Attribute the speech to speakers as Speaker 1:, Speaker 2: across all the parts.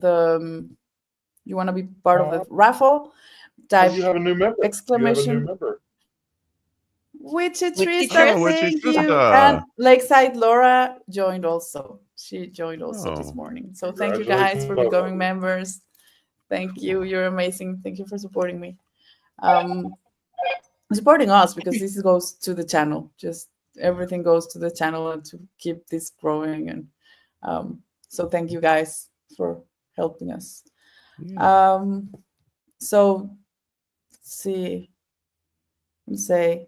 Speaker 1: the you want to be part of the raffle,
Speaker 2: Oh,
Speaker 1: type
Speaker 2: you have a new member. You have a new
Speaker 1: exclamation
Speaker 2: member.
Speaker 1: Witchy
Speaker 3: Witchy
Speaker 1: Trista,
Speaker 3: Tris.
Speaker 4: Oh, which is
Speaker 1: thank
Speaker 4: just
Speaker 1: you. And Lakeside Laura joined also. She joined also this
Speaker 4: oh,
Speaker 1: morning. So thank you guys
Speaker 2: Congratulations,
Speaker 1: for
Speaker 2: both of
Speaker 1: becoming
Speaker 2: you.
Speaker 1: members. Thank you. You're amazing. Thank you for supporting me. Um, Supporting us, because this goes to the channel. Just everything goes to the channel and to keep this growing. And so thank you guys for helping us.
Speaker 4: yeah.
Speaker 1: Um, so let's see. Let's say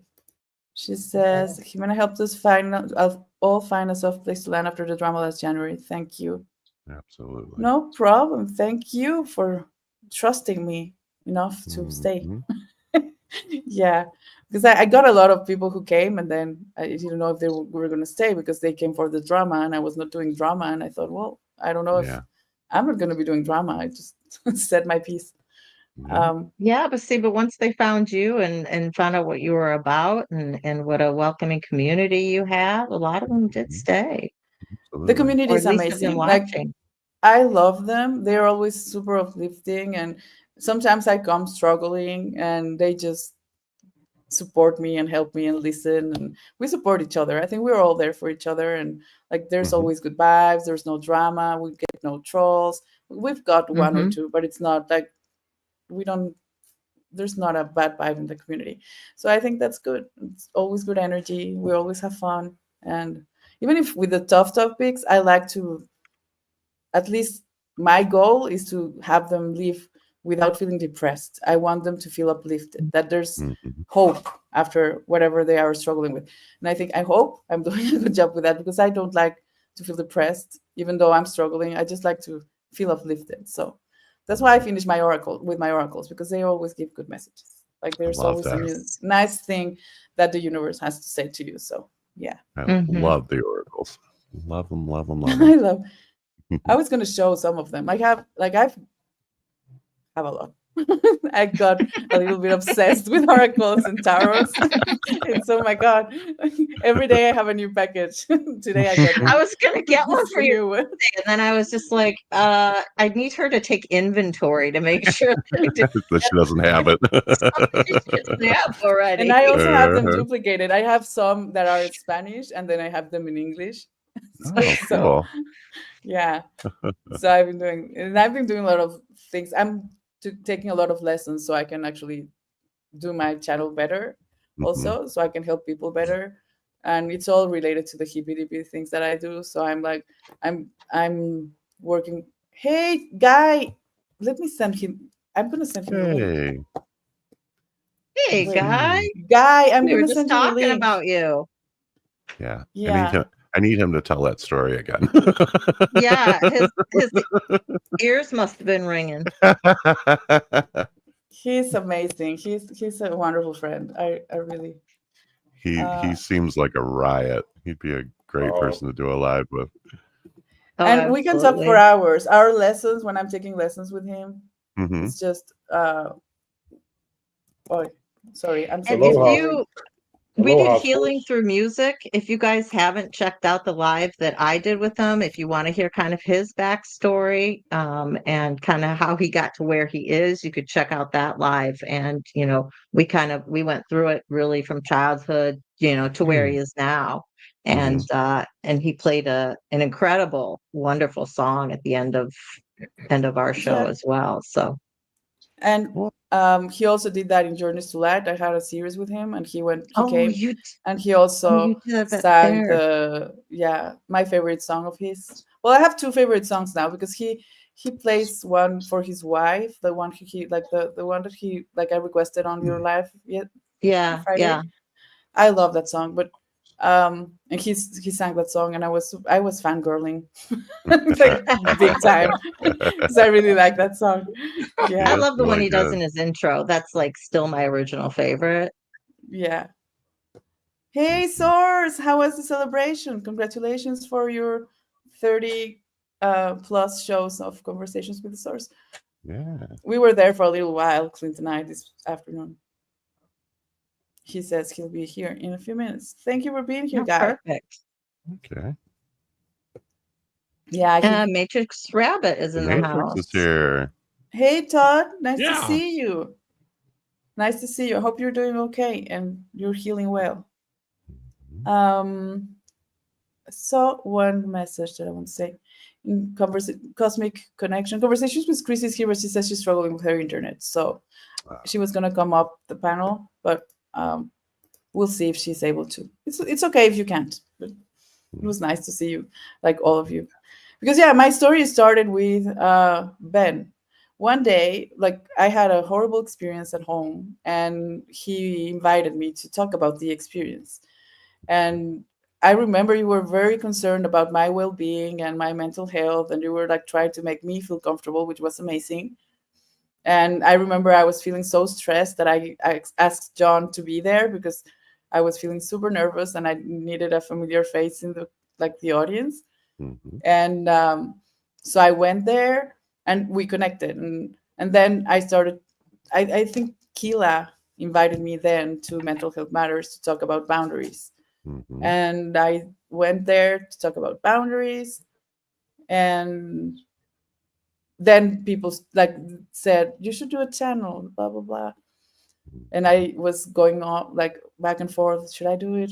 Speaker 1: she says, Ximena helped us all find a soft place to land after the drama last January. Thank you.
Speaker 4: Absolutely.
Speaker 1: No problem. Thank you for trusting me enough to stay.
Speaker 4: Hmm.
Speaker 1: Yeah, because I got a lot of people who came, and then I didn't know if they were going to stay because they came for the drama and I was not doing drama. And I thought, well, I don't know if
Speaker 4: Yeah.
Speaker 1: I'm not going to be doing drama. I just said my piece.
Speaker 4: Yeah.
Speaker 3: Yeah, but once they found you and found out what you were about and what a welcoming community you have, a lot of them did
Speaker 4: Mhm.
Speaker 3: stay,
Speaker 1: The
Speaker 4: Absolutely.
Speaker 1: community
Speaker 3: or
Speaker 1: is
Speaker 3: at least have been
Speaker 1: amazing. Like,
Speaker 3: watching.
Speaker 1: I love them. They're always super uplifting, and sometimes I come struggling, and they just support me and help me and listen, and we support each other. I think we're all there for each other, and like there's
Speaker 4: Hmm.
Speaker 1: always good vibes. There's no drama. We get no trolls. We've got one or
Speaker 3: Hmm.
Speaker 1: two, but it's not like we don't. There's not a bad vibe in the community, so I think that's good. It's always good energy. We always have fun, and even if with the tough topics, I like to, at least my goal is to have them leave without feeling depressed. I want them to feel uplifted, that there's
Speaker 4: Hmm.
Speaker 1: hope after whatever they are struggling with. And I hope I'm doing a good job with that, because I don't like to feel depressed, even though I'm struggling. I just like to feel uplifted. So that's why I finish my oracle with my oracles, because they always give good messages. Like
Speaker 4: I
Speaker 1: there's
Speaker 4: love
Speaker 1: always a
Speaker 4: that.
Speaker 1: new nice thing that the universe has to say to you. So yeah,
Speaker 4: I
Speaker 3: Hmm.
Speaker 4: love the oracles. Love them, love them, love
Speaker 1: I
Speaker 4: them.
Speaker 1: love. I was gonna show some of them. I've a lot. I got a little bit obsessed with oracles and tarots. It's, oh my god! Every day I have a new package. Today I got
Speaker 3: I
Speaker 1: one.
Speaker 3: was gonna get one
Speaker 1: This is
Speaker 3: for
Speaker 1: a
Speaker 3: you,
Speaker 1: new one.
Speaker 3: and then I was just like, I need her to take inventory to make sure that we did
Speaker 4: That she doesn't have it.
Speaker 3: something she doesn't have
Speaker 1: And
Speaker 3: already.
Speaker 1: I also have them
Speaker 4: Uh-huh.
Speaker 1: duplicated. I have some that are in Spanish, and then I have them in English.
Speaker 4: Oh,
Speaker 1: So
Speaker 4: cool.
Speaker 1: yeah, so I've been doing a lot of things. I'm taking a lot of lessons so I can actually do my channel better,
Speaker 4: Hmm.
Speaker 1: also, so I can help people better. And it's all related to the hippie dippy things that I do. So I'm working. Hey guy, let me send him. I'm gonna send him the link.
Speaker 4: Hey.
Speaker 3: Hey,
Speaker 4: Let's
Speaker 1: Wait,
Speaker 3: guy,
Speaker 4: see.
Speaker 1: guy, I'm
Speaker 3: we were
Speaker 1: gonna
Speaker 3: just
Speaker 1: send you the
Speaker 3: talking
Speaker 1: link.
Speaker 3: about you.
Speaker 4: Yeah.
Speaker 1: Yeah,
Speaker 4: I need him to tell that story again.
Speaker 3: Yeah, his ears must have been ringing.
Speaker 1: he's amazing. He's a wonderful friend. I really.
Speaker 4: He
Speaker 1: Uh,
Speaker 4: seems like a riot. He'd be a great
Speaker 2: Oh,
Speaker 4: person to do a live with.
Speaker 3: Oh,
Speaker 1: and we can talk for
Speaker 3: absolutely.
Speaker 1: hours. Our lessons, when I'm taking lessons with him,
Speaker 4: Hmm.
Speaker 1: it's just oh, sorry, I'm
Speaker 3: And
Speaker 1: sending
Speaker 3: if
Speaker 1: you the
Speaker 2: aloha,
Speaker 1: link.
Speaker 3: we did
Speaker 2: aloha,
Speaker 3: Healing
Speaker 2: sports.
Speaker 3: Through Music. If you guys haven't checked out the live that I did with him, if you want to hear kind of his backstory, and kind of how he got to where he is, you could check out that live. And, we went through it really from childhood, to where he is now.
Speaker 4: Hmm.
Speaker 3: And he played an incredible, wonderful song at the end of our show
Speaker 1: Yeah,
Speaker 3: as well. So,
Speaker 1: and
Speaker 4: Well,
Speaker 1: he also did that in Journeys to Light. I had a series with him, and he
Speaker 3: oh,
Speaker 1: came,
Speaker 3: you,
Speaker 1: and he
Speaker 3: oh, you
Speaker 1: also
Speaker 3: did it
Speaker 1: sang
Speaker 3: there.
Speaker 1: the, yeah, my favorite song of his. Well, I have two favorite songs now, because he plays one for his wife, the one he like the one that he, like, I requested on your live yet
Speaker 3: Yeah, yeah.
Speaker 1: Friday. I love that song, but and he sang that song, and I was fangirling like big time. So I really like that song.
Speaker 3: I
Speaker 1: Yeah,
Speaker 4: it's
Speaker 3: love the one
Speaker 4: really
Speaker 3: he does
Speaker 4: good.
Speaker 3: in his intro. That's like still my original favorite.
Speaker 1: yeah. Hey Source, how was the celebration? Congratulations for your 30 plus shows of conversations with the Source.
Speaker 4: Yeah.
Speaker 1: We were there for a little while, Clint and I, this afternoon. He says he'll be here in a few minutes. Thank you for being here,
Speaker 3: Oh,
Speaker 1: guy.
Speaker 3: perfect.
Speaker 4: Okay.
Speaker 1: Yeah,
Speaker 3: Matrix Rabbit is in the
Speaker 4: Matrix is
Speaker 3: house.
Speaker 4: here.
Speaker 1: hey Todd, nice to
Speaker 2: Yeah.
Speaker 1: see you. Nice to see you. I hope you're doing okay and you're healing well. Um, saw one message that I want to say in cosmic connection conversations with Chris is here, but she says she's struggling with her internet, so she was gonna come up the panel, but we'll see if she's able to. It's okay if you can't, but it was nice to see you, like all of you, because yeah, my story started with Ben. One day, like I had a horrible experience at home, and he invited me to talk about the experience. And I remember you were very concerned about my well-being and my mental health, and you were like trying to make me feel comfortable, which was amazing. And I remember I was feeling so stressed that I asked John to be there because I was feeling super nervous and I needed a familiar face in the audience.
Speaker 4: Mhm.
Speaker 1: And so I went there and we connected, and then I started. I think Keela invited me then to Mental Health Matters to talk about boundaries,
Speaker 4: Mhm.
Speaker 1: and I went there to talk about boundaries, and then people like said you should do a channel, blah blah blah, and I was going on like back and forth. Should I do it?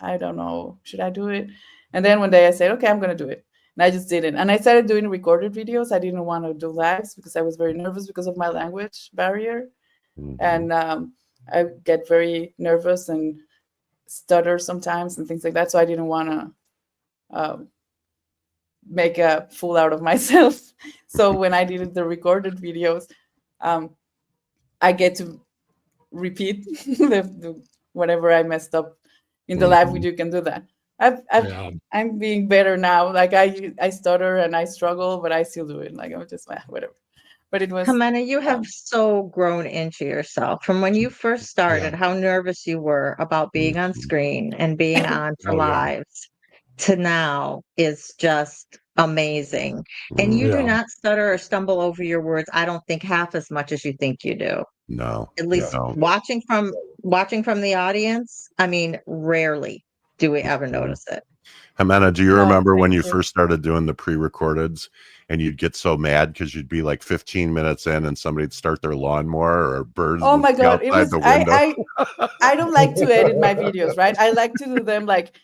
Speaker 1: I don't know. Should I do it? And then one day I said, okay, I'm gonna do it, and I just did it. And I started doing recorded videos. I didn't want to do lives because I was very nervous because of my language barrier,
Speaker 4: Mhm.
Speaker 1: and I get very nervous and stutter sometimes and things like that. So I didn't want to make a fool out of myself. So when I did the recorded videos, um, I get to repeat whatever I messed up in the live
Speaker 4: Mhm.
Speaker 1: video. Can do that. I've
Speaker 2: Yeah.
Speaker 1: I'm being better now. Like I stutter and I struggle, but I still do it. Like I'm just whatever. But it was
Speaker 3: Ximena, you have so grown into yourself from when you first started, how nervous you were about being on
Speaker 4: Mhm.
Speaker 3: screen and being on for
Speaker 2: Oh, yeah.
Speaker 3: lives to now is just amazing. And you do
Speaker 2: Yeah.
Speaker 3: not stutter or stumble over your words, I don't think half as much as you think you do.
Speaker 4: No,
Speaker 3: At
Speaker 4: you
Speaker 3: least
Speaker 4: don't.
Speaker 3: watching from the audience, I mean, rarely do we ever
Speaker 4: Mhm.
Speaker 3: notice it.
Speaker 4: Jimena, do you
Speaker 1: no,
Speaker 4: remember when
Speaker 1: thank
Speaker 4: you
Speaker 1: you.
Speaker 4: first started doing the pre-recordeds and you'd get so mad because you'd be like 15 minutes in and somebody'd start their lawnmower or birds
Speaker 1: Oh
Speaker 4: would
Speaker 1: my
Speaker 4: be
Speaker 1: god, it
Speaker 4: outside
Speaker 1: was
Speaker 4: the window?
Speaker 1: I don't like to edit my videos, right? I like to do them like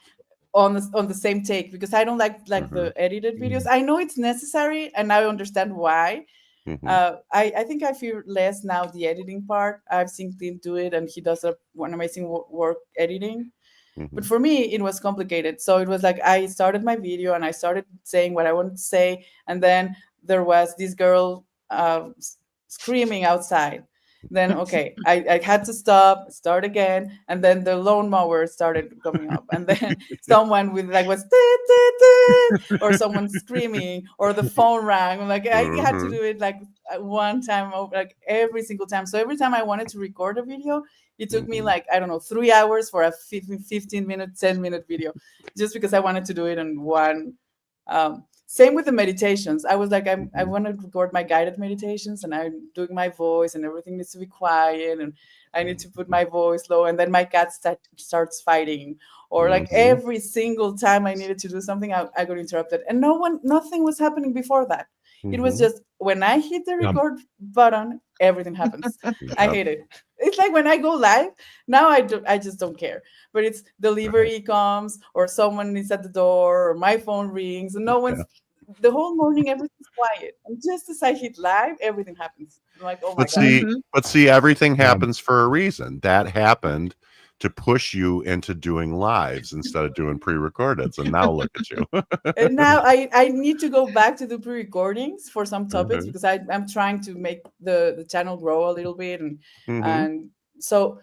Speaker 1: on the same take because I don't like
Speaker 4: Mhm.
Speaker 1: the edited videos.
Speaker 2: Mhm.
Speaker 1: I know it's necessary and I understand why.
Speaker 4: Mhm.
Speaker 1: I think I feel less now the editing part. I've seen Tim do it and he does one amazing work editing. But
Speaker 4: Mhm.
Speaker 1: for me, it was complicated. So it was like I started my video and I started saying what I wanted to say, and then there was this girl screaming outside. Then okay, I had to start again, and then the lawnmower started coming up, and then someone with like was "Tee, tee, tee," or someone screaming, or the phone rang. I'm like I had to
Speaker 4: Mhm.
Speaker 1: do it like one time over, like every single time. So every time I wanted to record a video, it took me
Speaker 4: Mhm.
Speaker 1: like, I don't know, 3 hours for a 15-minute, 10-minute video, just because I wanted to do it in one. Same with the meditations. I was like, I
Speaker 4: Mhm.
Speaker 1: want to record my guided meditations and I'm doing my voice and everything needs to be quiet and I need to put my voice low. And then my cat starts fighting. Or like
Speaker 4: Mhm.
Speaker 1: every single time I needed to do something, I got interrupted. And nothing was happening before that. It was
Speaker 4: Mhm.
Speaker 1: just when I hit the
Speaker 2: Yeah.
Speaker 1: record button, everything happens. I
Speaker 4: Yep.
Speaker 1: hate it. It's like when I go live now, I just don't care. But it's delivery comes or someone is at the door or my phone rings and no
Speaker 4: Yeah.
Speaker 1: one's the whole morning everything's quiet. And just as I hit live, everything happens. I'm like, oh my
Speaker 4: But
Speaker 1: god.
Speaker 4: see,
Speaker 3: Mhm.
Speaker 4: but see, everything
Speaker 2: Yeah.
Speaker 4: happens for a reason. That happened to push you into doing lives instead of doing pre-recordeds, and now look at you.
Speaker 1: And now I need to go back to the pre-recordings for some topics
Speaker 4: Mhm.
Speaker 1: because I'm trying to make the channel grow a little bit
Speaker 4: Mhm.
Speaker 1: and so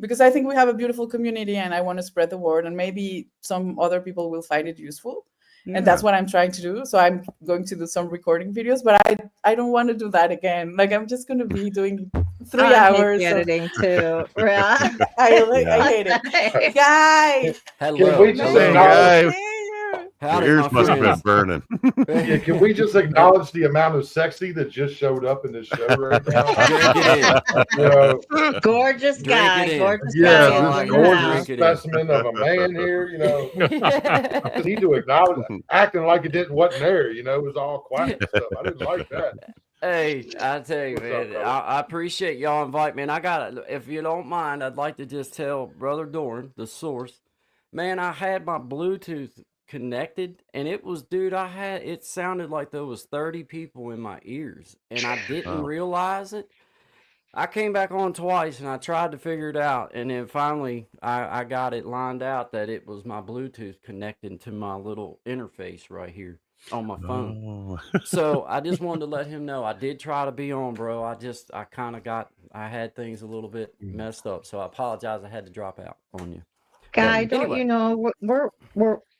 Speaker 1: because I think we have a beautiful community and I want to spread the word and maybe some other people will find it useful. And
Speaker 4: Yeah.
Speaker 1: that's what I'm trying to do. So I'm going to do some recording videos, but I don't want to do that again. Like I'm just going to be doing three
Speaker 3: I hate the
Speaker 1: hours of
Speaker 3: editing too. Yeah.
Speaker 1: I
Speaker 4: Yeah.
Speaker 1: hate it. Guy,
Speaker 2: Can't
Speaker 5: Hello.
Speaker 2: wait till
Speaker 1: nice
Speaker 2: the
Speaker 4: Hey,
Speaker 1: to
Speaker 5: Hello.
Speaker 2: knowledge.
Speaker 4: guy.
Speaker 1: see you.
Speaker 4: Your
Speaker 5: Howdy,
Speaker 4: ears
Speaker 5: my
Speaker 4: must have been
Speaker 5: friends.
Speaker 4: burning.
Speaker 2: Yeah, can we just acknowledge the amount of sexy that just showed up in this show right now?
Speaker 5: Drink it in.
Speaker 2: You know,
Speaker 3: Gorgeous
Speaker 5: Drink
Speaker 3: guy,
Speaker 5: it in.
Speaker 3: gorgeous
Speaker 2: yeah,
Speaker 5: That's all
Speaker 3: guy
Speaker 5: I
Speaker 3: in
Speaker 2: this
Speaker 3: the
Speaker 5: got.
Speaker 2: gorgeous
Speaker 3: house.
Speaker 5: Drink it in.
Speaker 2: specimen of a man here, you know,
Speaker 1: Yeah.
Speaker 2: need to acknowledge acting like it wasn't there, you know, it was all quiet and stuff. I didn't like that.
Speaker 5: Hey, I tell you,
Speaker 2: What's up,
Speaker 5: man,
Speaker 2: brother?
Speaker 5: I appreciate y'all inviting me. And I got to, if you don't mind, I'd like to just tell Brother Dorn, the source, man, I had my Bluetooth connected and it was, dude, it sounded like there was 30 people in my ears and I didn't
Speaker 4: Wow.
Speaker 5: realize it. I came back on twice and I tried to figure it out. And then finally, I got it lined out that it was my Bluetooth connected to my little interface right here on my phone.
Speaker 4: Oh.
Speaker 5: So I just wanted to let him know I did try to be on, bro. I had things a little bit messed up. So I apologize. I had to drop out on you.
Speaker 3: Guy,
Speaker 5: But
Speaker 3: don't
Speaker 5: anyway.
Speaker 3: you know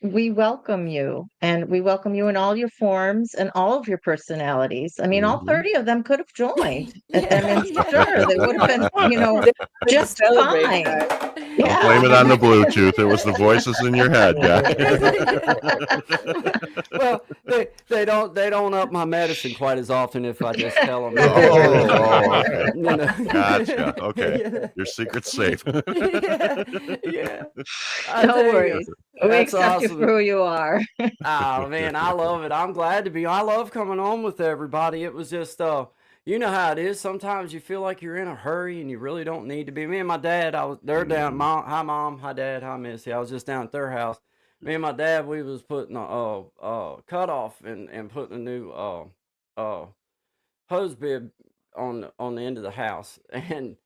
Speaker 3: we welcome you, and we welcome you in all your forms and all of your personalities. I mean, all
Speaker 4: Mhm.
Speaker 3: 30 of them could have joined. I mean,
Speaker 5: Yeah.
Speaker 3: sure, they would have been,
Speaker 1: They
Speaker 3: just
Speaker 1: celebrate,
Speaker 3: fine.
Speaker 1: guys.
Speaker 4: Don't
Speaker 3: Yeah.
Speaker 4: blame it on the Bluetooth. It was the voices in your head,
Speaker 5: Well, they don't up my medicine quite as often if I just tell them.
Speaker 4: Oh, okay.
Speaker 5: You know.
Speaker 4: Gotcha. Okay.
Speaker 5: Yeah.
Speaker 4: Your secret's safe.
Speaker 5: Yeah. I
Speaker 3: No
Speaker 5: tell you,
Speaker 3: worries. We
Speaker 5: that's
Speaker 3: accept you
Speaker 5: awesome.
Speaker 3: for who you are.
Speaker 5: Oh man, I love it. I'm glad to be. I love coming on with everybody. It was just you know how it is. Sometimes you feel like you're in a hurry and you really don't need to be. Me and my dad, they're down. Hi mom, hi dad, hi Missy. I was just down at their house. Me and my dad, we was putting a cutoff and putting a new hose bib on the end of the house, and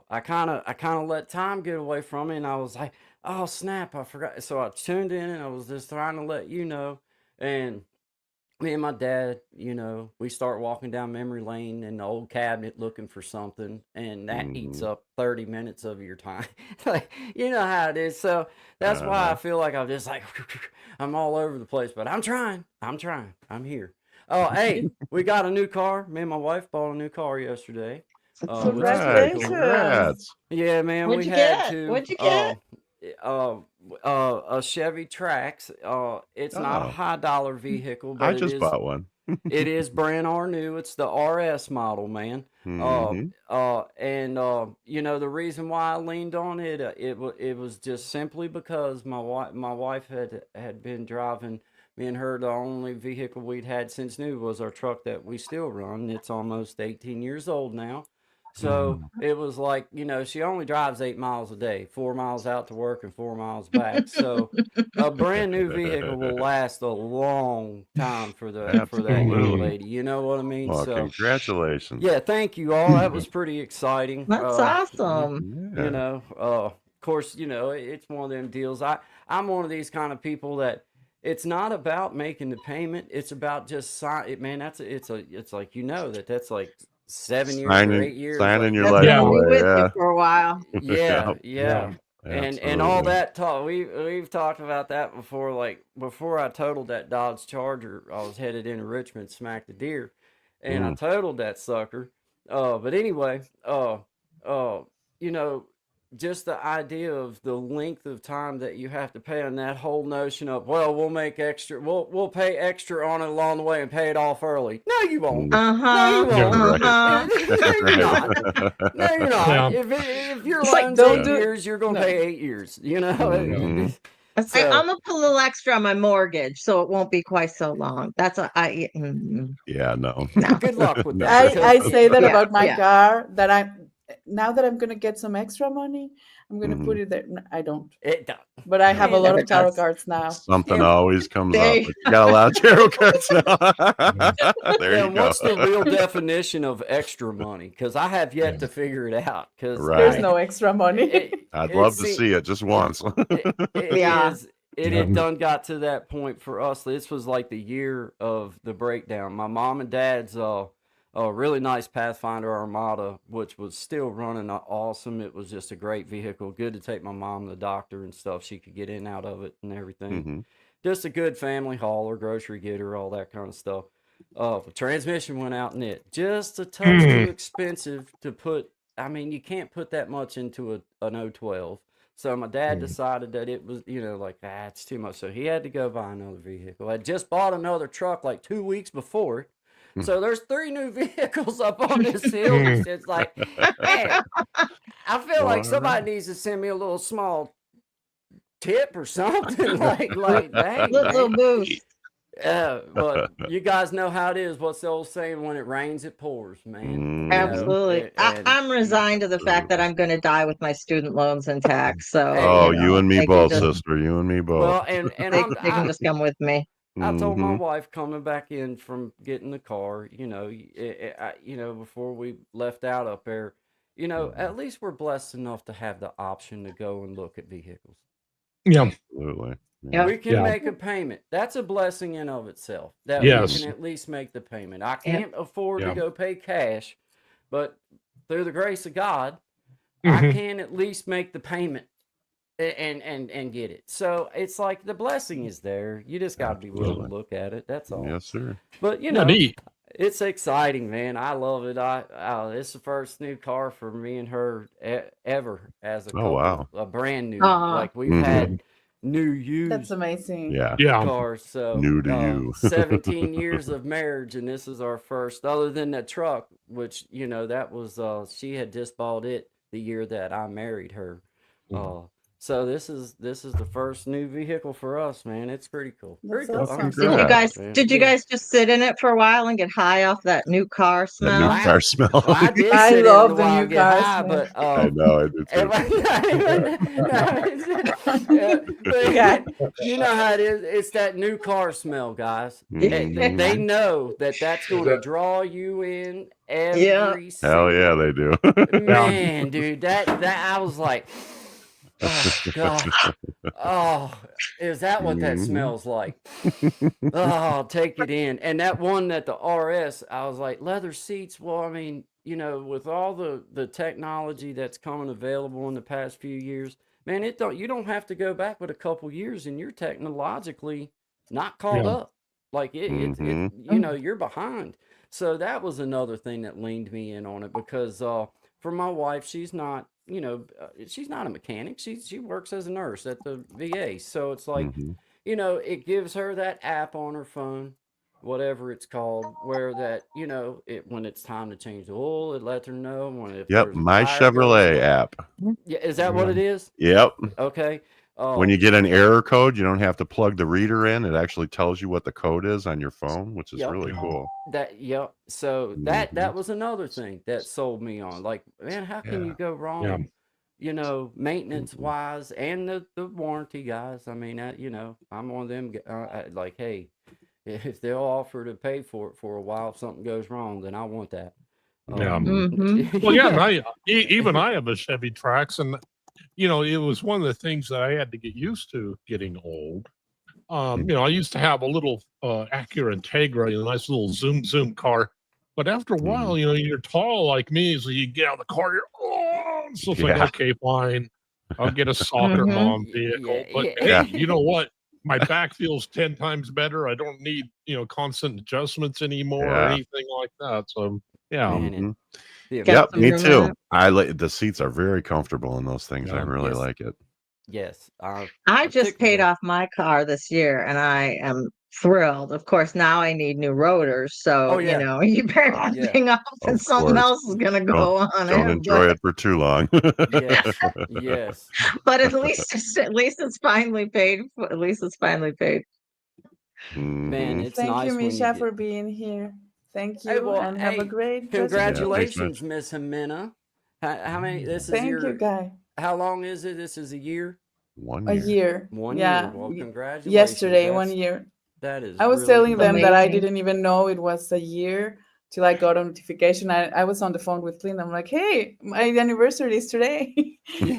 Speaker 5: I kind of let time get away from me, and I was like, oh snap, I forgot. So I tuned in, and I was just trying to let you know, and me and my dad, we start walking down memory lane in the old cabinet looking for something, and that eats
Speaker 4: Mhm.
Speaker 5: up 30 minutes of your time. Like, you know how it is. So that's why I feel like I'm just like, I'm all over the place, but I'm trying. I'm here. Oh, hey, we got a new car. Me and my wife bought a new car yesterday, which is pretty
Speaker 4: Right.
Speaker 5: cool.
Speaker 1: Congratulations.
Speaker 4: Congrats.
Speaker 5: Yeah, man,
Speaker 3: What'd
Speaker 5: we
Speaker 3: you
Speaker 5: had
Speaker 3: get?
Speaker 5: to.
Speaker 3: What'd you get?
Speaker 5: Uh, a Chevy Trax. It's not a
Speaker 4: Oh,
Speaker 5: high dollar vehicle,
Speaker 4: I
Speaker 5: but
Speaker 4: just bought one.
Speaker 5: it is brand new. It's the RS model, man.
Speaker 4: Mhm.
Speaker 5: And the reason why I leaned on it, it was just simply because my wife had been driving. Me and her, the only vehicle we'd had since new was our truck that we still run. It's almost 18 years old now. So
Speaker 4: Mhm.
Speaker 5: it was like, she only drives 8 miles a day, 4 miles out to work and 4 miles back. So a brand new vehicle will last a long time for that young
Speaker 4: Absolutely.
Speaker 5: lady. You know what I mean?
Speaker 4: Well,
Speaker 5: So
Speaker 4: congratulations.
Speaker 5: yeah, thank you all. That was pretty exciting.
Speaker 3: That's awesome.
Speaker 4: Yeah.
Speaker 5: Of course, it's one of them deals. I'm one of these kind of people that it's not about making the payment. It's about just sign it, man. It's like that's like 7 years or 8 years.
Speaker 4: Signing
Speaker 5: Like
Speaker 4: your
Speaker 3: That's
Speaker 4: life
Speaker 3: gonna be
Speaker 4: away.
Speaker 3: with you
Speaker 4: Yeah.
Speaker 3: for a while.
Speaker 5: yeah,
Speaker 4: Yep.
Speaker 5: yeah. And all
Speaker 4: Absolutely.
Speaker 5: that talk we've talked about that before. Like before I totaled that Dodge Charger, I was headed into Richmond, smacked a deer, and I
Speaker 4: Mm.
Speaker 5: totaled that sucker. But anyway, uh, you know, just the idea of the length of time that you have to pay on that whole notion of, well, we'll pay extra on it along the way and pay it off early. No, you won't.
Speaker 4: Mm.
Speaker 5: No, you
Speaker 3: Uh-huh.
Speaker 5: won't.
Speaker 4: Right.
Speaker 3: Uh-huh.
Speaker 5: No, you're not.
Speaker 4: Right.
Speaker 5: No, you're not.
Speaker 2: Yeah.
Speaker 5: If your
Speaker 1: It's like,
Speaker 5: loan's
Speaker 1: don't
Speaker 5: 8 years, you're gonna
Speaker 1: no.
Speaker 5: pay 8 years.
Speaker 4: Mhm.
Speaker 5: So
Speaker 3: I'm gonna put a little extra on my mortgage, so it won't be quite so long. That's what
Speaker 4: Yeah, no.
Speaker 3: no.
Speaker 5: good luck with
Speaker 4: No.
Speaker 5: that.
Speaker 1: I say that
Speaker 3: Yeah,
Speaker 1: about my
Speaker 3: yeah.
Speaker 1: car that now that I'm gonna get some extra money, I'm gonna put
Speaker 4: Mhm.
Speaker 1: it there. I don't,
Speaker 5: It don't.
Speaker 1: but I
Speaker 4: No.
Speaker 1: have a
Speaker 5: Man,
Speaker 1: lot
Speaker 3: Never
Speaker 1: of tarot
Speaker 3: does.
Speaker 1: cards now.
Speaker 4: Something
Speaker 5: Yeah.
Speaker 4: always comes
Speaker 3: There
Speaker 4: up.
Speaker 3: you-
Speaker 4: But you got a lot of tarot cards now. There
Speaker 5: Yeah,
Speaker 4: you
Speaker 5: and
Speaker 4: go.
Speaker 5: what's the real definition of extra money? Because I have yet to figure it out. Because
Speaker 1: There's
Speaker 4: Right.
Speaker 1: no extra money.
Speaker 4: I'd
Speaker 5: it
Speaker 4: love to
Speaker 5: se-
Speaker 4: see it just once.
Speaker 5: it
Speaker 3: Yeah.
Speaker 5: is it had done got to that point for us. This was like the year of the breakdown. My mom and dad's a really nice Pathfinder Armada, which was still running awesome. It was just a great vehicle, good to take my mom to the doctor and stuff. She could get in and out of it and everything.
Speaker 4: Mhm.
Speaker 5: Just a good family hauler, grocery getter, all that kind of stuff. The transmission went out in it. Just a touch too expensive to put. I mean, you can't put that much into an O12. So my dad decided that it was, like, it's too much. So he had to go buy another vehicle. I just bought another truck like 2 weeks before. So there's 3 new vehicles up on this hill. It's like, man, I feel like somebody needs to send me a little small tip or something. like dang,
Speaker 3: Little
Speaker 5: man.
Speaker 3: boost.
Speaker 5: But you guys know how it is. What's the old saying? When it rains, it pours, man.
Speaker 3: Absolutely. I'm resigned to the fact that I'm going to die with my student loans intact. So,
Speaker 4: Oh, you and me
Speaker 3: they can
Speaker 4: both,
Speaker 3: just,
Speaker 4: sister. You and me both.
Speaker 5: Well, and
Speaker 3: they can just come with me.
Speaker 5: I told my
Speaker 4: Mhm.
Speaker 5: wife coming back in from getting the car, before we left out up there, at least we're blessed enough to have the option to go and look at vehicles.
Speaker 6: Yeah.
Speaker 4: Absolutely.
Speaker 3: Yeah.
Speaker 5: We can
Speaker 6: Yeah.
Speaker 5: make a payment. That's a blessing in of itself. That
Speaker 6: Yes.
Speaker 5: we can at least make the payment. I can't afford to go pay cash, but through the grace of God, I can at least make the payment and get it. So it's like the blessing is there. You just got to be willing to look at it. That's all.
Speaker 4: Yes, sir.
Speaker 5: But
Speaker 6: Neat.
Speaker 5: it's exciting, man. I love it. It's the first new car for me and her ever as a couple.
Speaker 4: wow.
Speaker 5: A brand new.
Speaker 3: Aw.
Speaker 5: Like we've had new used
Speaker 1: That's amazing.
Speaker 4: Yeah.
Speaker 5: cars. So
Speaker 4: New to you.
Speaker 5: 17 years of marriage, and this is our first. Other than that truck, which that was she had just bought it the year that I married her. So this is the first new vehicle for us, man. It's pretty cool.
Speaker 1: That's
Speaker 5: Pretty cool.
Speaker 1: awesome.
Speaker 5: I'm
Speaker 3: Did you
Speaker 5: excited,
Speaker 3: guys
Speaker 5: man.
Speaker 3: did you
Speaker 5: Yeah.
Speaker 3: guys just sit in it for a while and get high off that new car
Speaker 4: That
Speaker 3: smell?
Speaker 4: new car smell.
Speaker 5: Well, I did
Speaker 1: I
Speaker 5: sit
Speaker 1: love
Speaker 5: in
Speaker 1: the
Speaker 5: a while
Speaker 1: new
Speaker 5: and get
Speaker 1: cars,
Speaker 5: high,
Speaker 1: man.
Speaker 5: but
Speaker 4: I know, I do too.
Speaker 5: but you know how it is. It's that new car smell, guys.
Speaker 4: Mhm.
Speaker 5: They know that's going to draw you in every
Speaker 4: Hell yeah,
Speaker 5: single
Speaker 4: they do.
Speaker 5: man, dude. That I was like, oh God, oh, is that what that
Speaker 4: Mhm.
Speaker 5: smells like? Oh, take it in. And that one at the RS, I was like, leather seats. Well, I mean, with all the technology that's coming available in the past few years, man, you don't have to go back but a couple years and you're technologically not caught up. Like
Speaker 4: Mhm.
Speaker 5: you're behind. So that was another thing that leaned me in on it because for my wife, she's not, she's not a mechanic. She works as a nurse at the VA. So it's like,
Speaker 4: Mhm.
Speaker 5: it gives her that app on her phone, whatever it's called, where that, when it's time to change the oil, it lets her know if
Speaker 4: Yep,
Speaker 5: there's a
Speaker 4: my
Speaker 5: tire goes
Speaker 4: Chevrolet
Speaker 5: flat.
Speaker 4: app.
Speaker 5: Yeah, is that what it is?
Speaker 4: Yep.
Speaker 5: Okay.
Speaker 4: When you get an error code, you don't have to plug the reader in. It actually tells you what the code is on your phone, which is really cool.
Speaker 5: So that was another thing that sold me on. Like, man, how can you go wrong? Maintenance wise and the warranty guys. I mean, I'm one of them. Like, hey, if they'll offer to pay for it for a while, if something goes wrong, then I want that.
Speaker 6: Yeah.
Speaker 3: Mhm.
Speaker 6: Well, yeah, and I have a Chevy Trax, and it was one of the things that I had to get used to getting old. I used to have a little Acura Integra, a nice little zoom car. But after a while, you're tall like me, so you get out of the car, so it's like, okay, fine, I'll get a soccer mom vehicle. But hey, you know what? My back feels 10 times better. I don't need, constant adjustments anymore or anything like that. So yeah.
Speaker 5: Man,
Speaker 4: Yep, me too. I like the seats are very comfortable in those things. I really
Speaker 5: Yes.
Speaker 4: like it.
Speaker 5: Yes.
Speaker 3: I just paid off my car this year and I am thrilled. Of course, now I need new rotors. So, you better one thing off and something
Speaker 4: course.
Speaker 3: else is going to go on
Speaker 4: Don't
Speaker 3: it.
Speaker 4: enjoy it for too long.
Speaker 5: Yes.
Speaker 3: But at least it's finally paid. At least it's finally paid.
Speaker 5: Man, it's
Speaker 1: Thank
Speaker 5: nice
Speaker 1: you,
Speaker 5: when you
Speaker 1: Misha,
Speaker 5: get...
Speaker 1: for being here. Thank you,
Speaker 5: Hey, well,
Speaker 1: and have a great rest of your day.
Speaker 5: Congratulations, Miss Ximena. How many? This is
Speaker 1: Thank you, Guy.
Speaker 5: How long is it? This is a year.
Speaker 4: 1
Speaker 1: A
Speaker 4: year.
Speaker 1: year.
Speaker 5: 1
Speaker 1: Yeah.
Speaker 5: year. Well, congratulations.
Speaker 1: Yesterday, 1 year.
Speaker 5: That is.
Speaker 1: I was
Speaker 5: really
Speaker 1: telling
Speaker 5: cool.
Speaker 1: them that I
Speaker 3: Amazing.
Speaker 1: didn't even know it was a year till I got a notification. I was on the phone with Clint. I'm like, hey, my anniversary is today.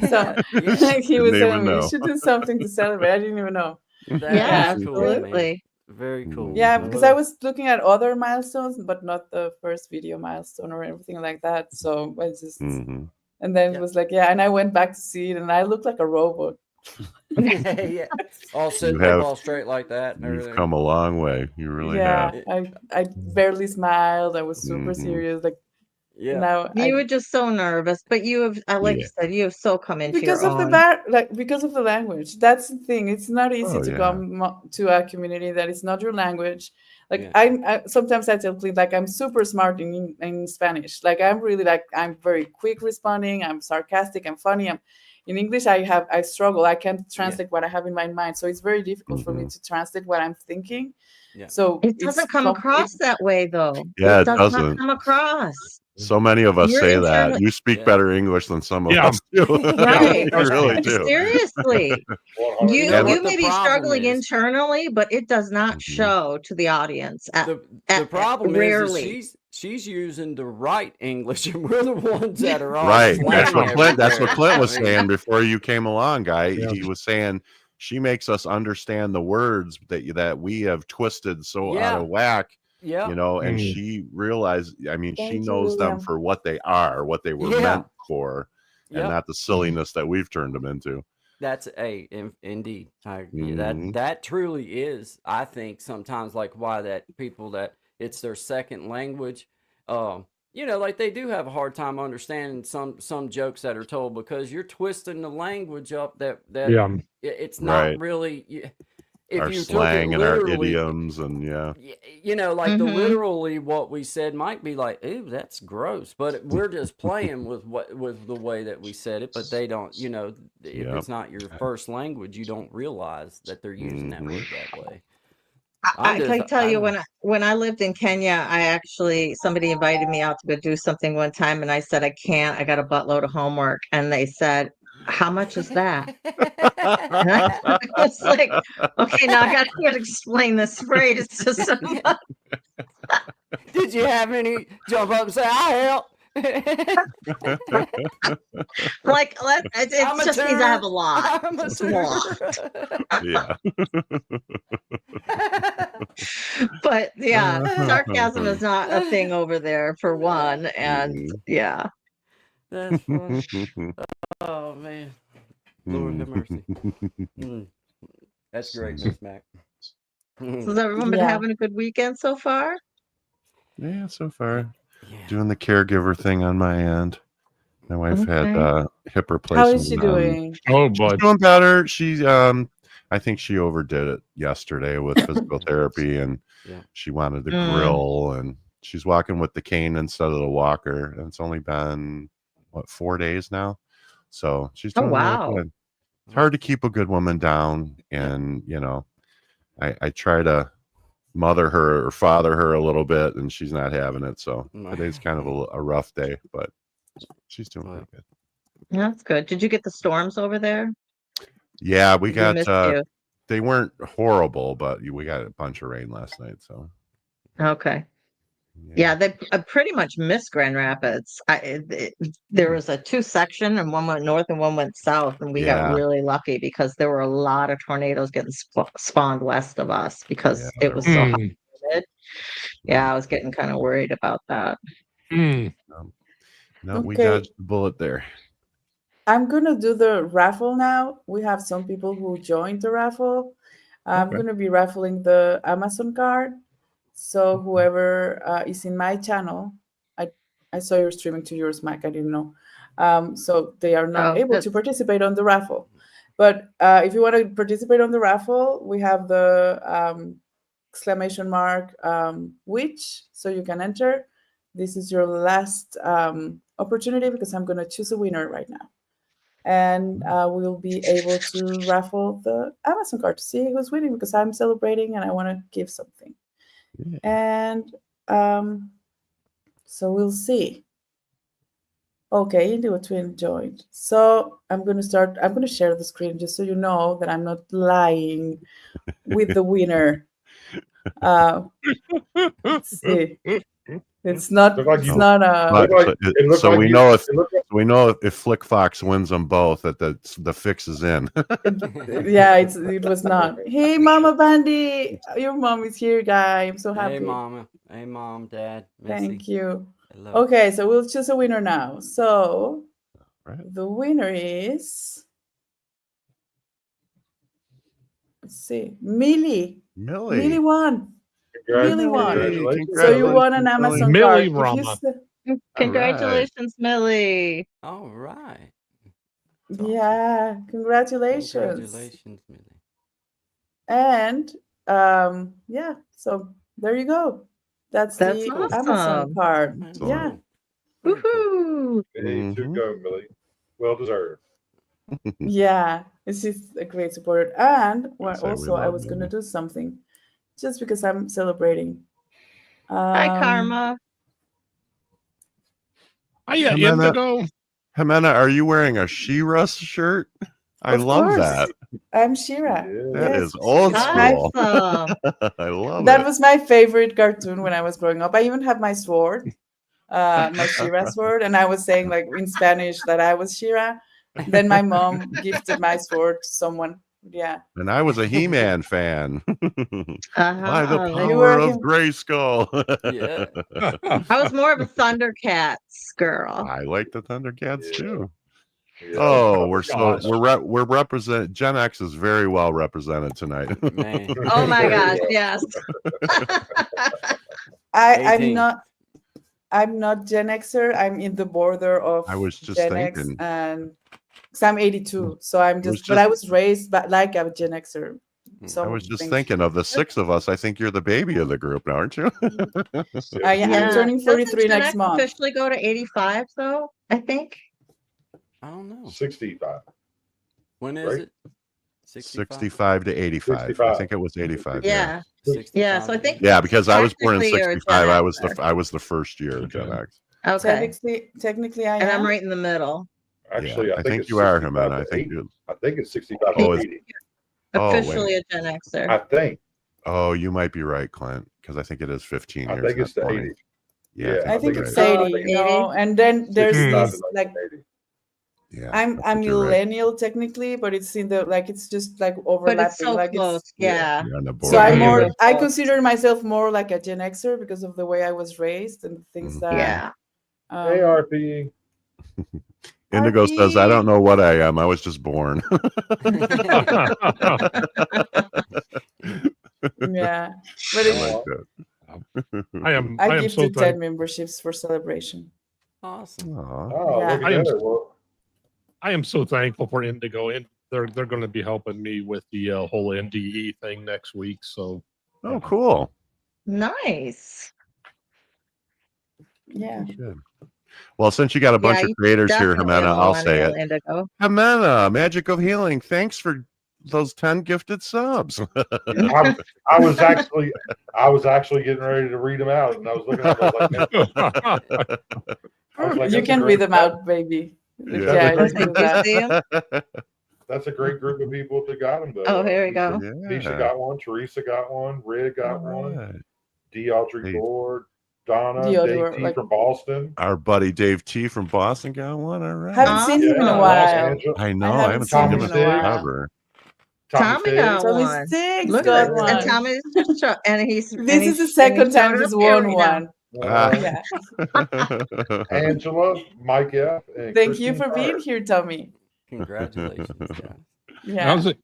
Speaker 1: So he was
Speaker 4: Didn't
Speaker 1: telling
Speaker 4: even
Speaker 1: me, you
Speaker 4: know.
Speaker 1: should do something to celebrate. I didn't even know.
Speaker 5: That is cool, man.
Speaker 3: Absolutely.
Speaker 5: Very cool.
Speaker 1: Yeah, because I was looking at other milestones, but not the first video milestone or anything like that. So I just, and then it was like, yeah, and I went back to see it and I looked like a robot.
Speaker 5: Yeah. All sitting up all straight like that and
Speaker 4: You've
Speaker 5: everything.
Speaker 4: come a long way. You really
Speaker 1: Yeah,
Speaker 4: have.
Speaker 1: I barely smiled. I was super serious. Like
Speaker 5: Yeah.
Speaker 1: Now
Speaker 3: You were just so nervous, but you have, like you
Speaker 4: Yeah.
Speaker 3: said, you have so come into
Speaker 1: because
Speaker 3: your
Speaker 1: of the
Speaker 3: own.
Speaker 1: because of the language. That's the thing. It's not easy
Speaker 4: Oh,
Speaker 1: to
Speaker 4: yeah.
Speaker 1: come to a community that is not your language. Like
Speaker 5: Yeah.
Speaker 1: I sometimes I tell people like I'm super smart in Spanish. Like I'm really like I'm very quick responding. I'm sarcastic. I'm funny. I'm in English. I struggle. I can't translate what I have in my mind. So it's very difficult for me
Speaker 4: Mhm.
Speaker 1: to translate what I'm thinking.
Speaker 5: Yeah.
Speaker 1: So
Speaker 3: It
Speaker 1: it's
Speaker 3: doesn't come across that way, though.
Speaker 4: Yeah,
Speaker 3: It
Speaker 4: it
Speaker 3: does not
Speaker 4: doesn't.
Speaker 3: come across.
Speaker 4: So many of us
Speaker 3: You're
Speaker 4: say that.
Speaker 3: internal,
Speaker 4: You speak
Speaker 5: Yeah.
Speaker 4: better English than some of
Speaker 6: Yeah.
Speaker 4: us do.
Speaker 3: right?
Speaker 4: You really do.
Speaker 3: Seriously,
Speaker 2: 100%.
Speaker 5: You know
Speaker 3: you
Speaker 5: what the
Speaker 3: may be
Speaker 5: problem
Speaker 3: struggling
Speaker 5: is?
Speaker 3: internally, but it does not
Speaker 4: Mhm.
Speaker 3: show to the audience.
Speaker 5: The problem is
Speaker 3: Rarely.
Speaker 5: she's using the right English, and we're the ones that are all
Speaker 4: Right. That's
Speaker 5: slang
Speaker 4: what Clint. That's what
Speaker 5: everywhere.
Speaker 4: Clint was
Speaker 5: I mean,
Speaker 4: saying before you came along, guy.
Speaker 6: Yeah.
Speaker 4: He was saying she makes us understand the words that we have twisted so out
Speaker 5: Yeah.
Speaker 4: of whack.
Speaker 5: Yeah.
Speaker 4: You know, and
Speaker 6: Mm.
Speaker 4: she realized. I mean, she
Speaker 1: Thank you,
Speaker 4: knows them
Speaker 1: William.
Speaker 4: for what they are, what they were
Speaker 5: Yeah.
Speaker 4: meant for, and
Speaker 5: Yep.
Speaker 4: not the silliness that we've turned them into.
Speaker 5: That's indeed. Yeah,
Speaker 4: Mhm.
Speaker 5: that truly is. I think sometimes like why that people that it's their second language, you know, like they do have a hard time understanding some jokes that are told because you're twisting the language up that
Speaker 6: Yeah.
Speaker 5: it's
Speaker 4: Right.
Speaker 5: not really. If
Speaker 4: Our
Speaker 5: you took it
Speaker 4: slang and our
Speaker 5: literally,
Speaker 4: idioms, and yeah.
Speaker 5: you know, like the
Speaker 3: Mhm.
Speaker 5: literally what we said might be like, "Ooh, that's gross," but we're just playing with the way that we said it. But they don't, you know, if
Speaker 4: Yep.
Speaker 5: it's not your first language, you don't realize that they're using that
Speaker 4: Mhm.
Speaker 5: word that way.
Speaker 3: I can tell you when I lived in Kenya, somebody invited me out to go do something one time, and I said I can't. I got a buttload of homework, and they said, "How much is that?" And I was like, "Okay, now I got to explain this phrase to somebody."
Speaker 5: Did you have any jump up and say, "I help"?
Speaker 3: Like, it
Speaker 5: I'm a
Speaker 3: just means I have
Speaker 5: tutor.
Speaker 3: a lot.
Speaker 5: I'm a
Speaker 3: It's a lot.
Speaker 5: tutor.
Speaker 4: Yeah.
Speaker 3: But yeah, sarcasm is not a thing over there for one, and
Speaker 4: Mhm.
Speaker 3: yeah.
Speaker 5: That's funny. Oh man, Lord have mercy. Mm, that's great, Miss Mac.
Speaker 3: So has everyone been
Speaker 1: Yeah.
Speaker 3: having a good weekend so far?
Speaker 4: Yeah, so far
Speaker 5: Yeah.
Speaker 4: doing the caregiver thing on my end. My wife had
Speaker 3: Okay.
Speaker 4: hip
Speaker 1: How
Speaker 4: replacement.
Speaker 1: is she doing?
Speaker 6: Oh
Speaker 4: She's
Speaker 6: boy.
Speaker 4: doing better. She I think she overdid it yesterday with physical therapy, and
Speaker 5: Yeah.
Speaker 4: she wanted to
Speaker 3: Mm.
Speaker 4: grill, and she's walking with the cane instead of the walker. And it's only been 4 days now, so she's
Speaker 3: Oh
Speaker 4: doing really
Speaker 3: wow.
Speaker 4: good. It's hard to keep a good woman down, and you know, I try to mother her or father her a little bit, and she's not having it. So today's kind of a rough day, but she's doing pretty good.
Speaker 3: That's good. Did you get the storms over there?
Speaker 4: Yeah, we
Speaker 3: We
Speaker 4: got
Speaker 3: missed you.
Speaker 4: they weren't horrible, but we got a bunch of rain last night. So
Speaker 3: Okay. Yeah, they pretty much missed Grand Rapids. There was a two section, and one went north and one went south, and we got
Speaker 4: Yeah.
Speaker 3: really lucky because there were a lot of tornadoes getting spawned west of us because
Speaker 4: Yeah,
Speaker 3: it
Speaker 4: there
Speaker 3: was
Speaker 4: was.
Speaker 3: so
Speaker 6: Mm.
Speaker 3: hot. Yeah, I was getting kind of worried about that.
Speaker 6: Mm.
Speaker 4: No, we
Speaker 1: Okay.
Speaker 4: dodged the bullet there.
Speaker 1: I'm gonna do the raffle now. We have some people who joined the raffle. I'm
Speaker 4: Okay.
Speaker 1: gonna be raffling the Amazon card. So whoever is in my channel, I saw you're streaming to yours, Mike. I didn't know. So they are not
Speaker 3: Oh,
Speaker 1: able to
Speaker 3: that's
Speaker 1: participate on the raffle. But if you want to participate on the raffle, we have the exclamation mark which, so you can enter. This is your last opportunity because I'm going to choose a winner right now. And we'll be able to raffle the Amazon card to see who's winning because I'm celebrating and I want to give something.
Speaker 4: Yeah.
Speaker 1: And so we'll see. Okay, Indigo Twin joined. So I'm going to share the screen just so you know that I'm not lying with the winner. Let's see. It's not.
Speaker 2: Look like
Speaker 1: It's
Speaker 2: you-
Speaker 1: not
Speaker 4: But,
Speaker 2: looked like- it looked
Speaker 4: so
Speaker 2: like
Speaker 4: we
Speaker 2: you-
Speaker 4: know
Speaker 2: it looked like-
Speaker 4: if Flick Fox wins them both, that the fix is in.
Speaker 1: yeah, it was not. Hey, Mama Bandy, your mom is here, guy. I'm so happy.
Speaker 5: Hey, Mama. Hey, Mom, Dad, Missy.
Speaker 1: Thank you.
Speaker 5: Hello.
Speaker 1: Okay, so we'll choose a winner now. So
Speaker 4: Right.
Speaker 1: the winner is, let's see, Millie. Millie won. Millie won.
Speaker 2: Congratulations.
Speaker 1: So you won an
Speaker 6: Millie
Speaker 1: Amazon card. If you
Speaker 6: Rama.
Speaker 4: All right.
Speaker 3: Congratulations, Millie.
Speaker 5: All right.
Speaker 1: Yeah, congratulations.
Speaker 5: Congratulations, Millie.
Speaker 1: And yeah, so there you go. That's
Speaker 3: That's
Speaker 1: the Amazon
Speaker 3: awesome.
Speaker 1: card.
Speaker 5: Very
Speaker 1: Yeah.
Speaker 5: cool. Very cool.
Speaker 3: Woohoo!
Speaker 2: Way to go, Millie. Well deserved.
Speaker 1: Yeah, it's just a great supporter. And
Speaker 4: Say we
Speaker 1: also, I
Speaker 4: love
Speaker 1: was going to
Speaker 4: Millie.
Speaker 1: do something just because I'm celebrating.
Speaker 3: Hi, Karma.
Speaker 6: Hiya,
Speaker 4: Ximena,
Speaker 6: Indigo.
Speaker 4: Ximena, are you wearing a She-Ra shirt? I
Speaker 1: Of
Speaker 4: love
Speaker 1: course,
Speaker 4: that.
Speaker 1: I'm Shira.
Speaker 2: Yeah.
Speaker 4: That
Speaker 1: Yes,
Speaker 4: is old
Speaker 1: it's my-
Speaker 4: school.
Speaker 3: Awesome.
Speaker 4: I love
Speaker 1: that
Speaker 4: it.
Speaker 1: was my favorite cartoon when I was growing up. I even have my sword, my Shira sword, and I was saying like in Spanish that I was Shira. Then my mom gifted my sword to someone. Yeah.
Speaker 4: And I was a He-Man fan. By the
Speaker 3: Uh-huh.
Speaker 1: You were
Speaker 4: power
Speaker 1: a
Speaker 4: of
Speaker 1: He-
Speaker 4: Grayskull.
Speaker 5: Yeah.
Speaker 3: I was more of a Thundercats girl.
Speaker 4: I like the Thundercats
Speaker 2: Yeah.
Speaker 4: too.
Speaker 2: Yeah.
Speaker 4: Oh, we're so
Speaker 2: Gosh.
Speaker 4: we're represent Gen X is very well represented tonight.
Speaker 5: Man.
Speaker 3: Oh my
Speaker 2: Very
Speaker 3: gosh,
Speaker 2: well.
Speaker 3: yes.
Speaker 1: I'm
Speaker 5: 18.
Speaker 1: not Gen Xer. I'm in the border of
Speaker 4: I was just
Speaker 1: Gen X
Speaker 4: thinking.
Speaker 1: and because I'm 82. So I'm
Speaker 4: was
Speaker 1: but I
Speaker 4: just-
Speaker 1: was raised like a Gen Xer.
Speaker 5: I
Speaker 1: Some
Speaker 4: I was just
Speaker 1: things-
Speaker 4: thinking of the six of us. I think you're the baby of the group, aren't you?
Speaker 1: I'm turning
Speaker 3: Doesn't
Speaker 1: 43
Speaker 3: Gen
Speaker 1: next
Speaker 3: X
Speaker 1: month.
Speaker 3: officially go to 85 though? I think.
Speaker 5: I don't know.
Speaker 2: 65.
Speaker 5: When is
Speaker 2: Right.
Speaker 5: it?
Speaker 4: 65 to 85. I
Speaker 2: 65.
Speaker 4: think it was 85.
Speaker 3: Yeah.
Speaker 5: 65
Speaker 3: Yeah, so I think-
Speaker 4: Yeah, because I was born in
Speaker 3: Technically, you're a Gen
Speaker 4: 65.
Speaker 3: Xer.
Speaker 4: I was the first year of Gen
Speaker 6: Okay.
Speaker 4: X.
Speaker 3: Okay.
Speaker 1: Technically, I
Speaker 3: And
Speaker 1: am.
Speaker 3: I'm right in the middle.
Speaker 2: Actually,
Speaker 4: Yeah,
Speaker 2: I think it's
Speaker 4: you are,
Speaker 2: 65
Speaker 4: Ximena.
Speaker 2: to
Speaker 4: I think
Speaker 2: 80.
Speaker 4: you.
Speaker 2: I think it's 65
Speaker 4: Oh,
Speaker 2: to
Speaker 4: is-
Speaker 2: 80.
Speaker 4: Oh, wait.
Speaker 3: Officially a Gen Xer.
Speaker 2: I think.
Speaker 4: Oh, you might be right, Clint, because I think it is 15
Speaker 2: I
Speaker 4: years.
Speaker 2: think it's
Speaker 4: not
Speaker 2: the
Speaker 4: 20.
Speaker 2: 80.
Speaker 4: Yeah,
Speaker 1: I think
Speaker 4: you're
Speaker 1: it's
Speaker 4: right.
Speaker 1: 80, you know. And then there's
Speaker 2: 65
Speaker 1: this
Speaker 2: to
Speaker 1: like
Speaker 2: 80.
Speaker 4: Yeah,
Speaker 1: I'm
Speaker 4: I think you're right.
Speaker 1: millennial technically, but it's in the like it's just like
Speaker 3: But
Speaker 1: overlapping.
Speaker 3: it's so
Speaker 1: like
Speaker 3: close.
Speaker 1: it's
Speaker 3: Yeah.
Speaker 4: You're on the
Speaker 1: so I'm
Speaker 4: border.
Speaker 1: more
Speaker 3: Very
Speaker 1: I
Speaker 3: close.
Speaker 1: consider myself more like a Gen Xer because of the way I was raised and the things
Speaker 4: Mhm.
Speaker 1: that
Speaker 3: Yeah.
Speaker 2: Hey, RP.
Speaker 4: Indigo says, "I don't
Speaker 1: RP.
Speaker 4: know what I am. I was just born."
Speaker 1: Yeah. But
Speaker 4: I
Speaker 1: it,
Speaker 4: like that.
Speaker 6: I am
Speaker 1: I
Speaker 6: so
Speaker 1: gifted 10
Speaker 6: thankful.
Speaker 1: memberships for celebration.
Speaker 5: Awesome.
Speaker 4: Aw.
Speaker 2: Oh,
Speaker 1: Yeah.
Speaker 2: look
Speaker 6: I am-
Speaker 2: at that. Well,
Speaker 6: I am so thankful for Indigo, and they're going to be helping me with the whole NDE thing next week. So
Speaker 4: Oh, cool.
Speaker 3: Nice.
Speaker 1: Yeah.
Speaker 4: Good. Well, since you got a bunch
Speaker 3: Yeah,
Speaker 4: of
Speaker 3: you
Speaker 4: creators here,
Speaker 3: Definitely a
Speaker 4: Ximena, I'll say it.
Speaker 3: millennial, Indigo.
Speaker 4: Ximena, Magic of Healing. Thanks for those 10 gifted subs.
Speaker 2: I was actually getting ready to read them out, and I was looking at them. I was like, man, I was like,
Speaker 1: You
Speaker 2: that's a
Speaker 1: can
Speaker 2: great-
Speaker 1: read them out, baby.
Speaker 4: Yeah.
Speaker 1: Yeah,
Speaker 2: That's
Speaker 1: you
Speaker 2: a
Speaker 1: can do
Speaker 3: You
Speaker 1: that.
Speaker 3: see 'em?
Speaker 2: That's a great group of people that got them, though.
Speaker 3: Oh, here we go.
Speaker 2: Nisha got one, Teresa got one, Red got one,
Speaker 4: Alright.
Speaker 2: D. Audrey
Speaker 4: Hey.
Speaker 2: Ford, Donna,
Speaker 1: Deodore,
Speaker 2: Dave T.
Speaker 1: like-
Speaker 2: from Boston.
Speaker 4: Our buddy Dave T from Boston got one. All right.
Speaker 1: Haven't seen him in a
Speaker 3: Awesome.
Speaker 1: while.
Speaker 2: Angela,
Speaker 4: I know.
Speaker 1: I
Speaker 4: I
Speaker 1: haven't
Speaker 4: haven't
Speaker 1: seen
Speaker 4: seen
Speaker 2: him
Speaker 4: him
Speaker 2: in a while.
Speaker 4: forever.
Speaker 3: Tommy
Speaker 2: Figgs.
Speaker 3: got
Speaker 1: Tommy
Speaker 3: one.
Speaker 1: Sticks
Speaker 3: Look
Speaker 1: got
Speaker 3: at this.
Speaker 1: one.
Speaker 3: And Tommy's just and he's
Speaker 1: This is the second time he's won one. Yeah.
Speaker 2: Angela, Mike F. And
Speaker 1: Thank you
Speaker 2: Christine
Speaker 1: for being
Speaker 2: Carter.
Speaker 1: here, Tommy.
Speaker 5: Congratulations, guys.
Speaker 1: Yeah.
Speaker 6: how's it?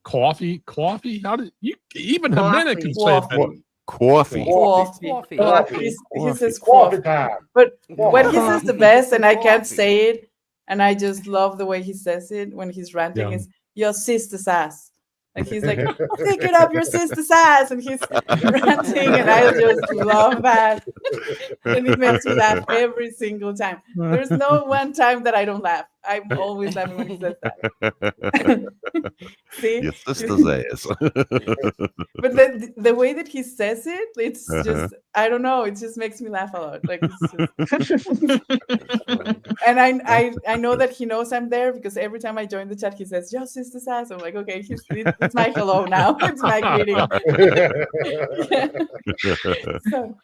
Speaker 6: Coffee? Coffee? How did you? Even Ximena can say that.
Speaker 1: Coffee.
Speaker 4: Coffee.
Speaker 1: Coffee.
Speaker 5: Coffee.
Speaker 1: He says
Speaker 2: Coffee
Speaker 1: coffee.
Speaker 2: time.
Speaker 1: But when he says
Speaker 3: Coffee.
Speaker 1: the best, and I can't
Speaker 5: Coffee.
Speaker 1: say it, and I just love the way he says it when he's ranting,
Speaker 6: Yeah.
Speaker 1: is your sister's ass. Like he's like, pick it up your sister's ass, and he's ranting, and I just love that. And it makes me laugh every single time. There's no one time that I don't laugh. I'm always laughing when he says that. See?
Speaker 4: Your sister's ass.
Speaker 1: But the way that he says it, it's just I don't know. It just makes me laugh a lot. Like it's just, and I know that he knows I'm there because every time I join the chat, he says, "Your sister's ass." I'm like, okay, it's my hello now. It's my greeting. So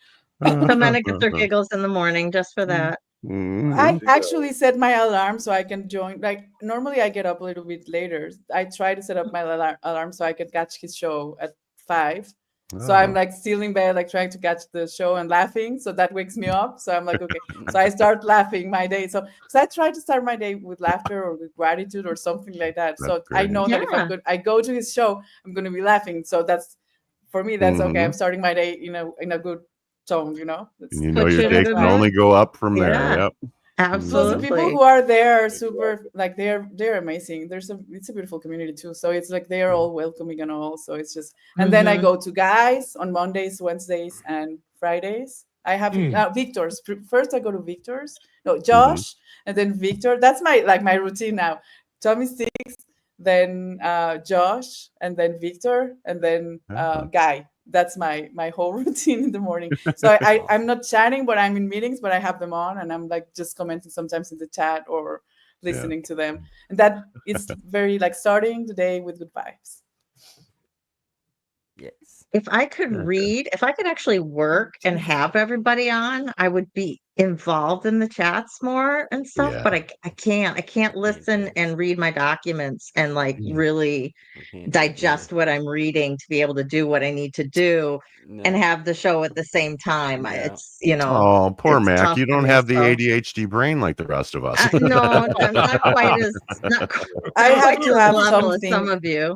Speaker 3: Ximena gets her giggles in the morning just for that.
Speaker 4: Mhm.
Speaker 1: I actually set my alarm so I can join. Like normally, I get up a little bit later. I try to set up my alarm so I can catch his show at 5. So I'm
Speaker 4: Oh.
Speaker 1: like still in bed, like trying to catch the show and laughing. So that wakes me up. So I'm like, okay. So I start laughing my day. So I try to start my day with laughter or with gratitude or something like that. So
Speaker 4: That's
Speaker 1: I
Speaker 4: great.
Speaker 1: know that if
Speaker 3: Yeah.
Speaker 1: I go to his show, I'm going to be laughing. So that's for me. That's okay. I'm
Speaker 4: Mhm.
Speaker 1: starting my day in a good tone, you know.
Speaker 4: And you know
Speaker 3: Put
Speaker 4: your
Speaker 3: you in a
Speaker 4: day
Speaker 3: good
Speaker 4: can
Speaker 3: mood.
Speaker 4: only go up from there.
Speaker 3: Yeah.
Speaker 4: Yep.
Speaker 1: Plus, the people
Speaker 3: Absolutely.
Speaker 1: who are there are super, like they're amazing. It's a beautiful community too. So it's like they're all welcoming and all. So it's just, and then I
Speaker 3: Mhm.
Speaker 1: go to guys on Mondays, Wednesdays, and Fridays. I have
Speaker 6: Mm.
Speaker 1: Victor's. First, I go to Victor's. No,
Speaker 4: Mm-hmm.
Speaker 1: Josh, and then Victor. That's my routine now. Tommy Sticks, then Josh, and then Victor, and then Guy. That's my whole routine in the morning. So I'm not chatting, but I'm in meetings, but I have them on, and I'm like just commenting sometimes in the chat or listening to them, and that is very like starting the day with good vibes.
Speaker 5: Yes.
Speaker 3: If I could read, if I could actually work and have everybody on, I would be involved in the chats more and stuff,
Speaker 4: Yeah.
Speaker 3: but I can't listen and read my documents and like really
Speaker 5: I can't do it
Speaker 3: digest
Speaker 5: either.
Speaker 3: what I'm reading to be able to do what I need to do and
Speaker 5: No.
Speaker 3: have the show at the same time.
Speaker 5: No.
Speaker 3: It's, you know,
Speaker 4: Oh, poor
Speaker 3: it's
Speaker 4: Mac.
Speaker 3: tough
Speaker 4: You
Speaker 3: for
Speaker 4: don't
Speaker 3: me.
Speaker 4: have the
Speaker 3: So,
Speaker 4: ADHD brain like the rest of us.
Speaker 3: no, not quite as, not
Speaker 1: I have
Speaker 3: quite
Speaker 1: to
Speaker 3: as
Speaker 1: have
Speaker 3: level as some
Speaker 1: something.
Speaker 3: of you.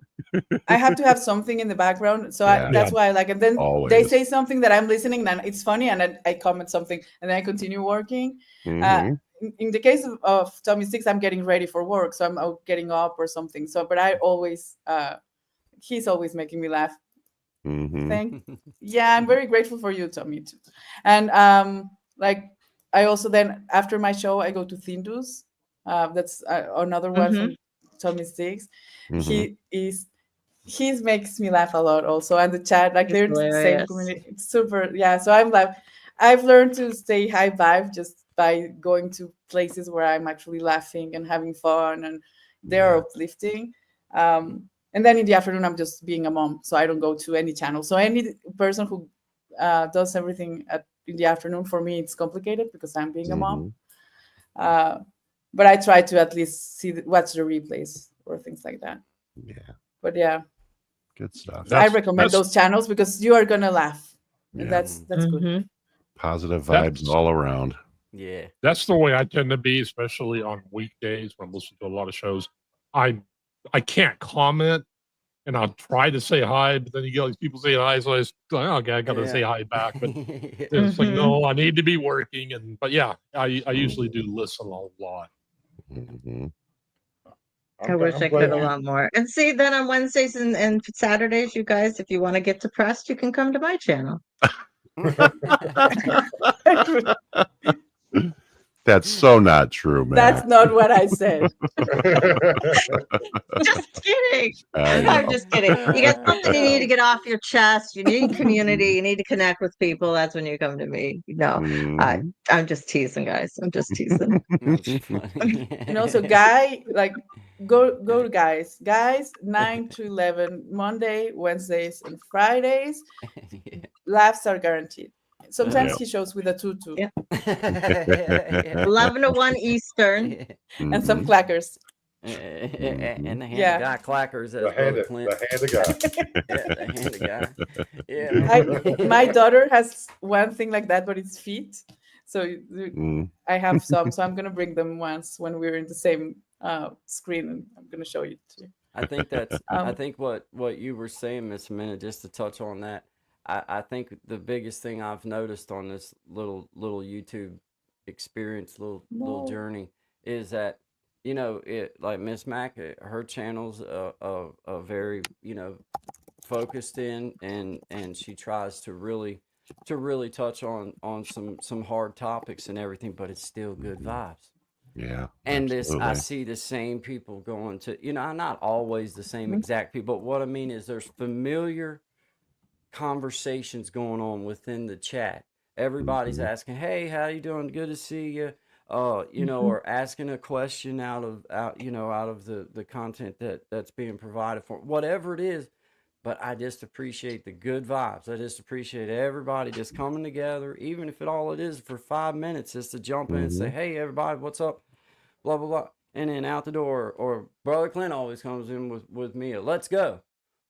Speaker 1: I have to have something in the background, so
Speaker 4: Yeah.
Speaker 1: that's why I like. And then they
Speaker 4: Always.
Speaker 1: say something that I'm listening, and it's funny, and I comment something, and then I continue working.
Speaker 4: Mhm.
Speaker 1: In the case of Tommy Six, I'm getting ready for work, so I'm getting up or something. So, but I always, he's always making me laugh.
Speaker 4: Mhm.
Speaker 1: Yeah, I'm very grateful for you, Tommy, too. And like I also then after my show, I go to Thindus. That's another one
Speaker 3: Mhm.
Speaker 1: from Tommy Six.
Speaker 4: Mhm.
Speaker 1: He makes me laugh a lot also, and the chat, like
Speaker 3: He's
Speaker 1: they're in the same
Speaker 3: hilarious.
Speaker 1: community. It's super, yeah. So I've learned to stay high vibe just by going to places where I'm actually laughing and having fun, and they're uplifting. And then in the afternoon, I'm just being a mom, so I don't go to any channel. So any person who does everything in the afternoon, for me, it's complicated because I'm being a mom.
Speaker 4: Mhm.
Speaker 1: But I try to at least watch the replays or things like that.
Speaker 4: Yeah.
Speaker 1: But yeah,
Speaker 4: Good stuff.
Speaker 1: I recommend
Speaker 6: that's-
Speaker 1: those channels because you are gonna laugh. And
Speaker 4: Yeah.
Speaker 1: that's good.
Speaker 3: Mhm.
Speaker 4: Positive
Speaker 6: That's-
Speaker 4: vibes all around.
Speaker 5: Yeah.
Speaker 6: That's the way I tend to be, especially on weekdays when I'm listening to a lot of shows. I can't comment, and I'll try to say hi, but then you get all these people saying hi, so I just like, oh, okay, I got to say hi back. But it's like, no, I need to be working. But yeah, I usually do listen a lot.
Speaker 4: Mhm.
Speaker 3: I wish
Speaker 2: I'm
Speaker 3: I
Speaker 2: glad
Speaker 3: could a
Speaker 2: you-
Speaker 3: lot more. And see, then on Wednesdays and Saturdays, you guys, if you want to get depressed, you can come to my channel.
Speaker 4: That's so not true, man.
Speaker 1: That's not what I said.
Speaker 3: Just kidding.
Speaker 4: I
Speaker 3: I'm
Speaker 4: know.
Speaker 3: just kidding. You got something you need to get off your chest. You need community. You need to connect with people. That's when you come to me. No,
Speaker 4: Mhm.
Speaker 3: I'm just teasing, guys. I'm just teasing.
Speaker 5: That's funny.
Speaker 1: And also, Guy, like go to guys 9 to 11 Monday, Wednesdays, and Fridays.
Speaker 5: Yeah.
Speaker 1: Laughs are guaranteed. Sometimes
Speaker 4: Yeah.
Speaker 1: he shows with a tutu
Speaker 3: Yeah.
Speaker 5: Yeah.
Speaker 3: 11 to 1 Eastern.
Speaker 1: and some
Speaker 4: Mhm.
Speaker 1: clackers.
Speaker 5: And the hand
Speaker 1: Yeah.
Speaker 5: of guy clackers,
Speaker 2: the
Speaker 5: as
Speaker 2: hand
Speaker 5: Brother
Speaker 2: of
Speaker 5: Clint.
Speaker 2: the hand of God.
Speaker 5: Yeah, the hand of guy. Yeah.
Speaker 1: My daughter has one thing like that, but it's feet. So
Speaker 4: Mm.
Speaker 1: I have some. So I'm gonna bring them once when we're in the same screen, and I'm gonna show you too.
Speaker 5: I think that's I
Speaker 1: Um,
Speaker 5: think what you were saying, Miss Ximena, just to touch on that, I think the biggest thing I've noticed on this little YouTube experience, little
Speaker 1: No.
Speaker 5: journey, is that, you know, it like Miss Mac, her channel's a very, you know, focused in, and she tries to really touch on some hard topics and everything, but it's still good vibes.
Speaker 4: Yeah.
Speaker 5: And I
Speaker 4: Absolutely.
Speaker 5: see the same people going to, you know, not always the same exact people, but what I mean is there's familiar conversations going on within the chat. Everybody's
Speaker 4: Mhm.
Speaker 5: asking, "Hey, how you doing? Good to see you." You know, or asking a question out of the content that's being provided for whatever it is. But I just appreciate the good vibes. I just appreciate everybody just coming together, even if it is for 5 minutes, just to jump in and say,
Speaker 4: Mhm.
Speaker 5: "Hey, everybody, what's up?" Blah blah blah, and then out the door. Or Brother Clint always comes in with me, "Let's go."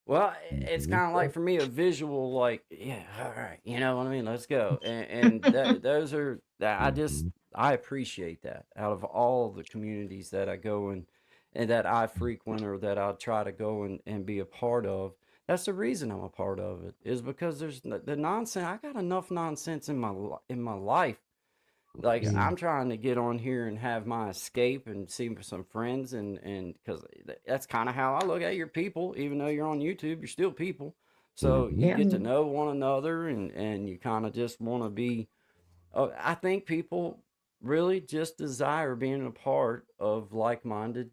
Speaker 5: Well, it's
Speaker 4: Mhm.
Speaker 5: kind of like for me a visual, like, yeah, all right, you know what I mean? Let's go. And those are
Speaker 4: Mhm.
Speaker 5: I appreciate that out of all the communities that I go in and that I frequent or that I try to go and be a part of. That's the reason I'm a part of it, is because there's the nonsense. I got enough nonsense in in my life. Like, I'm trying to get on here and have my escape and see some friends, and because that's kind of how I look at your people. Even though you're on YouTube, you're still people. So you
Speaker 3: Yeah.
Speaker 5: get to know one another, and you kind of just want to be. I think people really just desire being a part of like-minded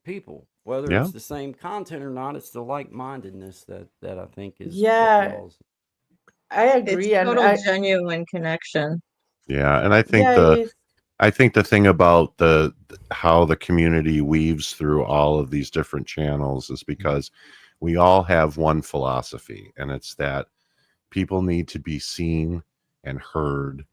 Speaker 5: people, whether
Speaker 4: Yeah.
Speaker 5: it's the same content or not. It's the like-mindedness that I think is what
Speaker 1: Yeah,
Speaker 5: draws.
Speaker 1: I
Speaker 3: It's
Speaker 1: agree, and
Speaker 3: total
Speaker 1: I
Speaker 3: genuine connection.
Speaker 4: Yeah. And I think
Speaker 1: yeah, it is.
Speaker 4: the thing about how the community weaves through all of these different channels is because we all have one philosophy, and it's that people need to be seen and heard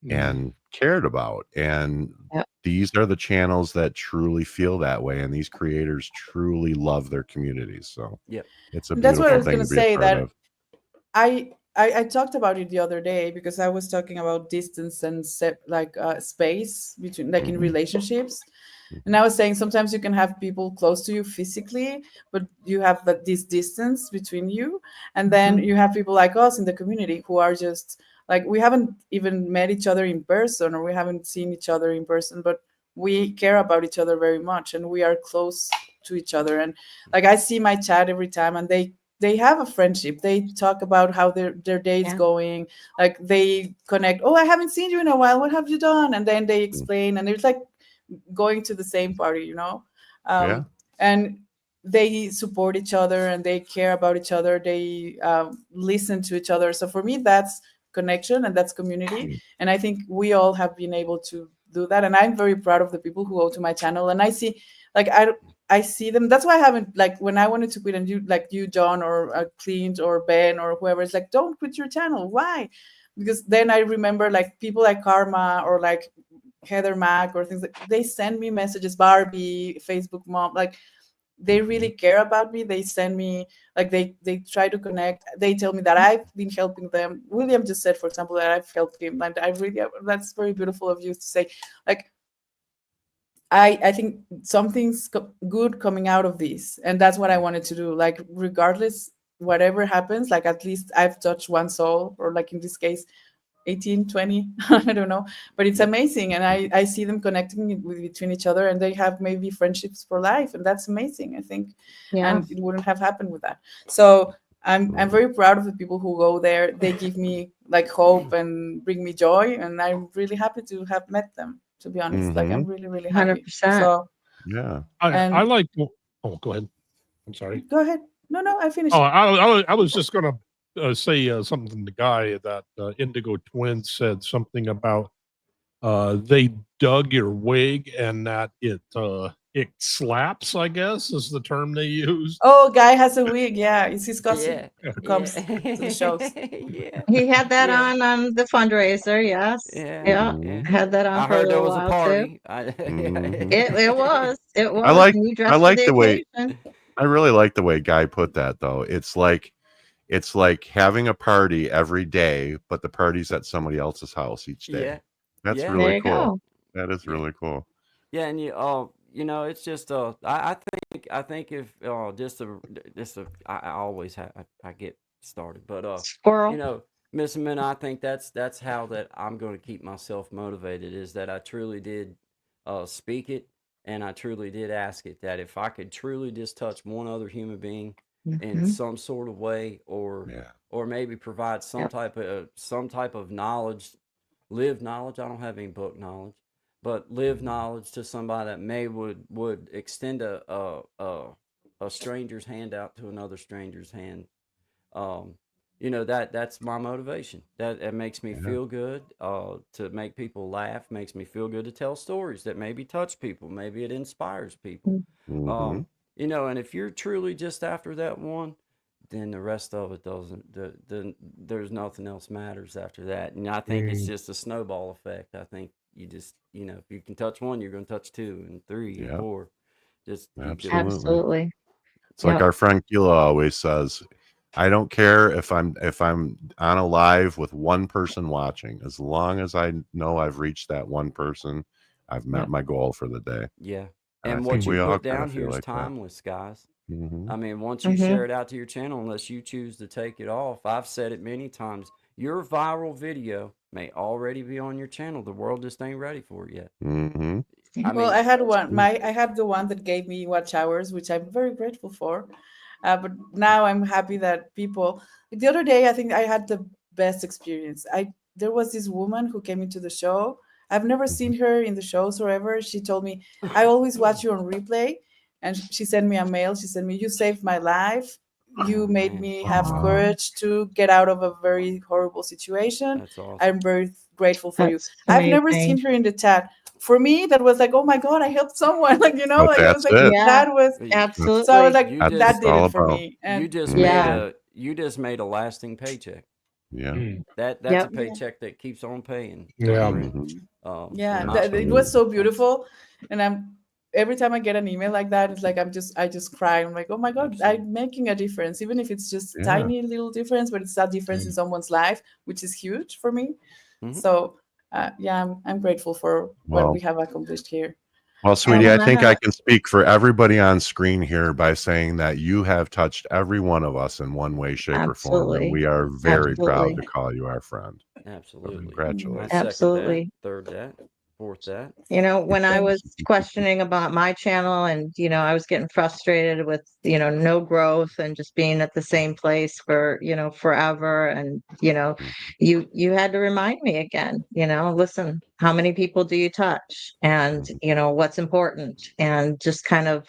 Speaker 4: and cared about. And
Speaker 3: Yep.
Speaker 4: these are the channels that truly feel that way, and these creators truly love their communities. So
Speaker 5: Yep.
Speaker 4: it's a
Speaker 1: And that's what I
Speaker 4: beautiful
Speaker 1: was
Speaker 4: thing
Speaker 1: gonna
Speaker 4: to be a
Speaker 1: say.
Speaker 4: part
Speaker 1: That
Speaker 4: of.
Speaker 1: I talked about it the other day because I was talking about distance and space between, like, in
Speaker 4: Mhm.
Speaker 1: relationships. And I was saying sometimes you can have people close to you physically, but you have this distance between you. And then
Speaker 3: Mhm.
Speaker 1: you have people like us in the community who are just like, we haven't even met each other in person, or we haven't seen each other in person, but we care about each other very much and we are close to each other. And like, I see my chat every time, and they have a friendship. They talk about how their day is
Speaker 3: Yeah.
Speaker 1: going. Like, they connect. Oh, I haven't seen you in a while. What have you done? And then they
Speaker 4: Mm.
Speaker 1: explain, and it's like going to the same party,
Speaker 4: Yeah.
Speaker 1: and they support each other and they care about each other. They listen to each other. So for me, that's connection and that's community.
Speaker 4: Mm.
Speaker 1: And I think we all have been able to do that. And I'm very proud of the people who go to my channel. And I see, like, I see them. That's why I haven't, like, when I wanted to quit, and you, John, or Clint, or Ben, or whoever, it's like, don't quit your channel. Why? Because then I remember, like, people like Karma, or like Heather Mack, or things like, they send me messages, Barbie, Facebook Mom, like, they really care about me. They send me, like, they try to connect. They tell me that I've been helping them. William just said, for example, that I've helped him, and I really, that's very beautiful of you to say. Like, I think something's good coming out of this, and that's what I wanted to do. Like, regardless, whatever happens, like, at least I've touched one soul, or like in this case, 18, 20, I don't know, but it's amazing. And I see them connecting between each other, and they have maybe friendships for life, and that's amazing, I think.
Speaker 3: Yeah.
Speaker 1: And it wouldn't have happened with that. So I'm very proud of the people who go there. They give me, like, hope and bring me joy, and I'm really happy to have met them, to be honest. Like, I'm
Speaker 4: Mhm.
Speaker 1: really, really happy.
Speaker 3: 100%.
Speaker 1: So,
Speaker 4: Yeah.
Speaker 6: I
Speaker 1: and
Speaker 6: like. Oh, go ahead. I'm sorry.
Speaker 1: go ahead. No, I finished.
Speaker 6: Oh, I was just going to say something. The guy that Indigo Twins said something about they dug your wig and that it slaps. I guess is the term they used.
Speaker 1: Oh, guy has a wig. Yeah, it's his cousin
Speaker 5: Yeah.
Speaker 1: who
Speaker 5: Yeah.
Speaker 1: comes to the shows.
Speaker 5: Yeah.
Speaker 3: He had that
Speaker 5: Yeah.
Speaker 3: on the fundraiser. Yes.
Speaker 5: Yeah.
Speaker 3: Yeah.
Speaker 5: Yeah.
Speaker 4: Mhm.
Speaker 3: Had that on
Speaker 5: I
Speaker 3: for a
Speaker 5: heard there
Speaker 3: little
Speaker 5: was a
Speaker 3: while too.
Speaker 5: party. I,
Speaker 4: Mhm.
Speaker 3: It was. It
Speaker 4: I
Speaker 3: was.
Speaker 4: like
Speaker 3: And you
Speaker 4: I
Speaker 3: dressed for
Speaker 4: like
Speaker 3: the
Speaker 4: the way
Speaker 3: occasion.
Speaker 4: I really like the way Guy put that though. It's like having a party every day, but the party's at somebody else's house each day.
Speaker 5: yeah.
Speaker 4: That's
Speaker 5: Yeah.
Speaker 3: There
Speaker 4: really
Speaker 3: you
Speaker 4: cool.
Speaker 3: go.
Speaker 4: That is
Speaker 5: Yeah.
Speaker 4: really cool.
Speaker 5: Yeah, and it's just I think if I always have I get started, but you
Speaker 3: Squirrel.
Speaker 5: know, Miss Ximena, I think that's how that I'm going to keep myself motivated, is that I truly did speak it, and I truly did ask it, that if I could truly just touch one other human being in
Speaker 3: Mhm.
Speaker 5: some sort of way,
Speaker 4: Yeah.
Speaker 5: or maybe provide
Speaker 3: Yep.
Speaker 5: some type of knowledge, live knowledge. I don't have any book knowledge, but live knowledge to somebody that would extend a stranger's hand out to another stranger's hand. Um, that's my motivation. That it makes me
Speaker 4: Yeah.
Speaker 5: feel good. To make people laugh makes me feel good. To tell stories that maybe touch people, maybe it inspires people.
Speaker 4: Mhm.
Speaker 5: And if you're truly just after that one, then the rest of it doesn't. There's nothing else matters after that. And I think it's just a snowball effect. I think you just, if you can touch one, you're going to touch two and three and
Speaker 4: Yeah.
Speaker 5: four. You just
Speaker 4: Absolutely.
Speaker 3: Absolutely.
Speaker 4: It's like
Speaker 3: Yep.
Speaker 4: our friend Kila always says, I don't care if I'm on a live with one person watching, as long as I know I've reached that one person, I've met
Speaker 3: Yep.
Speaker 4: my goal for the day.
Speaker 5: yeah.
Speaker 4: And I
Speaker 5: And
Speaker 4: think
Speaker 5: what you
Speaker 4: we all
Speaker 5: put
Speaker 4: kind
Speaker 5: down
Speaker 4: of
Speaker 5: here
Speaker 4: feel
Speaker 5: is
Speaker 4: like that.
Speaker 5: timeless, guys.
Speaker 4: Mhm.
Speaker 5: I mean, once you
Speaker 3: Mm-hmm.
Speaker 5: share it out to your channel, unless you choose to take it off, I've said it many times. Your viral video may already be on your channel. The world just ain't ready for it yet.
Speaker 4: Mhm.
Speaker 5: I
Speaker 1: Well,
Speaker 5: mean,
Speaker 1: I had one. I had the one that gave me watch hours, which I'm very grateful for. But now I'm happy that people. The other day, I think I had the best experience. There was this woman who came into the show. I've never
Speaker 4: Mhm.
Speaker 1: seen her in the shows or ever. She told me, "I always watch you on replay," and she sent me a mail. She said me, "You saved my life. You
Speaker 5: oh
Speaker 1: made
Speaker 5: man,
Speaker 1: me have
Speaker 3: Oh,
Speaker 1: courage to get out of a very horrible situation.
Speaker 5: that's awesome.
Speaker 1: I'm very grateful for you."
Speaker 3: that's
Speaker 1: I've never seen
Speaker 3: amazing.
Speaker 1: her in the chat. For me, that was like, oh my god, I helped someone. Like
Speaker 4: But
Speaker 1: like it was
Speaker 4: that's
Speaker 1: like
Speaker 4: it.
Speaker 3: Yeah,
Speaker 1: that was.
Speaker 5: Y-
Speaker 4: That's
Speaker 1: So I was
Speaker 3: absolutely.
Speaker 1: like,
Speaker 5: You
Speaker 4: that's what
Speaker 1: that
Speaker 5: just
Speaker 4: it's
Speaker 1: did
Speaker 4: all
Speaker 1: it for
Speaker 4: about.
Speaker 1: me.
Speaker 5: you
Speaker 1: And
Speaker 5: just made
Speaker 3: Yeah.
Speaker 4: Mhm.
Speaker 5: a lasting paycheck.
Speaker 4: Yeah.
Speaker 2: Mm.
Speaker 5: That's a
Speaker 3: Yep.
Speaker 1: yeah,
Speaker 5: paycheck that keeps on paying, my
Speaker 6: Yeah.
Speaker 5: friend.
Speaker 4: Mhm.
Speaker 1: yeah,
Speaker 5: And I
Speaker 1: it was
Speaker 4: Absolutely.
Speaker 1: so beautiful. And I'm every time I get an email like that, it's like I just cry. I'm like, oh my god,
Speaker 5: absolutely.
Speaker 1: I'm making a difference, even if it's just
Speaker 4: Yeah.
Speaker 1: tiny little difference, but it's a difference in
Speaker 6: Mm.
Speaker 1: someone's life, which is huge for me.
Speaker 5: Hmm.
Speaker 1: So yeah, I'm grateful for what we
Speaker 4: Well,
Speaker 1: have accomplished here.
Speaker 4: well,
Speaker 3: And
Speaker 4: sweetie, I think I
Speaker 3: Ximena,
Speaker 4: can speak for everybody on screen here by saying that you have touched every one of us in one way, shape, or form, and
Speaker 3: absolutely.
Speaker 4: we are very proud
Speaker 3: Absolutely.
Speaker 4: to call you our friend. So
Speaker 5: Absolutely. I
Speaker 4: congratulations.
Speaker 5: second that,
Speaker 3: Absolutely.
Speaker 5: third that, fourth that.
Speaker 3: When I
Speaker 1: Thank
Speaker 3: was questioning about my channel and, I was getting frustrated with, no growth and just being at the same place for, forever. And,
Speaker 4: Mhm.
Speaker 3: you had to remind me again, listen, how many people do you touch? And,
Speaker 4: Mhm.
Speaker 3: what's important? And just kind of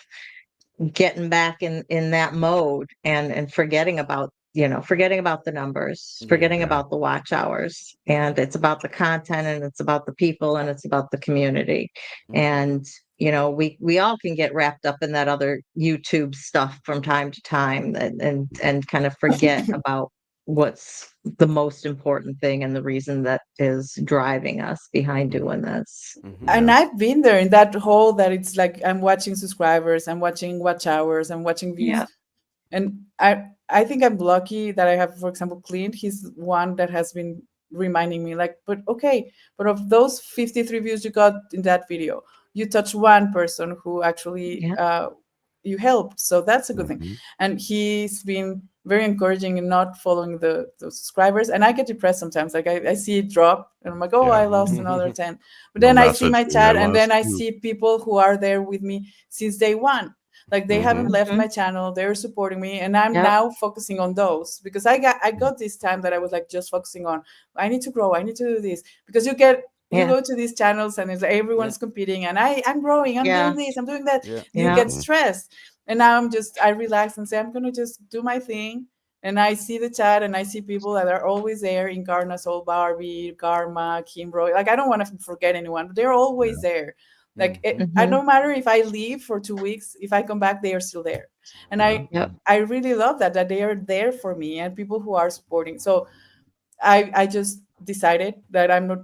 Speaker 3: getting back in that mode and forgetting about the numbers,
Speaker 5: Yeah.
Speaker 3: forgetting
Speaker 4: Yeah.
Speaker 3: about the watch hours, and it's about the content, and it's about the people, and it's about the community.
Speaker 5: Hmm.
Speaker 3: And we all can get wrapped up in that other YouTube stuff from time to time, and kind of forget about what's the most important thing and the reason that is driving us behind
Speaker 5: Hmm.
Speaker 3: doing this.
Speaker 5: Hmm.
Speaker 1: And
Speaker 4: Yeah.
Speaker 1: I've been there in that hole that it's like I'm watching subscribers, I'm watching watch hours, I'm watching views.
Speaker 3: Yeah.
Speaker 1: And I think I'm lucky that I have, for example, Clint. He's one that has been reminding me, like, but okay, but of those 53 views you got in that video, you touched one person who actually
Speaker 3: Yeah.
Speaker 1: you helped. So that's a good thing.
Speaker 4: Mhm.
Speaker 1: And he's been very encouraging in not following the subscribers. And I get depressed sometimes. Like I see it drop and I'm like, oh,
Speaker 4: Yeah.
Speaker 1: I lost another 10. But
Speaker 4: No
Speaker 1: then I see
Speaker 4: message
Speaker 1: my
Speaker 4: me. I
Speaker 1: chat and
Speaker 4: lost
Speaker 1: then I
Speaker 4: too.
Speaker 1: see people who are there with me since day one. Like they haven't
Speaker 4: Mhm.
Speaker 1: left
Speaker 3: Mhm.
Speaker 1: my channel, they're supporting me, and I'm
Speaker 3: Yep.
Speaker 1: now focusing on those because I got this time that I was like just focusing on I need to grow, I need to do this because you
Speaker 3: Yeah.
Speaker 1: go to these channels and it's like
Speaker 5: Yeah.
Speaker 1: everyone's competing and I'm growing, I'm
Speaker 3: Yeah.
Speaker 1: doing this, I'm doing that.
Speaker 5: Yeah.
Speaker 1: You
Speaker 3: Yeah.
Speaker 1: get
Speaker 4: Mhm.
Speaker 1: stressed. And now I relax and say I'm gonna just do my thing. And I see the chat and I see people that are always there, Encarna, Soul, Barbie, Karma, Kimbro. Like I don't want to forget anyone, but they're
Speaker 4: Yeah.
Speaker 1: always there. Like
Speaker 5: Hmm.
Speaker 1: I
Speaker 3: Mhm.
Speaker 1: no matter if I leave for 2 weeks, if I come back, they are still there. And
Speaker 4: Yeah.
Speaker 3: Yep.
Speaker 1: I really love that they are there for me and people who are supporting. So I just decided that I'm not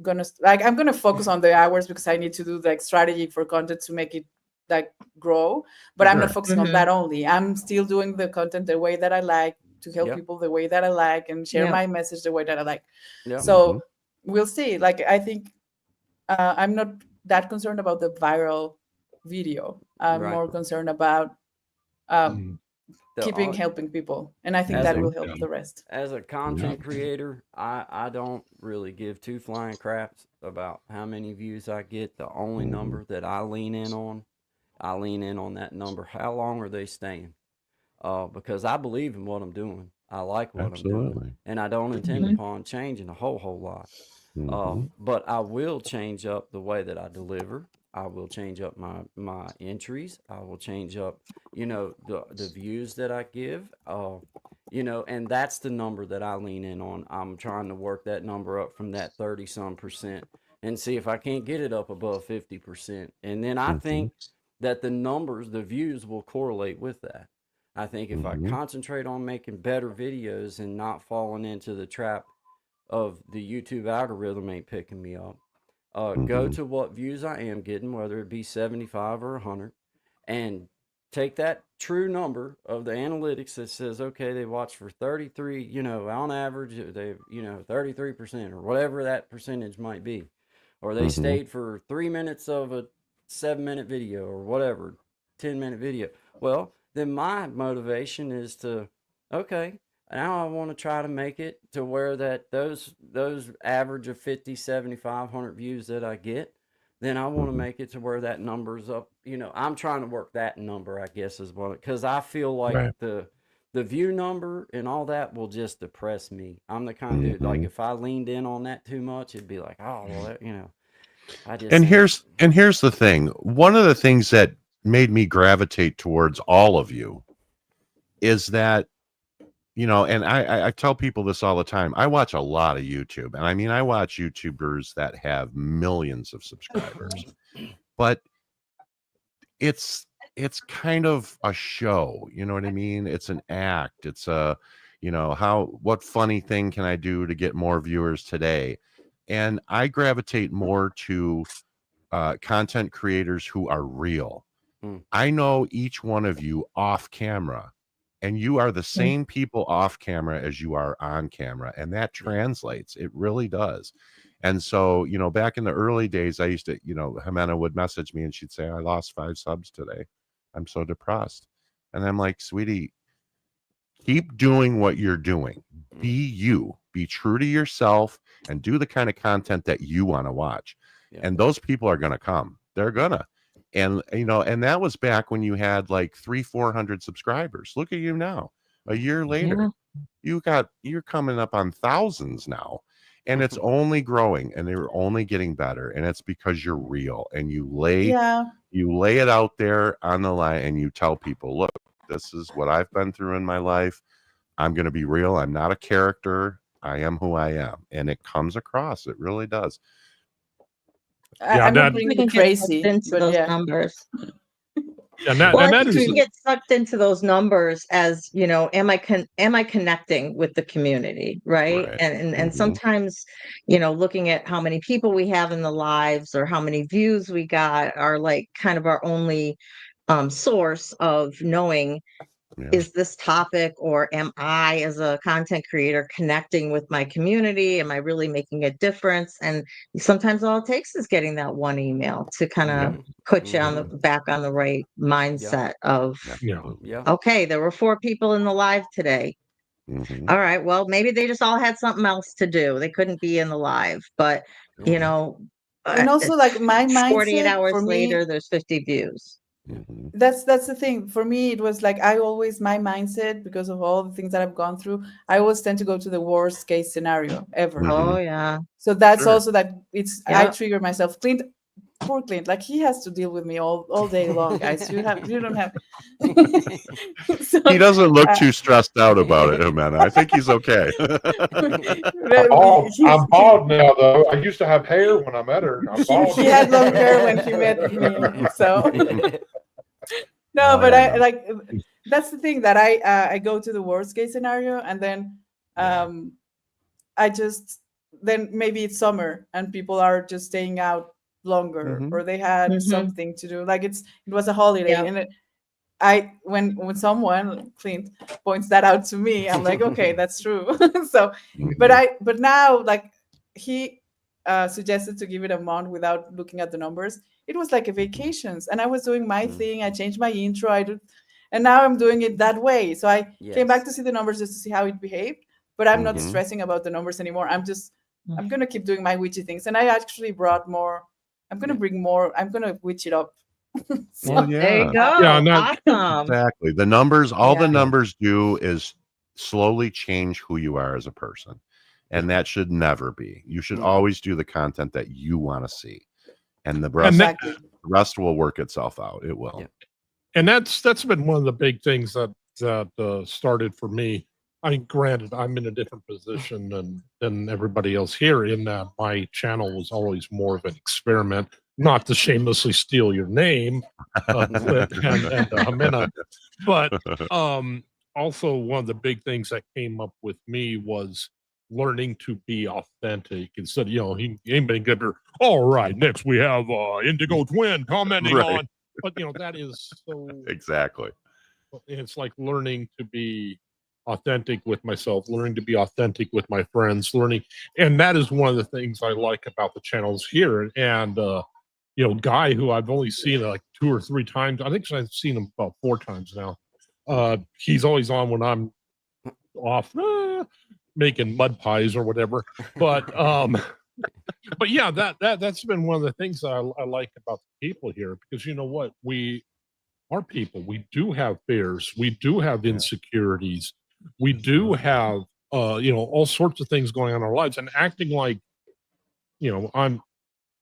Speaker 1: gonna like I'm gonna focus on the hours because I need to do like strategy for content to make it like grow. But I'm not
Speaker 4: Sure.
Speaker 1: focusing on
Speaker 3: Mhm.
Speaker 1: that only. I'm still doing the content the way that I like to help
Speaker 5: Yep.
Speaker 1: people the way that I like and share
Speaker 3: Yep.
Speaker 1: my message the way that I like.
Speaker 5: Yep.
Speaker 4: Mhm.
Speaker 1: So we'll see. Like I think I'm not that concerned about the viral video. I'm
Speaker 5: Right.
Speaker 1: more concerned about uh,
Speaker 6: Mm.
Speaker 5: The
Speaker 1: keeping
Speaker 5: au-
Speaker 1: helping people, and I think
Speaker 5: as
Speaker 1: that
Speaker 5: a
Speaker 1: will
Speaker 4: Mhm.
Speaker 1: help
Speaker 6: Yeah.
Speaker 1: the rest.
Speaker 5: as a
Speaker 4: Yeah.
Speaker 5: content creator, I don't really give two flying craps about how many views I get. The only
Speaker 4: Mhm.
Speaker 5: number that I lean in on that number. How long are they staying? Because I believe in what I'm doing. I like what I'm doing,
Speaker 4: Absolutely.
Speaker 5: and I don't intend
Speaker 3: Mhm.
Speaker 5: upon changing a whole lot.
Speaker 4: Mhm.
Speaker 5: But I will change up the way that I deliver. I will change up my entries. I will change up, the views that I give. And that's the number that I lean in on. I'm trying to work that number up from that 30 some percent and see if I can't get it up above 50%. And then I
Speaker 4: Mhm.
Speaker 5: think that the views will correlate with that. I think if I
Speaker 4: Mhm.
Speaker 5: concentrate on making better videos and not falling into the trap of the YouTube algorithm ain't picking me up. Go
Speaker 4: Mhm.
Speaker 5: to what views I am getting, whether it be 75 or 100, and take that true number of the analytics that says, okay, they watched for 33, on average, they, 33% or whatever that percentage might be, or they
Speaker 4: Mhm.
Speaker 5: stayed for 3 minutes of a 7-minute video or whatever, 10-minute video. Well, then my motivation is to, okay, now I want to try to make it to where that those average of 50, 75, 100 views that I get, then I want to make it to where that number's up. I'm trying to work that number, I guess, is what, because I feel like
Speaker 6: Right.
Speaker 5: the view number and all that will just depress me. I'm the kind of dude, like, if I leaned in on that too much, it'd be like, oh, well, I just
Speaker 4: And
Speaker 5: ain't.
Speaker 4: here's the thing. One of the things that made me gravitate towards all of you is that, and I tell people this all the time. I watch a lot of YouTube, and I mean, I watch YouTubers that have millions of subscribers, but it's kind of a show. You know what I mean? It's an act. It's a, what funny thing can I do to get more viewers today? And I gravitate more to content creators who are real. I know each one of you off camera, and you are the same people off camera as you are on camera, and that translates. It really does. And so, back in the early days, I used to, Ximena would message me and she'd say, I lost 5 subs today. I'm so depressed. And I'm like, sweetie, keep doing what you're doing. Be you. Be true to yourself and do the kind of content that you want to watch.
Speaker 5: Yeah.
Speaker 4: And those people are going to come. They're going to. And, and that was back when you had like 300-400 subscribers. Look at you now. A year later, you're coming up on thousands now. And it's only growing, and they're only getting better. And it's because you're real, and you lay it out there on the line, and you tell people, look, this is what I've been through in my life. I'm going to be real. I'm not a character. I am who I am. And it comes across. It really does.
Speaker 1: I'm not being
Speaker 3: get
Speaker 1: crazy,
Speaker 3: into
Speaker 1: but
Speaker 3: those
Speaker 1: yeah.
Speaker 3: numbers.
Speaker 6: And that,
Speaker 3: Well,
Speaker 6: and
Speaker 3: I
Speaker 6: that
Speaker 3: think
Speaker 6: is
Speaker 3: you get sucked into those numbers as, am I connecting with the community, right?
Speaker 4: Right.
Speaker 3: And sometimes, looking at how many people we have in the lives or how many views we got are like kind of our only source of knowing, is this topic, or am I as a content creator connecting with my community? Am I really making a difference? And sometimes all it takes is getting that one email to kind of put you on the back on the right mindset of, okay, there were 4 people in the live today. All right, well, maybe they just all had something else to do. They couldn't be in the live, but
Speaker 1: And also, like, my
Speaker 3: 48
Speaker 1: mindset
Speaker 3: hours
Speaker 1: for me,
Speaker 3: later, there's 50 views.
Speaker 1: that's the thing for me. It was like, my mindset, because of all the things that I've gone through, I always tend to go to the worst case scenario ever.
Speaker 3: Oh yeah.
Speaker 1: So that's also that I
Speaker 3: Yep.
Speaker 1: trigger myself. Poor Clint, like, he has to deal with me all day long, guys. You don't have. So,
Speaker 4: he doesn't look too stressed out about it, Ximena. I think he's okay.
Speaker 2: I'm bald now, though. I used to have hair when I met her. I'm bald.
Speaker 1: He had long hair when he met me. So no, but I like, that's the thing, that I go to the worst case scenario, and then then maybe it's summer and people are just staying out longer, or they had something to do, like it was a holiday, and when someone, Clint, points that out to me, I'm like, okay, that's true. So but now, like, he suggested to give it a month without looking at the numbers. It was like a vacations, and I was doing my thing. I changed my intro, and now I'm doing it that way. So I came back to see the numbers just to see how it behaved, but I'm not stressing about the numbers anymore. I'm gonna keep doing my witchy things, and I actually brought more. I'm gonna bring more. I'm gonna witch it up. So,
Speaker 4: Well, yeah.
Speaker 3: There you go.
Speaker 6: Yeah,
Speaker 3: Awesome.
Speaker 4: Exactly. The numbers, all the numbers do is slowly change who you are as a person. And that should never be. You should always do the content that you want to see. And the rest will work itself out. It will.
Speaker 5: Yeah.
Speaker 6: And that's been one of the big things that started for me. I mean, granted, I'm in a different position than everybody else here, in that my channel was always more of an experiment. Not to shamelessly steal your name, Clint and Ximena, but also one of the big things that came up with me was learning to be authentic instead of, he ain't been good. All right, next we have Indigo Twin commenting on, but that is so
Speaker 4: exactly.
Speaker 6: It's like learning to be authentic with myself, learning to be authentic with my friends, and that is one of the things I like about the channels here. And Guy, who I've only seen like 2 or 3 times, I think I've seen him about 4 times now. He's always on when I'm off making mud pies or whatever. But but yeah, that's been one of the things that I like about the people here, because you know what, we are people. We do have fears. We do have insecurities. We do have all sorts of things going on in our lives, and acting like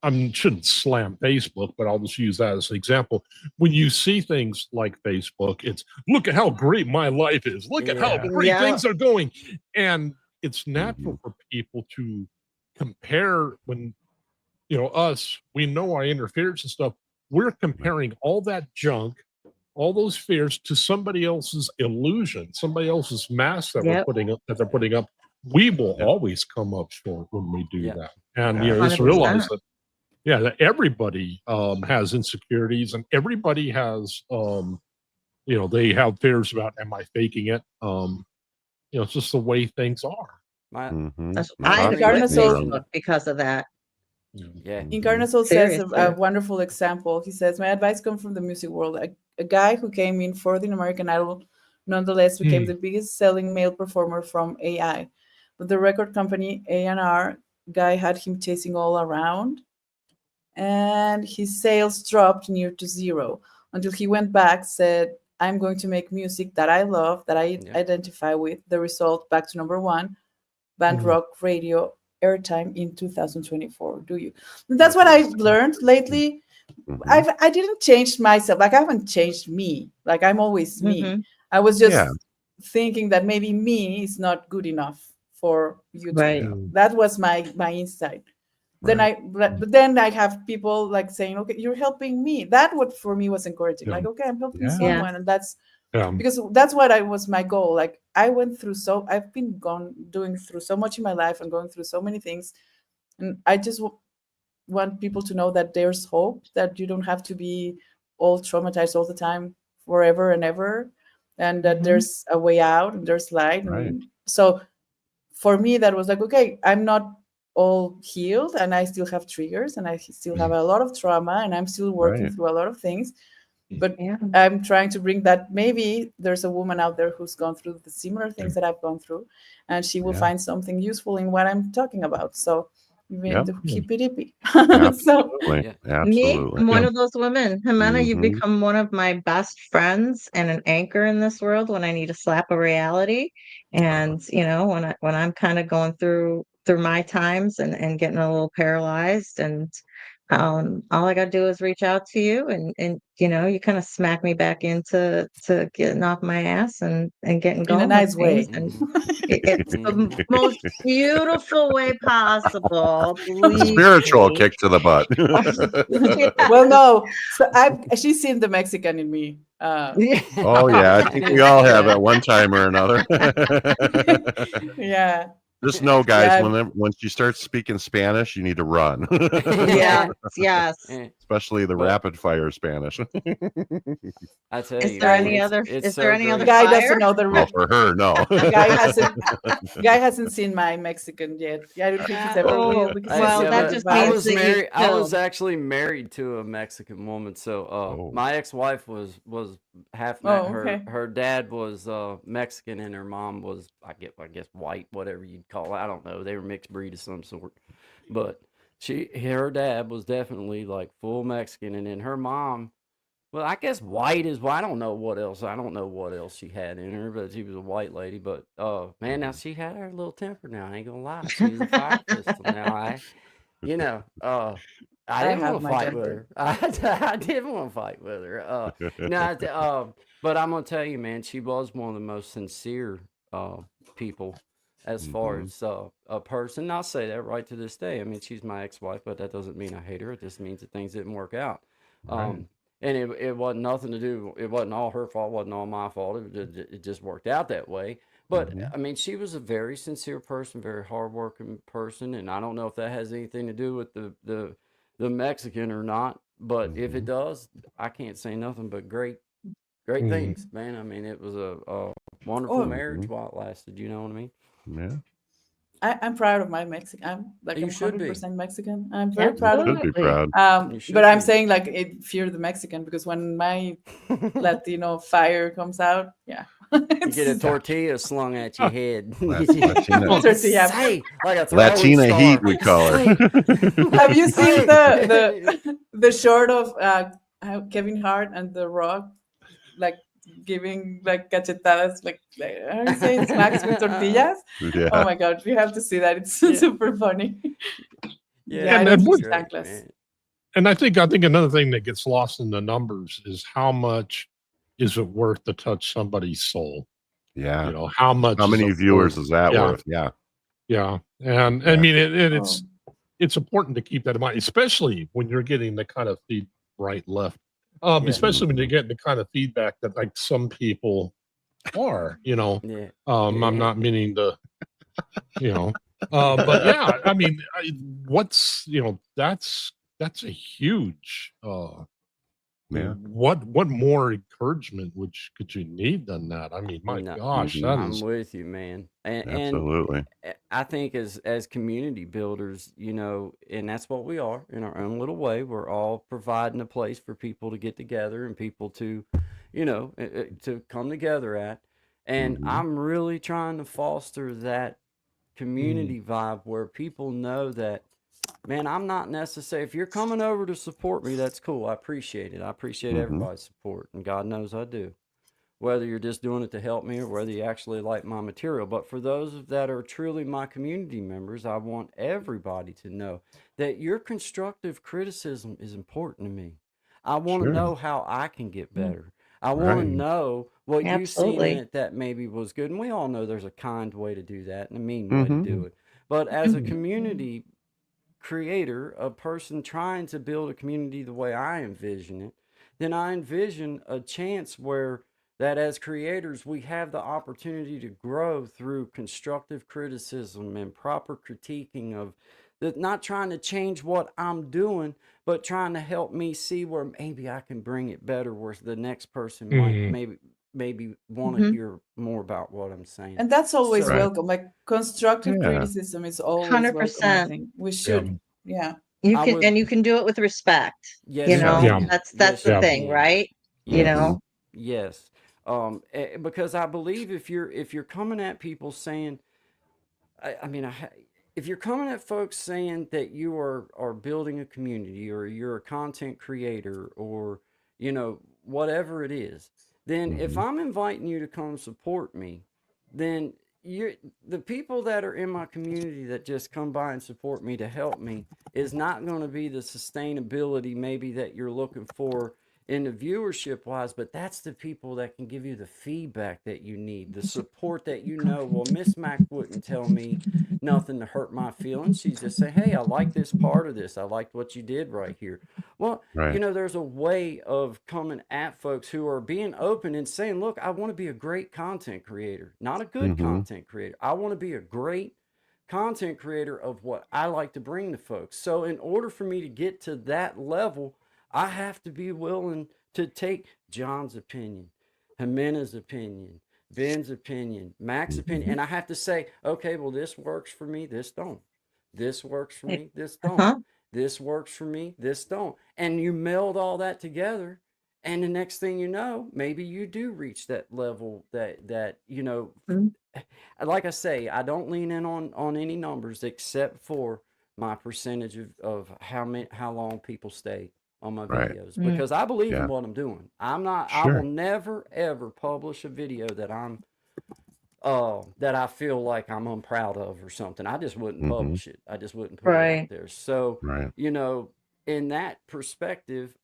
Speaker 6: I shouldn't slam Facebook, but I'll just use that as an example. When you see things like Facebook, it's look at how great my life is. Look at how
Speaker 5: Yeah.
Speaker 6: great
Speaker 3: Yeah.
Speaker 6: things are going. And it's natural
Speaker 4: Mhm.
Speaker 6: for people to compare when, us, we know our inner fears and stuff. We're comparing all that junk, all those fears to somebody else's illusion, somebody else's mask that
Speaker 3: Yep.
Speaker 6: they're putting up. We will
Speaker 4: Yep.
Speaker 6: always come up short when we do
Speaker 5: Yeah.
Speaker 6: that. And, just
Speaker 3: 100%.
Speaker 6: realize that that everybody has insecurities, and everybody has they have fears about, am I faking it? It's just the way things are.
Speaker 5: My
Speaker 4: Mhm.
Speaker 3: I
Speaker 4: Lots
Speaker 3: even
Speaker 4: of
Speaker 3: quit
Speaker 1: Encarna Soul,
Speaker 4: syndrome.
Speaker 3: Facebook because of that.
Speaker 5: yeah.
Speaker 4: Mhm.
Speaker 1: Encarna Soul says a
Speaker 3: Seriously.
Speaker 1: wonderful example. He says, "My advice comes from the music world. A guy who came in fourth in American Idol, nonetheless became the biggest selling male performer from AI. But the record company A&R guy had him chasing all around, and his sales dropped near to zero until he went back, said, 'I'm going to make music that I love, that I
Speaker 5: Yeah.
Speaker 1: identify with.' The result, back to number one, band
Speaker 6: Mhm.
Speaker 1: rock radio airtime in 2024. Do you?" That's what I've learned lately.
Speaker 4: Mhm.
Speaker 1: I didn't change myself. Like, I haven't changed me. Like, I'm always me.
Speaker 3: Mhm.
Speaker 1: I was
Speaker 4: Yeah.
Speaker 1: just thinking that maybe me is not good enough for you to
Speaker 3: Right.
Speaker 1: know. That was my insight. Then
Speaker 4: Right.
Speaker 1: but then I have people like saying, "Okay, you're helping me." That what for me was encouraging.
Speaker 6: Yeah.
Speaker 1: Like, okay, I'm helping
Speaker 6: Yeah.
Speaker 3: Yeah.
Speaker 1: someone, and that's
Speaker 6: Yeah.
Speaker 1: because that's what I was my goal. Like, I've been gone doing through so much in my life and going through so many things, and I just want people to know that there's hope, that you don't have to be all traumatized all the time forever and ever, and that
Speaker 3: Mhm.
Speaker 1: there's a way out and there's light.
Speaker 4: Right.
Speaker 1: And so for me, that was like, okay, I'm not all healed, and I still have triggers, and I still have a lot of trauma, and I'm still working
Speaker 4: Right.
Speaker 1: through a lot of things. But
Speaker 3: Yeah.
Speaker 1: I'm trying to bring that, maybe there's a woman out there who's gone through the similar things that I've gone through, and she will
Speaker 4: Yeah.
Speaker 1: find something useful in what I'm talking about. So
Speaker 4: Yep.
Speaker 1: the hippy dippy. So
Speaker 4: Absolutely.
Speaker 5: Yeah.
Speaker 3: Me,
Speaker 4: Absolutely.
Speaker 3: I'm one
Speaker 6: Yeah.
Speaker 3: of those women. Ximena, you've
Speaker 4: Mhm.
Speaker 3: become one of my best friends and an anchor in this world when I need a slap of reality. And when I'm kind of going through my times and getting a little paralyzed, and all I gotta do is reach out to you, and you kind of smack me back into getting off my ass and getting
Speaker 1: in a
Speaker 3: going with
Speaker 1: nice
Speaker 3: things.
Speaker 1: way.
Speaker 3: And
Speaker 5: Mhm.
Speaker 3: it's the
Speaker 5: Mhm.
Speaker 3: most beautiful way possible. Believe
Speaker 4: Spiritual
Speaker 3: me.
Speaker 4: kick to the butt.
Speaker 3: Yeah.
Speaker 1: Well, no. So she's seen the Mexican in me.
Speaker 4: Oh yeah, I think we all have
Speaker 1: Yeah.
Speaker 4: at one time or another.
Speaker 1: Yeah.
Speaker 4: Just know, guys,
Speaker 1: Yeah.
Speaker 4: when she starts speaking Spanish, you need to run.
Speaker 3: Yes, yes.
Speaker 5: Eh,
Speaker 4: Especially the
Speaker 5: But
Speaker 4: rapid fire Spanish.
Speaker 5: I tell
Speaker 3: Is
Speaker 5: you,
Speaker 3: there
Speaker 5: man,
Speaker 3: any other
Speaker 5: it's
Speaker 3: is there
Speaker 5: so
Speaker 3: any other
Speaker 5: great.
Speaker 1: Guy
Speaker 3: fire?
Speaker 1: doesn't know the
Speaker 4: Well, for her, no.
Speaker 1: guy hasn't seen my Mexican yet. I don't think he's ever will,
Speaker 3: Oh,
Speaker 1: because
Speaker 5: Hey,
Speaker 1: he's
Speaker 3: well,
Speaker 1: still
Speaker 5: yeah,
Speaker 3: that
Speaker 1: getting
Speaker 5: but
Speaker 3: just
Speaker 5: I
Speaker 1: by.
Speaker 3: means
Speaker 5: was
Speaker 3: that you've
Speaker 5: married. I was
Speaker 3: killed.
Speaker 5: actually married to a Mexican woman. So,
Speaker 4: Oh.
Speaker 5: my ex-wife was half.
Speaker 1: Oh,
Speaker 5: Her
Speaker 1: okay.
Speaker 5: her dad was Mexican, and her mom was I guess white, whatever you'd call it. I don't know. They were mixed breed of some sort, but her dad was definitely like full Mexican, and then her mom. Well, I guess white is. Well, I don't know what else. I don't know what else she had in her, but she was a white lady. But man, now she had her little temper. Now I ain't gonna lie, she was a fire pistol. Now you know, I
Speaker 1: I
Speaker 5: didn't
Speaker 1: have
Speaker 5: want to
Speaker 1: my
Speaker 5: fight with
Speaker 1: temper.
Speaker 5: her. I didn't want to fight with her. No, but I'm gonna tell you, man, she was one of the most sincere people as far
Speaker 4: Mhm.
Speaker 5: as a person. I'll say that right to this day. I mean, she's my ex-wife, but that doesn't mean I hate her. It just means that things didn't work out.
Speaker 6: Right.
Speaker 5: And it wasn't nothing to do. It wasn't all her fault. Wasn't all my fault. It just worked out that way. But
Speaker 4: Mhm.
Speaker 5: I mean, she was a very sincere person, very hardworking person, and I don't know if that has anything to do with the Mexican or not. But if it
Speaker 4: Mhm.
Speaker 5: does, I can't say nothing but great
Speaker 6: Mhm.
Speaker 5: things, man. I mean, it was a wonderful
Speaker 1: Oh,
Speaker 5: marriage
Speaker 4: Mhm.
Speaker 5: while it lasted. You know what I mean?
Speaker 4: Yeah.
Speaker 1: I'm proud of my Mexican. I'm like
Speaker 5: You
Speaker 1: I'm
Speaker 5: should be.
Speaker 1: 100% Mexican. I'm very proud
Speaker 4: You
Speaker 1: of
Speaker 4: should
Speaker 1: it.
Speaker 4: be
Speaker 3: Absolutely.
Speaker 4: proud.
Speaker 5: You should
Speaker 1: But I'm
Speaker 5: be.
Speaker 1: saying like it fear the Mexican because when my Latino fire comes out, yeah,
Speaker 5: You get a
Speaker 1: it's
Speaker 5: tortilla slung at your head.
Speaker 4: Latina,
Speaker 1: tortilla.
Speaker 5: Say, like a throwing
Speaker 4: Latina
Speaker 5: star.
Speaker 4: heat, we call her.
Speaker 5: Say.
Speaker 1: Have you seen
Speaker 5: Say.
Speaker 1: the short of Kevin Hart and The Rock, like giving like cachetadas, like how do you say it, smacks with tortillas? Oh
Speaker 4: Yeah.
Speaker 1: my god, you have to see that. It's
Speaker 5: Yeah.
Speaker 1: super funny.
Speaker 5: Yeah,
Speaker 1: I
Speaker 6: And-
Speaker 1: don't
Speaker 6: and
Speaker 1: use
Speaker 6: what-
Speaker 5: great,
Speaker 1: chanclas.
Speaker 5: man.
Speaker 6: And I think another thing that gets lost in the numbers is how much is it worth to touch somebody's soul?
Speaker 4: Yeah.
Speaker 6: You know, how much?
Speaker 4: How
Speaker 6: is
Speaker 4: many
Speaker 6: it
Speaker 4: viewers
Speaker 6: worth?
Speaker 4: is that
Speaker 6: Yeah.
Speaker 4: worth? Yeah.
Speaker 6: Yeah, and I
Speaker 4: Yeah.
Speaker 6: mean
Speaker 1: Oh.
Speaker 6: it's important to keep that in mind, especially when you're getting the kind of feed right left,
Speaker 5: Yeah.
Speaker 6: especially when you're getting the kind of feedback that like some people are. You know,
Speaker 5: Yeah.
Speaker 6: I'm not meaning to, you know, but yeah, I mean, what's that's a huge.
Speaker 4: Yeah.
Speaker 6: What more encouragement could you need than that? I mean, my
Speaker 5: No,
Speaker 6: gosh,
Speaker 4: Mhm.
Speaker 6: that
Speaker 5: I'm
Speaker 6: is
Speaker 5: with you, man. And
Speaker 4: Absolutely.
Speaker 5: I think as community builders, you know, and that's what we are in our own little way. We're all providing a place for people to get together and people to, you know, to come together at. And
Speaker 4: Mhm.
Speaker 5: I'm really trying to foster that community vibe where people know that, man, I'm not necessary. If you're coming over to support me, that's cool. I appreciate it. I appreciate
Speaker 4: Mhm.
Speaker 5: everybody's support, and God knows I do. Whether you're just doing it to help me or whether you actually like my material. But for those that are truly my community members, I want everybody to know that your constructive criticism is important to me. I want to
Speaker 4: Sure.
Speaker 5: know how I can get better. I want to
Speaker 4: Right.
Speaker 5: know what you seen in
Speaker 3: Absolutely.
Speaker 5: it that maybe was good. And we all know there's a kind way to do that and a mean way to
Speaker 4: Mhm.
Speaker 5: do it. But as a
Speaker 3: Mhm.
Speaker 5: community creator, a person trying to build a community the way I envision it, then I envision a chance where that as creators we have the opportunity to grow through constructive criticism and proper critiquing of that, not trying to change what I'm doing, but trying to help me see where maybe I can bring it better, where the next person might
Speaker 6: Mhm.
Speaker 5: maybe want to
Speaker 3: Mhm.
Speaker 5: hear more about what I'm saying.
Speaker 1: And that's always
Speaker 5: So
Speaker 4: Right.
Speaker 1: welcome. Like constructive
Speaker 4: Yeah.
Speaker 1: criticism is always welcome. I
Speaker 3: 100%.
Speaker 1: think we
Speaker 6: Yeah.
Speaker 1: should. Yeah.
Speaker 3: You
Speaker 5: I
Speaker 3: can,
Speaker 5: would,
Speaker 3: and you can do it with respect.
Speaker 5: yes,
Speaker 3: You
Speaker 5: you
Speaker 3: know,
Speaker 6: Yeah.
Speaker 5: can.
Speaker 3: that's
Speaker 5: Yes,
Speaker 3: the
Speaker 5: you
Speaker 3: thing,
Speaker 5: can.
Speaker 3: right? You
Speaker 5: Yes.
Speaker 3: know,
Speaker 5: Yes. Because I believe if you're coming at people saying, I mean, if you're coming at folks saying that you are building a community or you're a content creator or you know whatever it is, then if
Speaker 4: Mhm.
Speaker 5: I'm inviting you to come support me, then you're the people that are in my community that just come by and support me to help me is not going to be the sustainability maybe that you're looking for in the viewership wise, but that's the people that can give you the feedback that you need, the support that you know. Well, Miss Mac wouldn't tell me nothing to hurt my feelings. She's just say, hey, I like this part of this. I liked what you did right here. Well, you
Speaker 4: Right.
Speaker 5: know, there's a way of coming at folks who are being open and saying, look, I want to be a great content creator, not a good
Speaker 4: Mhm.
Speaker 5: content creator. I want to be a great content creator of what I like to bring to folks. So in order for me to get to that level, I have to be willing to take John's opinion, Jimena's opinion, Ben's opinion, Mac's opinion,
Speaker 4: Mhm.
Speaker 5: and I have to say, okay, well, this works for me, this don't. This works for me, this don't.
Speaker 3: uh-huh.
Speaker 5: This works for me, this don't. And you meld all that together, and the next thing you know, maybe you do reach that level that you know.
Speaker 3: Mhm.
Speaker 5: Like I say, I don't lean in on any numbers except for my percentage of how long people stay on my
Speaker 4: Right.
Speaker 5: videos
Speaker 3: Mm.
Speaker 5: because I believe in
Speaker 4: Yeah.
Speaker 5: what I'm doing. I will
Speaker 4: Sure.
Speaker 5: never ever publish a video that that I feel like I'm unproud of or something. I just wouldn't
Speaker 4: Mhm.
Speaker 5: publish it. I just wouldn't put it out
Speaker 3: Right.
Speaker 5: there. So,
Speaker 4: Right.
Speaker 5: you know, in that perspective,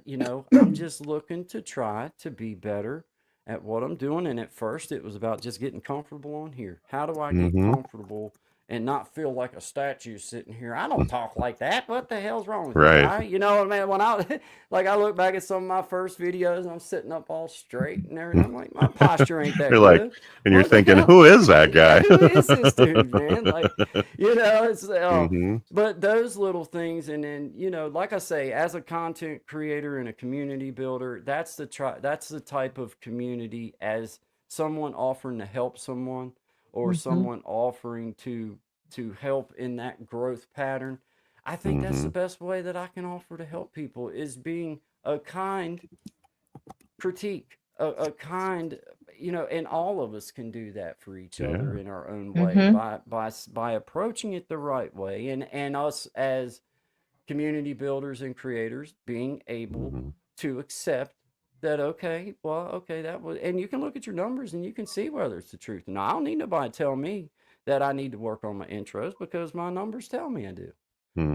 Speaker 5: you know, I'm just looking to try to be better at what I'm doing. And at first it was about just getting comfortable on here. How do I get
Speaker 4: Mhm.
Speaker 5: comfortable and not feel like a statue sitting here? I don't talk like that. What the hell's wrong with you,
Speaker 4: Right.
Speaker 5: guy? You know, man, when I like I look back at some of my first videos and I'm sitting up all straight and everything. I'm like, my posture ain't that
Speaker 4: You're like,
Speaker 5: good.
Speaker 4: and you're
Speaker 5: What the
Speaker 4: thinking,
Speaker 5: hell?
Speaker 4: who is that guy?
Speaker 5: Who is this dude, man? Like, you know, it's
Speaker 4: Mhm.
Speaker 5: but those little things, and then you know, like I say, as a content creator and a community builder, that's the type of community as someone offering to help someone or someone offering to help in that growth pattern, I think that's the best way that I can offer to help people, is being a kind critique, a kind, and all of us can do that for each other
Speaker 4: Yeah.
Speaker 5: in our own way, by approaching it the right way, and us as community builders and creators being able to accept that, okay, well, okay, that was, and you can look at your numbers and you can see whether it's the truth. And I don't need nobody to tell me that I need to work on my intros, because my numbers tell me I do.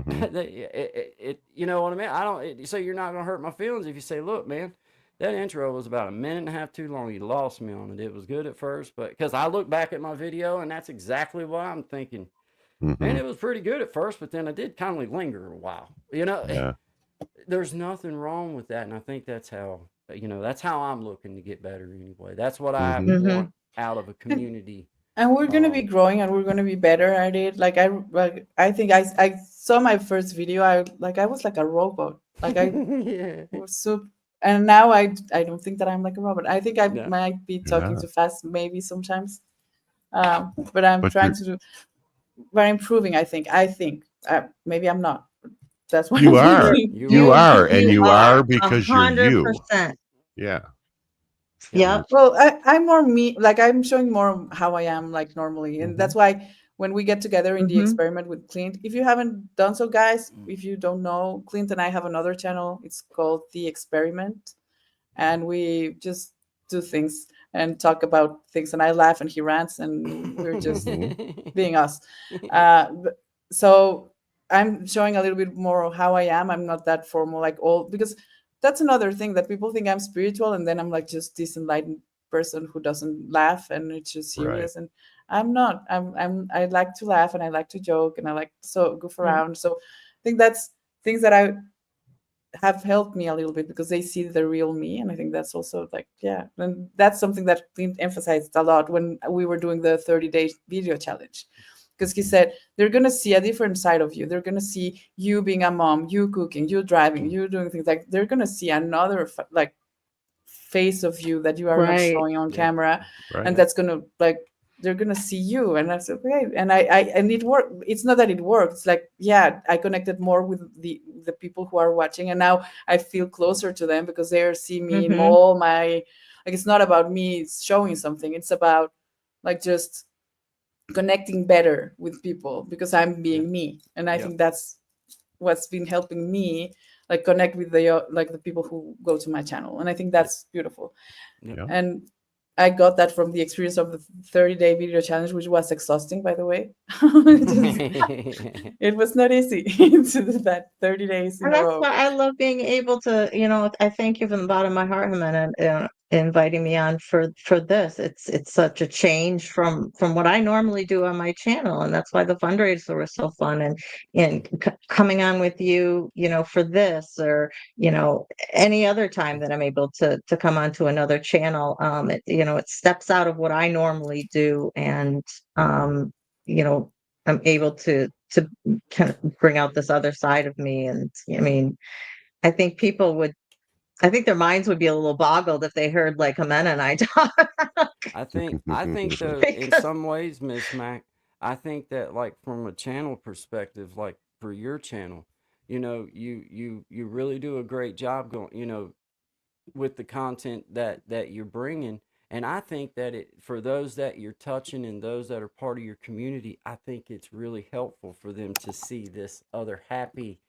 Speaker 5: You know what I mean? I don't. So you're not gonna hurt my feelings if you say, "Look, man, that intro was about a minute and a half too long. You lost me on it. It was good at first, but because I look back at my video and that's exactly what I'm thinking. Man, it was pretty good at first, but then I did kind of linger a while.
Speaker 4: Yeah.
Speaker 5: There's nothing wrong with that, and I think that's how that's how I'm looking to get better anyway. That's what I want out of a community.
Speaker 1: And we're gonna be growing, and we're gonna be better at it. I think I saw my first video. I was like a robot. Like I
Speaker 5: Yeah.
Speaker 1: was so, and now I don't think that I'm like a robot. I think I
Speaker 5: Yeah.
Speaker 1: might be talking
Speaker 4: Yeah.
Speaker 1: too fast, maybe sometimes. But I'm
Speaker 4: But
Speaker 1: trying
Speaker 4: you're-
Speaker 1: to do. But improving. I think maybe I'm not. That's what
Speaker 4: You
Speaker 1: I'm
Speaker 4: are.
Speaker 1: thinking.
Speaker 4: You are, and you are
Speaker 3: a
Speaker 4: because you're you.
Speaker 3: 100%.
Speaker 4: Yeah.
Speaker 3: Yep.
Speaker 1: Well, I'm more me. Like I'm showing more how I am, like normally, and that's why when we get together in the experiment with Clint, if you haven't done so, guys, if you don't know, Clint and I have another channel. It's called The Experiment, and we just do things and talk about things, and I laugh and he rants, and we're just being us. So I'm showing a little bit more of how I am. I'm not that formal, like all, because that's another thing that people think I'm spiritual, and then I'm like just this enlightened person who doesn't laugh and it's just
Speaker 4: Right.
Speaker 1: serious. And I'm not. I like to laugh and I like to joke and I like to goof around. So I think that's things that I have helped me a little bit because they see the real me, and I think that's also like, yeah, and that's something that Clint emphasized a lot when we were doing the 30-day video challenge, because he said they're going to see a different side of you. They're going to see you being a mom, you cooking, you driving, you doing things, like they're going to see another like face of you that you are not
Speaker 3: Right.
Speaker 1: showing on
Speaker 5: Yeah.
Speaker 1: camera,
Speaker 4: Right.
Speaker 1: and that's going to like, they're gonna see you, and that's okay. And I and it worked. It's not that it worked. It's like, yeah, I connected more with the people who are watching, and now I feel closer to them because they're seeing me in all my, like, it's not about me showing something. It's about like just connecting better with people because I'm being me, and I
Speaker 5: Yep.
Speaker 1: think that's what's been helping me like connect with the like the people who go to my channel, and I think that's beautiful.
Speaker 5: Yep.
Speaker 1: And I got that from the experience of the 30-day video challenge, which was exhausting, by the way. It was not easy to do that 30 days in
Speaker 3: And
Speaker 1: a
Speaker 3: that's
Speaker 1: row.
Speaker 3: why I love being able to, I thank you from the bottom of my heart, Ximena, inviting me on for this. It's such a change from what I normally do on my channel, and that's why the fundraiser was so fun. And coming on with you, for this, or any other time that I'm able to come onto another channel, it steps out of what I normally do, and you know I'm able to kind of bring out this other side of me. And I mean, I think I think their minds would be a little boggled if they heard like Ximena and I talk.
Speaker 5: I think though, in
Speaker 3: Because
Speaker 5: some ways, Miss Mac, I think that, like, from a channel perspective, like for your channel, you really do a great job going, with the content that you're bringing. And I think that it, for those that you're touching and those that are part of your community, I think it's really helpful for them to see this other happy,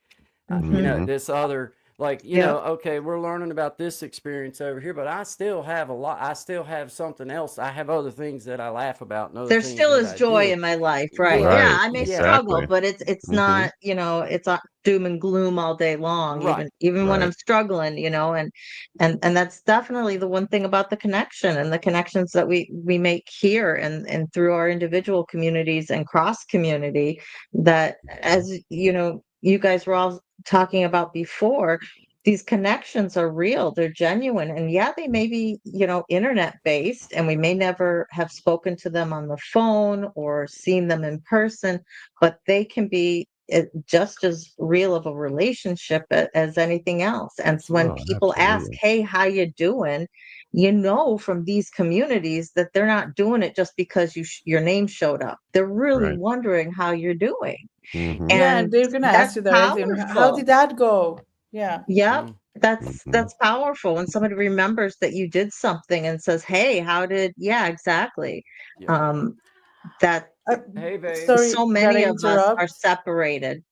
Speaker 5: this other, like,
Speaker 3: yeah,
Speaker 5: okay, we're learning about this experience over here, but I still have I still have something else. I have other things that I laugh about and other
Speaker 3: there
Speaker 5: things
Speaker 3: still
Speaker 5: that
Speaker 3: is
Speaker 5: I
Speaker 3: joy
Speaker 5: do.
Speaker 3: in my life, right?
Speaker 5: Yeah,
Speaker 3: Yeah,
Speaker 4: Right.
Speaker 3: I may
Speaker 5: yeah,
Speaker 3: struggle,
Speaker 4: Exactly.
Speaker 3: but it's not, it's not doom and gloom all day long,
Speaker 5: right.
Speaker 3: even when
Speaker 4: Right.
Speaker 3: I'm struggling, and that's definitely the one thing about the connection and the connections that we make here and through our individual communities and cross community, that, as you guys were all talking about before, these connections are real, they're genuine, and yeah, they may be, internet based, and we may never have spoken to them on the phone or seen them in person, but they can be just as real of a relationship as anything else. And so when
Speaker 4: Oh,
Speaker 3: people ask,
Speaker 4: absolutely.
Speaker 3: hey, how you doing, you know, from these communities that they're not doing it just because your name showed up. They're really
Speaker 4: Right.
Speaker 3: wondering how you're doing.
Speaker 4: Mhm.
Speaker 1: Yeah, and
Speaker 3: And
Speaker 1: they're gonna ask
Speaker 3: that's
Speaker 1: you directly, and how
Speaker 3: powerful.
Speaker 1: did that go? Yeah.
Speaker 3: Yep.
Speaker 5: Mm,
Speaker 3: That's
Speaker 4: Mhm.
Speaker 3: powerful when somebody remembers that you did something and says, "Hey, how did?" Yeah, exactly.
Speaker 5: yeah.
Speaker 3: Um, that
Speaker 1: Uh,
Speaker 5: Hey, babe.
Speaker 1: sorry
Speaker 3: so
Speaker 1: that I
Speaker 3: many of us are
Speaker 1: interrupt.
Speaker 3: separated.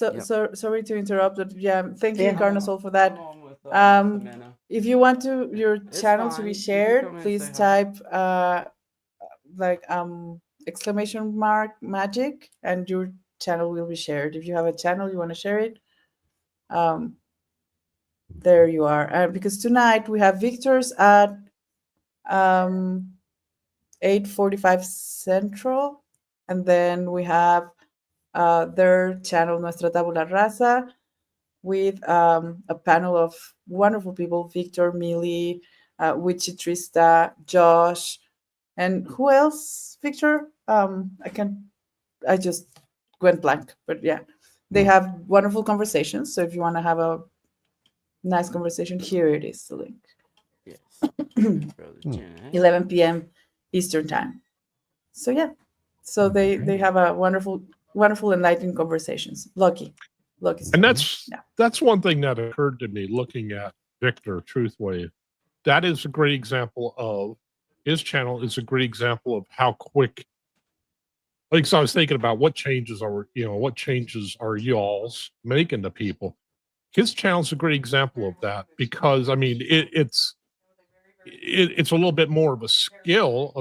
Speaker 5: Yep.
Speaker 1: Sorry to interrupt, but yeah, thank you,
Speaker 3: Yeah.
Speaker 1: Carnosol, for
Speaker 5: I'm
Speaker 1: that.
Speaker 5: on with
Speaker 1: Um,
Speaker 5: Ximena.
Speaker 1: if you want to
Speaker 5: Yeah,
Speaker 1: your
Speaker 5: it's
Speaker 1: channel to be
Speaker 5: fine. You can come
Speaker 1: shared,
Speaker 5: in and say
Speaker 1: please
Speaker 5: hi.
Speaker 1: type like exclamation mark magic, and your channel will be shared. If you have a channel you want to share it, um, there you are. Because tonight we have Victor's at um 8:45 Central, and then we have their channel Nuestra Tabula Rasa with a panel of wonderful people: Victor, Millie, Witchy Trista, Josh, and who else? Victor? I just went blank, but yeah, they
Speaker 4: Mm.
Speaker 1: have wonderful conversations. So if you want to have a nice conversation, here it is, the link.
Speaker 5: Yes, Brother
Speaker 4: Hmm.
Speaker 5: Jen.
Speaker 1: 11 p.m. Eastern time. So yeah, so they have a wonderful enlightening conversations. Lucky
Speaker 6: And
Speaker 1: stuff. Yeah.
Speaker 6: that's one thing that occurred to me looking at Victor Truthwave. That is a great example of his channel is a great example of how quick. Like, so I was thinking about what changes are y'all's making to people. His channel's a great example of that because I mean it's a little bit more of a skill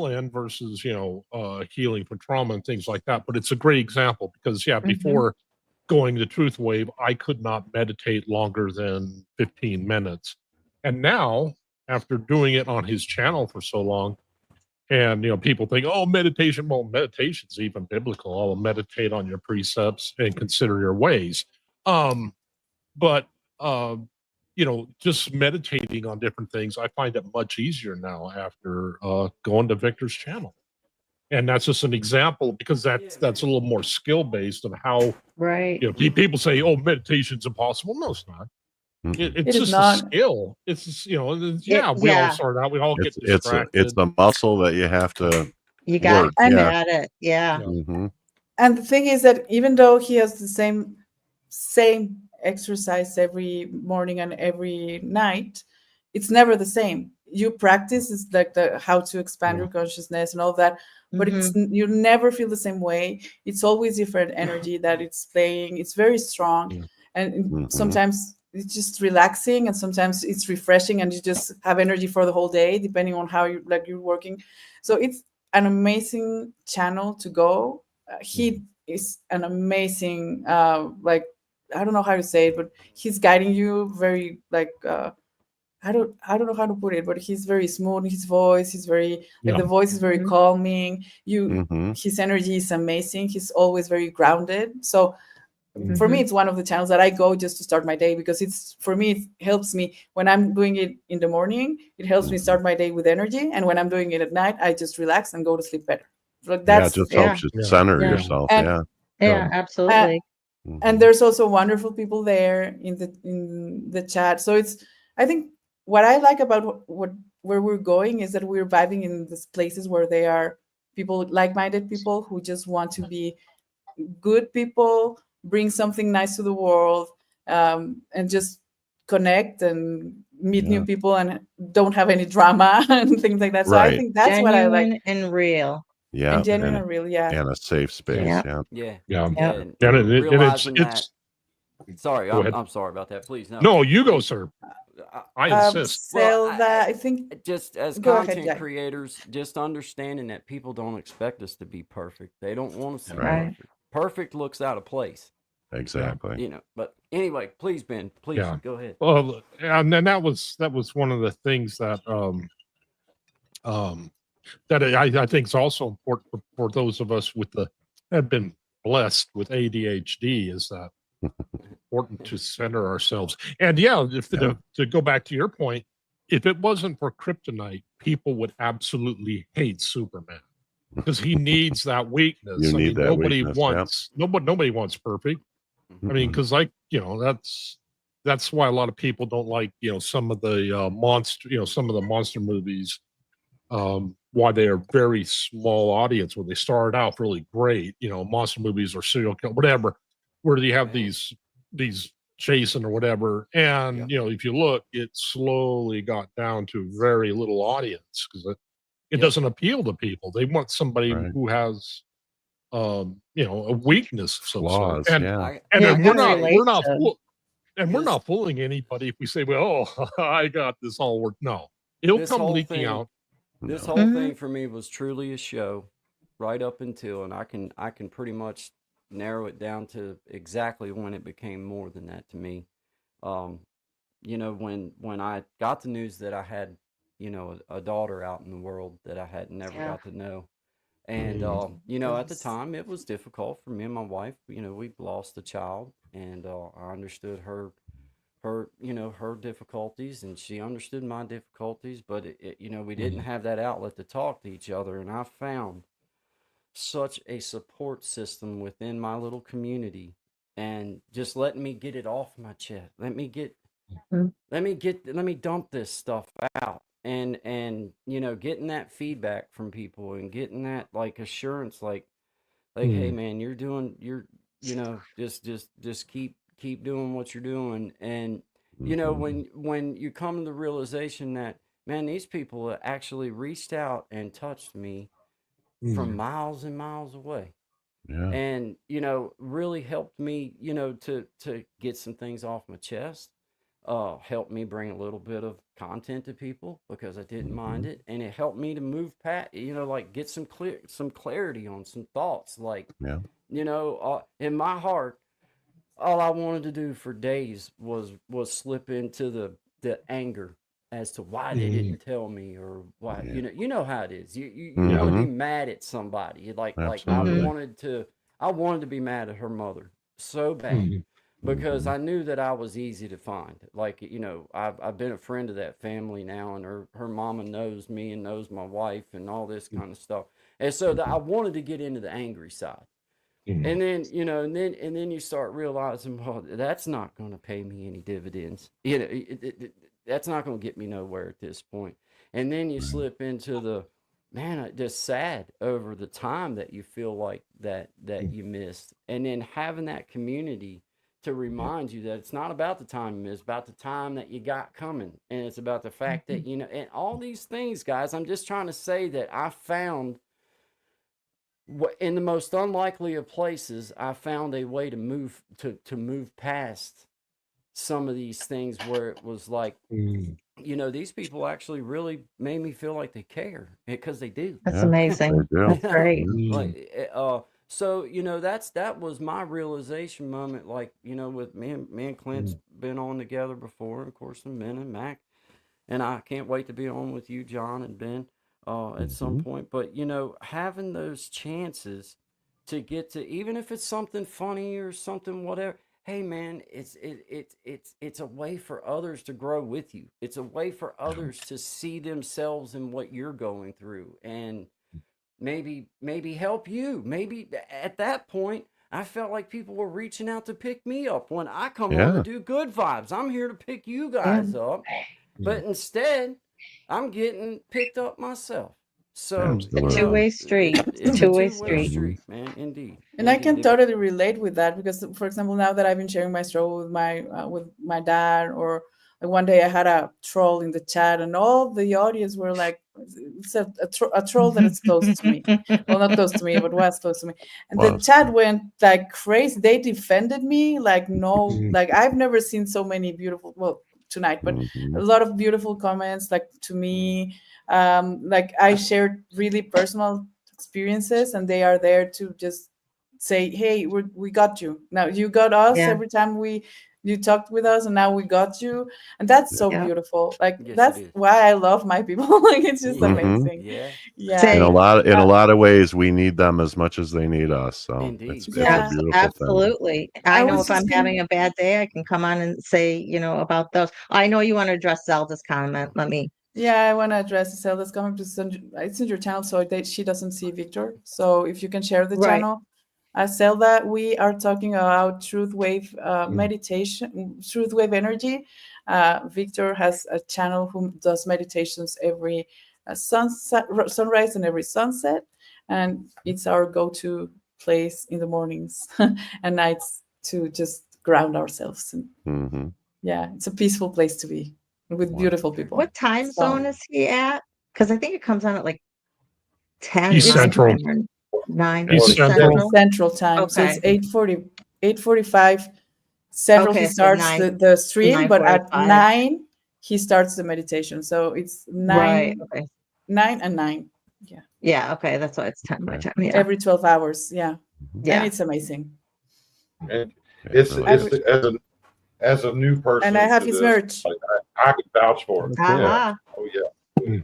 Speaker 6: end versus healing for trauma and things like that. But it's a great example because
Speaker 3: Mhm.
Speaker 6: before going to Truth Wave, I could not meditate longer than 15 minutes. And now, after doing it on his channel for so long, and people think, oh, meditation. Well, meditation's even biblical. I'll meditate on your precepts and consider your ways. But just meditating on different things, I find it much easier now after going to Victor's channel. And that's just an example because that's a little more skill based of how
Speaker 3: Right.
Speaker 6: people say, "Oh, meditation's impossible." No, it's not.
Speaker 4: Mhm.
Speaker 6: It's
Speaker 1: It is
Speaker 6: just a
Speaker 1: not.
Speaker 6: skill. It's just, yeah, we all
Speaker 3: Yeah,
Speaker 6: start out, we all get
Speaker 4: It's
Speaker 6: distracted.
Speaker 4: the muscle that you have to
Speaker 3: you got to
Speaker 4: work.
Speaker 3: keep
Speaker 1: And
Speaker 4: Yeah.
Speaker 3: at it. Yeah.
Speaker 6: Yeah.
Speaker 4: Mhm.
Speaker 1: and the thing is that even though he has the same exercise every morning and every night, it's never the same. You practice is like the how to expand your consciousness and all that, but
Speaker 3: Hmm.
Speaker 1: you never feel the same way. It's always different energy that it's playing. It's very strong,
Speaker 6: Yeah.
Speaker 1: and
Speaker 4: Mhm.
Speaker 1: sometimes it's just relaxing, and sometimes it's refreshing, and you just have energy for the whole day, depending on how you're working. So it's an amazing channel to go. He is an amazing like, I don't know how to say it, but he's guiding you very like I don't know how to put it, but he's very smooth. His voice is very like
Speaker 6: Yeah.
Speaker 1: the voice is very
Speaker 3: Mhm.
Speaker 1: calming.
Speaker 4: Mhm.
Speaker 1: His energy is amazing. He's always very grounded. So for me,
Speaker 3: Mhm.
Speaker 1: it's one of the channels that I go just to start my day, because it's for me it helps me when I'm doing it in the morning. It helps me start my day with energy, and when I'm doing it at night, I just relax and go to sleep better. Like
Speaker 4: Yeah, it
Speaker 1: that's
Speaker 4: just
Speaker 3: Yeah.
Speaker 4: helps you
Speaker 6: Yeah.
Speaker 4: center
Speaker 3: Yeah.
Speaker 4: yourself.
Speaker 1: and
Speaker 4: Yeah.
Speaker 3: Yeah.
Speaker 6: Yeah.
Speaker 1: uh,
Speaker 3: Absolutely.
Speaker 1: and
Speaker 4: Mhm.
Speaker 1: there's also wonderful people there in the chat. So it's, I think what I like about what where we're going is that we're vibing in these places where they are people, like-minded people who just want to be good people, bring something nice to the world, and just connect and meet new
Speaker 4: Yeah.
Speaker 1: people and don't have any drama and things like that. So I
Speaker 4: Right.
Speaker 1: think that's what I like.
Speaker 3: Genuine and real.
Speaker 4: Yeah.
Speaker 1: And genuine and real, yeah.
Speaker 4: And a safe space.
Speaker 3: Yeah.
Speaker 4: Yeah.
Speaker 5: Yeah.
Speaker 6: Yeah.
Speaker 3: Yep.
Speaker 5: And
Speaker 6: And
Speaker 5: realizing that.
Speaker 6: it's
Speaker 5: Sorry,
Speaker 6: go ahead.
Speaker 5: I'm sorry about that. Please, no.
Speaker 6: No, you go, sir. I insist.
Speaker 5: Well,
Speaker 1: Zelda, I think.
Speaker 5: just as
Speaker 1: Go ahead,
Speaker 5: content
Speaker 1: Jack.
Speaker 5: creators, just understanding that people don't expect us to be perfect. They don't want to see
Speaker 4: Right.
Speaker 5: perfect. Perfect looks out of place,
Speaker 4: Exactly.
Speaker 5: But anyway, please, Ben, please
Speaker 6: Yeah.
Speaker 5: go ahead.
Speaker 6: Well, and then that was one of the things that that I think is also important for those of us with have been blessed with ADHD, is that important to center ourselves. And yeah, to go back to your point, if it wasn't for kryptonite, people would absolutely hate Superman because he needs that weakness.
Speaker 4: You
Speaker 6: I
Speaker 4: need
Speaker 6: mean,
Speaker 4: that weakness. Yeah.
Speaker 6: nobody wants perfect. I mean,
Speaker 4: Mhm.
Speaker 6: because that's that's why a lot of people don't like, some of the some of the monster movies. Why they are very small audience where they start out really great, monster movies or serial kill, whatever, where you have
Speaker 5: Man.
Speaker 6: these Jason or whatever, and
Speaker 5: Yeah.
Speaker 6: if you look, it slowly got down to very little audience because it
Speaker 5: Yeah.
Speaker 6: doesn't appeal to people. They want somebody
Speaker 4: Right.
Speaker 6: who has a weakness of some sort.
Speaker 4: Flaws,
Speaker 6: And
Speaker 4: yeah.
Speaker 6: and
Speaker 3: Yeah,
Speaker 6: then
Speaker 3: can relate
Speaker 6: we're not
Speaker 3: to.
Speaker 6: fool- and we're
Speaker 5: This
Speaker 6: not fooling anybody if we say, well, I got this all worked. No, it'll
Speaker 5: this
Speaker 6: come
Speaker 5: whole
Speaker 6: leaking
Speaker 5: thing
Speaker 6: out.
Speaker 5: this
Speaker 4: No.
Speaker 5: whole
Speaker 3: Mhm.
Speaker 5: thing for me was truly a show, right up until, and I can pretty much narrow it down to exactly when it became more than that to me. Um, when I got the news that I had, a daughter out in the world that I had never
Speaker 3: Yeah.
Speaker 5: got to know. And, at the
Speaker 1: Yes.
Speaker 5: time, it was difficult for me and my wife. We lost a child, and I understood her difficulties, and she understood my difficulties. But we didn't have that outlet to talk to each other. And I found such a support system within my little community, and just letting me get it off my chest.
Speaker 3: Mhm.
Speaker 5: Let me dump this stuff out, and getting that feedback from people, and getting that like assurance, like hey man, just keep doing what you're doing. And
Speaker 4: Mhm.
Speaker 5: when you come to the realization that, man, these people actually reached out and touched me from miles and miles away,
Speaker 4: Yeah.
Speaker 5: and really helped me, to get some things off my chest, helped me bring a little bit of content to people because I didn't mind
Speaker 4: Mhm.
Speaker 5: it, and it helped me to move past, like get some clarity on some thoughts, like,
Speaker 4: Yeah.
Speaker 5: in my heart, all I wanted to do for days was slip into the anger as to why they didn't tell me, or why,
Speaker 4: Yeah.
Speaker 5: you know how it is. You want to be
Speaker 4: Mhm.
Speaker 5: mad at somebody. Like
Speaker 3: Mhm.
Speaker 4: Absolutely.
Speaker 5: I wanted to be mad at her mother so bad, because
Speaker 4: Mhm.
Speaker 5: I knew that I was easy to find. Like, I've been a friend of that family now, and her mama knows me and knows my wife and all this kind of stuff. And so that I wanted to get into the angry side. And then, and then you start realizing, well, that's not going to pay me any dividends. That's not going to get me nowhere at this point. And then you
Speaker 4: Right.
Speaker 5: slip into the, man, just sad over the time that you feel like that you missed. And then having that community to
Speaker 4: Yeah.
Speaker 5: remind you that it's not about the time you missed, it's about the time that you got coming. And it's about the fact that, and all these things, guys, I'm just trying to say that I found, in the most unlikely of places, I found a way to move past some of these things, where it was like, these people actually really made me feel like they care, because they do.
Speaker 3: That's
Speaker 4: Yeah. They
Speaker 3: amazing.
Speaker 4: do.
Speaker 3: That's great.
Speaker 4: Yeah.
Speaker 5: Like, so that was my realization moment. Like, with me and Clint's been on together before, of course, and Ben and Mac, and I can't wait to be on with you, John and Ben, at some
Speaker 4: Mhm.
Speaker 5: point. But having those chances to get to, even if it's something funny or something, whatever. Hey, man, it's a way for others to grow with you. It's a way for
Speaker 4: Yeah.
Speaker 5: others to see themselves in what you're going through, and maybe help you. Maybe at that point, I felt like people were reaching out to pick me up when I come on to
Speaker 4: Yeah.
Speaker 5: do good vibes. I'm here to pick you
Speaker 3: Yeah.
Speaker 5: guys up, but instead, I'm getting picked up myself. So,
Speaker 3: It's a
Speaker 4: Absolutely.
Speaker 3: two-way street. It's a
Speaker 5: it's a
Speaker 3: two-way
Speaker 5: two-way
Speaker 3: street.
Speaker 4: Mhm.
Speaker 5: street, man. Indeed.
Speaker 1: And I can
Speaker 5: Indeed.
Speaker 1: totally relate with that because, for example, now that I've been sharing my struggle with my dad, or like one day I had a troll in the chat, and all the audience were like, "It's a troll that is close to me." Well, not close to me, but was close to me. And the
Speaker 4: Was.
Speaker 1: chat went like crazy. They defended me like no, like I've never seen so many beautiful. Well, tonight, but a
Speaker 4: Mhm.
Speaker 1: lot of beautiful comments like to me. Like I shared really personal experiences, and they are there to just say, hey, we got you now, you got us
Speaker 3: Yeah.
Speaker 1: every time you talked with us, and now we got you. And that's
Speaker 4: Yeah.
Speaker 1: so
Speaker 3: Yeah.
Speaker 1: beautiful. Like
Speaker 5: Yes, it
Speaker 1: that's
Speaker 5: is.
Speaker 1: why I love my people. Like it's just
Speaker 5: Yeah.
Speaker 4: Mhm.
Speaker 1: amazing.
Speaker 5: Yeah.
Speaker 1: Yeah.
Speaker 3: Say,
Speaker 4: In a
Speaker 1: uh,
Speaker 4: lot of ways, we need them as much as they need us. So
Speaker 5: Indeed.
Speaker 4: it's a
Speaker 1: yeah,
Speaker 4: beautiful thing.
Speaker 3: absolutely.
Speaker 1: I
Speaker 3: I know
Speaker 1: was
Speaker 3: if I'm
Speaker 1: just
Speaker 3: having
Speaker 1: in.
Speaker 3: a bad day, I can come on and say, about those. I know you want to address Zelda's comment. Let me.
Speaker 1: Yeah, I want to address the cell that's coming to send. It's in your channel, so that she doesn't see Victor. So if you can share the
Speaker 3: Right.
Speaker 1: channel, Zelda, we are talking about truth wave meditation, truth wave energy. Victor has a channel who does meditations every sunrise and every sunset, and it's our go-to place in the mornings and nights to just ground ourselves. And
Speaker 4: Hmm.
Speaker 1: yeah, it's a peaceful place to be with beautiful people.
Speaker 3: What time
Speaker 1: So
Speaker 3: zone is he at? Because I think it comes on at like 10
Speaker 6: East
Speaker 3: my
Speaker 6: Central.
Speaker 3: time or 9
Speaker 6: East
Speaker 3: East
Speaker 6: Central.
Speaker 3: Central.
Speaker 1: Central time. So it's
Speaker 3: Okay.
Speaker 1: 8:40, 8:45 Central.
Speaker 3: Okay,
Speaker 1: He
Speaker 3: so
Speaker 1: starts
Speaker 3: 9
Speaker 1: the stream, but at
Speaker 3: 9:45.
Speaker 1: 9 he starts the meditation. So it's
Speaker 3: Right.
Speaker 1: 9,
Speaker 3: Okay.
Speaker 1: 9 and 9. Yeah,
Speaker 3: Yeah. Okay. That's why it's 10 my
Speaker 4: Okay.
Speaker 3: time. Yeah.
Speaker 1: every 12 hours. Yeah, and
Speaker 3: Yeah.
Speaker 1: it's amazing.
Speaker 2: And
Speaker 4: It's
Speaker 2: it's
Speaker 4: really
Speaker 1: I
Speaker 2: as a new person
Speaker 1: And I have
Speaker 2: to
Speaker 1: his
Speaker 2: this,
Speaker 1: merch.
Speaker 2: like I can vouch for it.
Speaker 4: cool.
Speaker 2: Yeah.
Speaker 3: Aha.
Speaker 2: Oh yeah.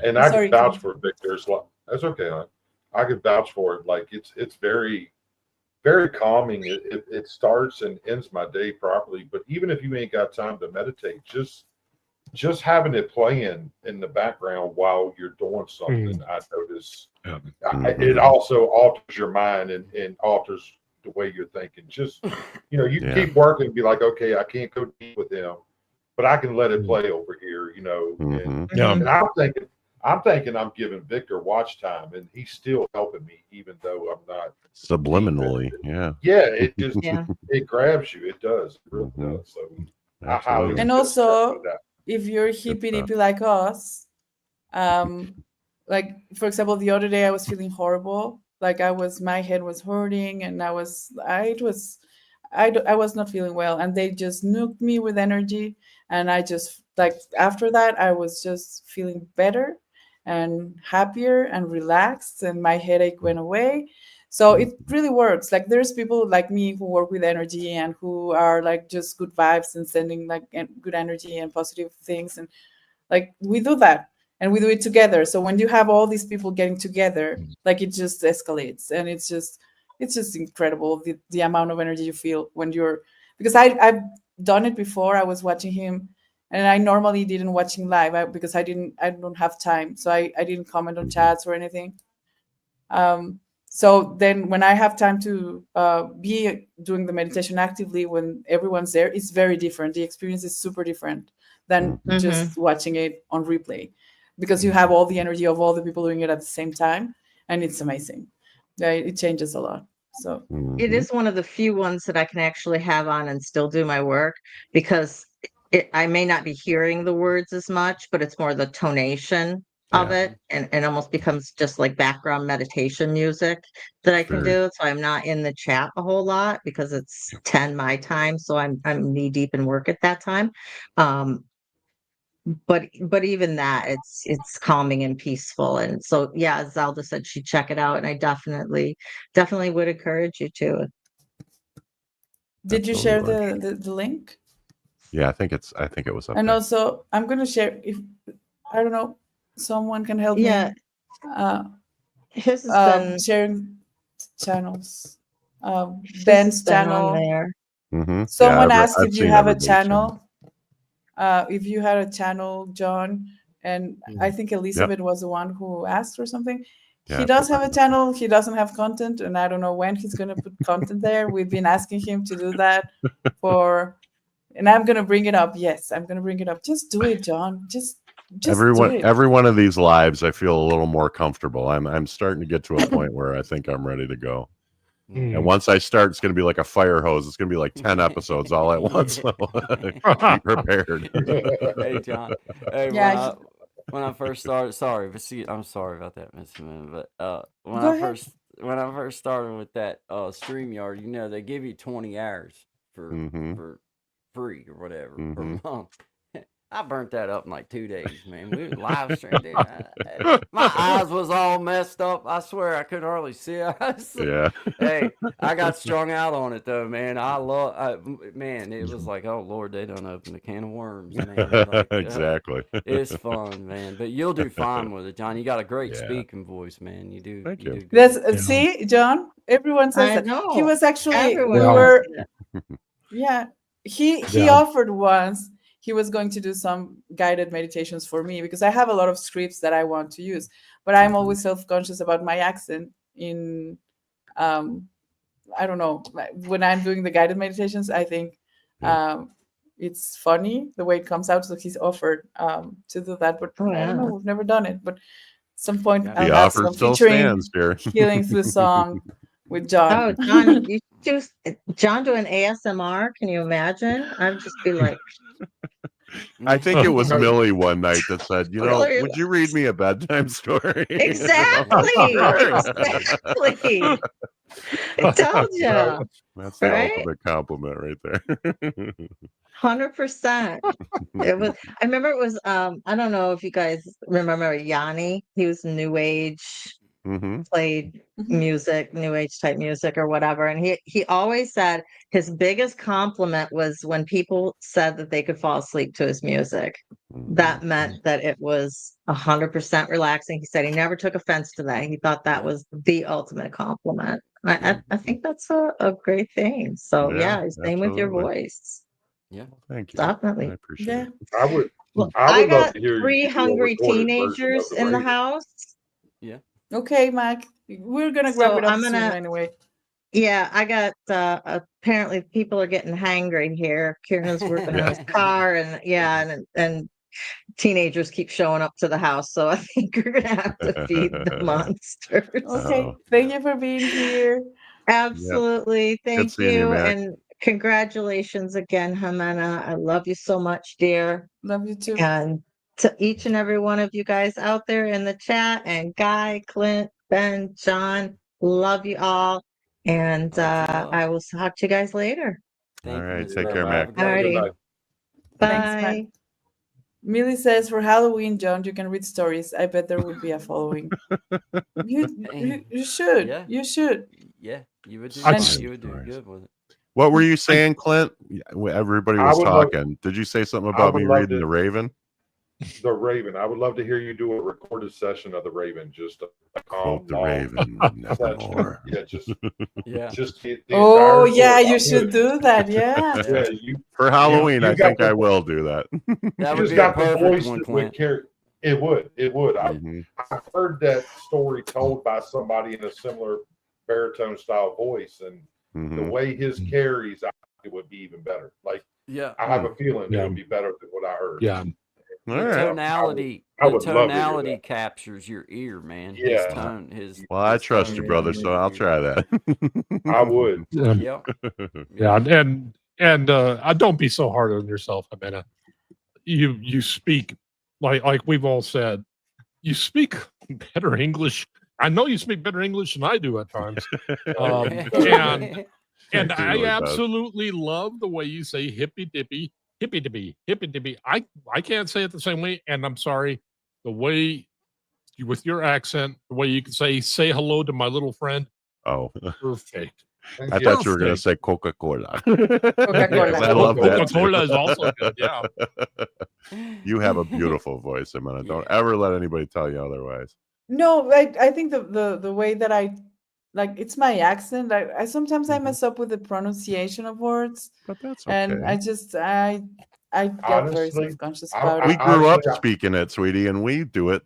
Speaker 2: And I
Speaker 1: Sorry,
Speaker 2: can vouch
Speaker 1: Ken.
Speaker 2: for Victor's. That's okay. I can vouch for it. Like it's very very calming. It starts and ends my day properly. But even if you ain't got time to meditate, just having it playing in the background while you're doing something, I notice
Speaker 6: Yeah.
Speaker 2: it also alters your mind and alters the way you're thinking. Just you
Speaker 4: Yeah.
Speaker 2: keep working and be like, okay, I can't go deep with him, but I can let it play over here. And,
Speaker 6: Yeah.
Speaker 2: and I'm thinking I'm giving Victor watch time, and he's still helping me, even though I'm not
Speaker 4: Subliminally.
Speaker 2: deep.
Speaker 4: Yeah.
Speaker 2: Yeah, it just
Speaker 3: Yeah.
Speaker 2: it grabs you. It does. It really
Speaker 4: Mhm.
Speaker 2: does. So I highly
Speaker 4: Absolutely.
Speaker 1: And
Speaker 2: suggest checking
Speaker 1: also,
Speaker 2: it out.
Speaker 1: if you're hippy dippy like us, like for example, the other day I was feeling horrible. Like my head was hurting, and I was I was not feeling well, and they just nuked me with energy, and I just like after that I was just feeling better and happier and relaxed, and my headache went away. So it really works. Like there's people like me who work with energy and who are like just good vibes and sending like good energy and positive things, and like we do that and we do it together. So when you have all these people getting together, like it just escalates, and it's just incredible the amount of energy you feel when you're, because I've done it before. I was watching him, and I normally didn't watch him live because I don't have time, so I didn't comment on chats or anything. So then when I have time to be doing the meditation actively when everyone's there, it's very different. The experience is super different than
Speaker 3: Mhm.
Speaker 1: just watching it on replay, because you have all the energy of all the people doing it at the same time, and it's amazing. Yeah, it changes a lot. So
Speaker 3: It
Speaker 4: Mhm.
Speaker 3: is one of the few ones that I can actually have on and still do my work because I may not be hearing the words as much, but it's more the tonation of
Speaker 4: Yeah.
Speaker 3: it and almost becomes just like background meditation music that I can
Speaker 4: Sure.
Speaker 3: do. So I'm not in the chat a whole lot because it's 10 my time. So I'm knee deep in work at that time. Um, but even that it's calming and peaceful. And so yeah, as Zelda said, she'd check it out and I definitely would encourage you to.
Speaker 1: did you share
Speaker 4: Absolutely.
Speaker 1: the link?
Speaker 4: Yeah, I think it was up
Speaker 1: And
Speaker 4: there.
Speaker 1: also I'm going to share, if I don't know, someone can help
Speaker 3: Yeah,
Speaker 1: me
Speaker 3: his has been
Speaker 1: sharing channels.
Speaker 3: his has
Speaker 1: Ben's
Speaker 3: been on
Speaker 1: channel.
Speaker 3: there.
Speaker 4: Mm-hmm. Yeah,
Speaker 1: Someone asked
Speaker 4: I've
Speaker 1: if you
Speaker 4: seen
Speaker 1: have a
Speaker 4: everybody's channel.
Speaker 1: channel. If you had a channel, John, and I think Elizabeth was the one who asked or something.
Speaker 4: Yeah,
Speaker 1: He
Speaker 4: I
Speaker 1: does
Speaker 4: put
Speaker 1: have
Speaker 4: that
Speaker 1: a
Speaker 4: in the
Speaker 1: channel. He doesn't have content, and I don't know when he's going to put content there. We've been asking him to do that and I'm going to bring it up. Yes, I'm going to bring it up. Just do it, John. Just do it.
Speaker 4: Every one of these lives, I feel a little more comfortable. I'm starting to get to a point where I think I'm ready to go. And once I start, it's going to be like a fire hose. It's going to be like 10 episodes all at once. So be prepared.
Speaker 5: Hey John. Hey,
Speaker 1: Yeah,
Speaker 5: when I first started, sorry, but see, I'm sorry about that, Miss Ximena, but when
Speaker 1: Go
Speaker 5: I
Speaker 1: ahead.
Speaker 5: first started with that StreamYard, they give you 20 hours for
Speaker 4: Hmm.
Speaker 5: for free or whatever per
Speaker 4: Mhm.
Speaker 5: month. I burnt that up in like 2 days, man. We live streamed it. My eyes was all messed up. I swear I couldn't hardly see.
Speaker 4: Yeah.
Speaker 5: Hey, I got strung out on it though, man. Man, it was like, oh Lord, they done opened a can of worms, man. Like,
Speaker 4: Exactly.
Speaker 5: it's fun, man. But you'll do fine with it, John. You got a great
Speaker 4: Yeah.
Speaker 5: speaking voice, man. You do.
Speaker 4: Thank
Speaker 5: You
Speaker 4: you.
Speaker 5: do
Speaker 1: That's
Speaker 5: good.
Speaker 1: see, John. Everyone says
Speaker 3: I
Speaker 1: that. He
Speaker 3: know
Speaker 1: was actually. We
Speaker 3: everyone
Speaker 6: Yeah.
Speaker 3: says
Speaker 1: were.
Speaker 3: that.
Speaker 1: Yeah. He
Speaker 6: Yeah.
Speaker 1: offered once. He was going to do some guided meditations for me because I have a lot of scripts that I want to use, but I'm always self-conscious about my accent in I don't know, when I'm doing the guided meditations, I think it's funny the way it comes out. So he's offered to do that, but
Speaker 3: Oh,
Speaker 1: I don't know,
Speaker 3: yeah.
Speaker 1: we've never done it. But some point
Speaker 5: Yeah.
Speaker 1: I'll
Speaker 4: The
Speaker 1: have
Speaker 4: offer
Speaker 1: some
Speaker 4: still
Speaker 1: featuring
Speaker 4: stands here.
Speaker 1: healing through song with John.
Speaker 3: Oh, John, you do John doing ASMR? Can you imagine? I'd just be like,
Speaker 4: I think it was
Speaker 2: No.
Speaker 4: Millie one night that said,
Speaker 3: Really?
Speaker 4: would you read me a bedtime story?
Speaker 3: exactly, exactly. I told you,
Speaker 4: That's the
Speaker 3: right?
Speaker 4: ultimate compliment right there.
Speaker 3: 100%. It was. I remember it was. I don't know if you guys remember Yanni. He was new age,
Speaker 4: Hmm.
Speaker 3: played
Speaker 1: Mhm.
Speaker 3: music, new age type music or whatever, and he always said his biggest compliment was when people said that they could fall asleep to his music. That meant that it was 100% relaxing. He said he never took offense to that. He thought that
Speaker 5: Yeah.
Speaker 3: was the ultimate compliment. I think that's a great thing. So
Speaker 4: Yeah,
Speaker 3: yeah, same with your
Speaker 4: absolutely.
Speaker 3: voice.
Speaker 5: Yeah.
Speaker 4: Thank you. I
Speaker 3: Definitely.
Speaker 4: appreciate
Speaker 1: Yeah.
Speaker 4: it.
Speaker 2: I would
Speaker 3: Well,
Speaker 2: I
Speaker 3: I
Speaker 2: would love
Speaker 3: got
Speaker 2: to hear
Speaker 3: 3
Speaker 2: you do a
Speaker 3: hungry
Speaker 2: recorded version
Speaker 3: teenagers
Speaker 2: of the
Speaker 3: in the
Speaker 2: Raven.
Speaker 3: house.
Speaker 1: Okay, Mac, we're gonna wrap
Speaker 3: So
Speaker 1: it up
Speaker 3: I'm
Speaker 1: soon
Speaker 3: gonna,
Speaker 1: anyway.
Speaker 3: yeah, I got, apparently people are getting hangry here. Kieran's working on his car and yeah, and teenagers keep showing up to the house. So I think we're gonna have to feed the monsters.
Speaker 1: Okay,
Speaker 4: Oh.
Speaker 1: thank you for being here.
Speaker 3: Absolutely. Thank
Speaker 4: seeing you,
Speaker 3: you.
Speaker 4: Mac.
Speaker 3: And congratulations again, Ximena. I love you so much, dear.
Speaker 1: Love you too.
Speaker 3: And to each and every one of you guys out there in the chat, and Guy, Clint, Ben, John, love you all. And
Speaker 5: Lots of love.
Speaker 3: I will talk to you guys later.
Speaker 4: All
Speaker 5: Thank you,
Speaker 4: right.
Speaker 5: Miss
Speaker 4: Take
Speaker 5: Love.
Speaker 4: care,
Speaker 5: Have a
Speaker 4: Mac.
Speaker 5: great
Speaker 2: Have a good
Speaker 3: Alrighty.
Speaker 2: night.
Speaker 1: Thanks, Mac.
Speaker 3: Bye.
Speaker 1: Millie says for Halloween, John, you can read stories. I bet there would be a following. You should.
Speaker 5: Yeah.
Speaker 1: You should.
Speaker 5: Yeah, you would do.
Speaker 6: I'd
Speaker 5: You would do
Speaker 4: stories.
Speaker 5: good with it.
Speaker 4: What were you saying, Clint? Everybody
Speaker 2: I
Speaker 4: was
Speaker 2: would love-
Speaker 4: talking. Did you say something
Speaker 2: I
Speaker 4: about
Speaker 2: would
Speaker 4: me
Speaker 2: love
Speaker 4: reading
Speaker 2: to-
Speaker 4: The Raven?
Speaker 2: The Raven. I would love to hear you do a recorded session of the Raven. Just a calm,
Speaker 4: Quote The
Speaker 2: long
Speaker 4: Raven,
Speaker 2: session.
Speaker 4: nevermore.
Speaker 2: Yeah, just
Speaker 5: Yeah.
Speaker 2: the
Speaker 1: Oh
Speaker 2: entire
Speaker 1: yeah,
Speaker 2: story.
Speaker 1: you
Speaker 2: I
Speaker 1: should
Speaker 2: would.
Speaker 1: do that. Yeah.
Speaker 2: Yeah, you
Speaker 4: For Halloween,
Speaker 2: you
Speaker 4: I
Speaker 2: got
Speaker 4: think
Speaker 2: the-
Speaker 4: I will do that.
Speaker 5: That
Speaker 2: you
Speaker 5: would
Speaker 2: just
Speaker 5: be a
Speaker 2: got the
Speaker 5: perfect
Speaker 2: voice
Speaker 5: one,
Speaker 2: that
Speaker 5: Clint.
Speaker 2: would carry. It would.
Speaker 4: Mhm.
Speaker 2: I've heard that story told by somebody in a similar baritone style voice, and the
Speaker 4: Mhm.
Speaker 2: way his carries, I think it would be even better. Like
Speaker 5: Yeah.
Speaker 2: I have a feeling
Speaker 6: Yeah.
Speaker 2: it would be better than what I heard.
Speaker 6: Yeah.
Speaker 4: All
Speaker 5: The
Speaker 4: right.
Speaker 5: tonality,
Speaker 2: I
Speaker 5: the
Speaker 2: would love to hear
Speaker 5: tonality
Speaker 2: that.
Speaker 5: captures your ear, man.
Speaker 2: Yeah.
Speaker 5: His tone, his.
Speaker 4: Well, I
Speaker 5: his
Speaker 4: trust
Speaker 5: tone
Speaker 4: you,
Speaker 5: is
Speaker 4: brother, so I'll try that.
Speaker 2: I would.
Speaker 6: Yeah.
Speaker 5: Yep.
Speaker 6: Yeah. And don't be so hard on yourself, Ximena. You speak like we've all said. You speak better English. I know you speak better English than I do at times. And
Speaker 4: He
Speaker 6: I
Speaker 4: really does.
Speaker 6: absolutely love the way you say hippy dippy, hippy dippy, hippy dippy. I can't say it the same way, and I'm sorry. The way with your accent, the way you can say hello to my little friend,
Speaker 4: Oh,
Speaker 6: perfect.
Speaker 4: I thought you were going to say Coca-Cola.
Speaker 1: Coca-Cola.
Speaker 4: I love that.
Speaker 6: Coca-Cola is
Speaker 4: too.
Speaker 6: also good. Yeah.
Speaker 4: You have a beautiful voice, Ximena. Don't ever let anybody tell you otherwise.
Speaker 1: No, I think the way that I like it's my accent. I sometimes I
Speaker 4: Mhm.
Speaker 1: mess up with the pronunciation of words,
Speaker 4: But that's okay.
Speaker 1: and I get very
Speaker 2: Honestly,
Speaker 1: self-conscious
Speaker 2: I-
Speaker 1: about
Speaker 2: I-
Speaker 4: We
Speaker 1: it.
Speaker 4: grew up
Speaker 2: honestly,
Speaker 4: speaking it, sweetie, and we do it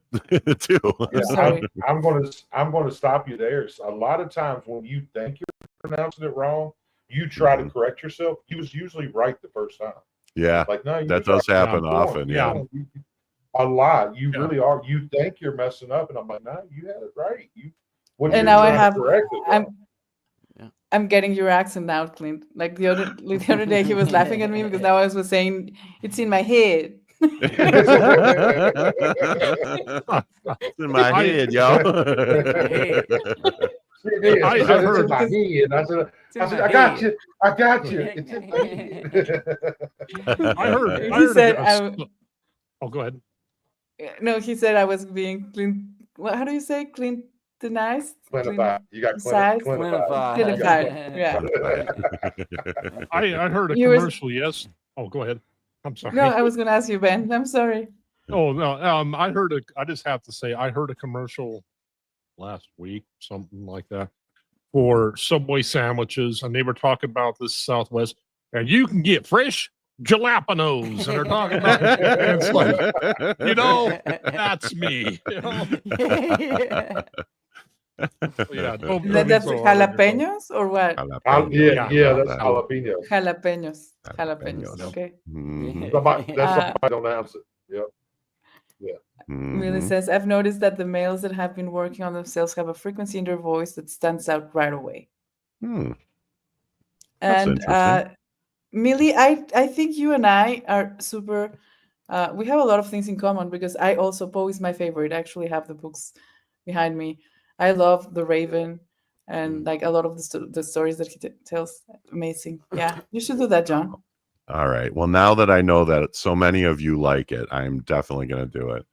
Speaker 4: too.
Speaker 2: Yeah,
Speaker 1: Sorry.
Speaker 2: I'm going to stop you there. So a lot of times when you think you're pronouncing it wrong, you try to correct yourself. You was usually right the first time.
Speaker 4: Yeah,
Speaker 2: Like no, you
Speaker 4: that
Speaker 2: was
Speaker 4: does
Speaker 2: right.
Speaker 4: happen
Speaker 2: You're
Speaker 4: often. Yeah.
Speaker 2: a lot. You
Speaker 6: Yeah.
Speaker 2: really are. You think you're messing up, and I'm like, no, you had it right. When
Speaker 1: And
Speaker 2: you're
Speaker 1: now I
Speaker 2: trying to
Speaker 1: have
Speaker 2: correct it,
Speaker 1: I'm getting your accent now, Clint. Like the other day he was laughing at me because now I was saying it's in my head.
Speaker 4: It's in my
Speaker 6: I-
Speaker 4: head, y'all.
Speaker 2: It is.
Speaker 6: I
Speaker 2: She said,
Speaker 6: heard-
Speaker 2: it's in my head. I said, I got you. I got you. It's in my head.
Speaker 6: I heard.
Speaker 1: He
Speaker 6: I heard
Speaker 1: said,
Speaker 6: oh, go ahead.
Speaker 1: No, he said I was being Clint. What? How do you say Clintonized?
Speaker 2: Clinified. You got
Speaker 1: Size?
Speaker 2: clinified.
Speaker 5: Clinified.
Speaker 1: Yeah.
Speaker 6: I heard a
Speaker 1: You were-
Speaker 6: commercial. Yes. Oh, go ahead. I'm sorry.
Speaker 1: No, I was going to ask you, Ben. I'm sorry.
Speaker 6: Oh no. I just have to say I heard a commercial last week, something like that, for Subway sandwiches, and they were talking about this Southwest, and you can get fresh jalapenos, and they're talking about. And it's like, that's me. You know? Yeah, don't
Speaker 1: That's
Speaker 6: be so hard on yourself.
Speaker 1: jalapenos or what?
Speaker 4: Jalapenos.
Speaker 2: Yeah,
Speaker 6: Yeah.
Speaker 2: yeah, that's
Speaker 4: that.
Speaker 2: jalapenos.
Speaker 1: Jalapenos.
Speaker 4: Jalapenos.
Speaker 1: Jalapenos. Okay.
Speaker 4: Mhm,
Speaker 2: That's
Speaker 1: Uh,
Speaker 2: somebody don't announce it. Yep.
Speaker 1: Really
Speaker 4: mhm.
Speaker 1: says, I've noticed that the males that have been working on themselves have a frequency in their voice that stands out right away.
Speaker 4: Hmm, That's
Speaker 1: And
Speaker 4: interesting.
Speaker 1: Millie, I think you and I are super. We have a lot of things in common because I also Poe is my favorite. I actually have the books behind me. I love The Raven and like a lot of the stories that he tells. Amazing. Yeah, you should do that, John.
Speaker 4: All right. Well, now that I know that so many of you like it, I'm definitely going to do it.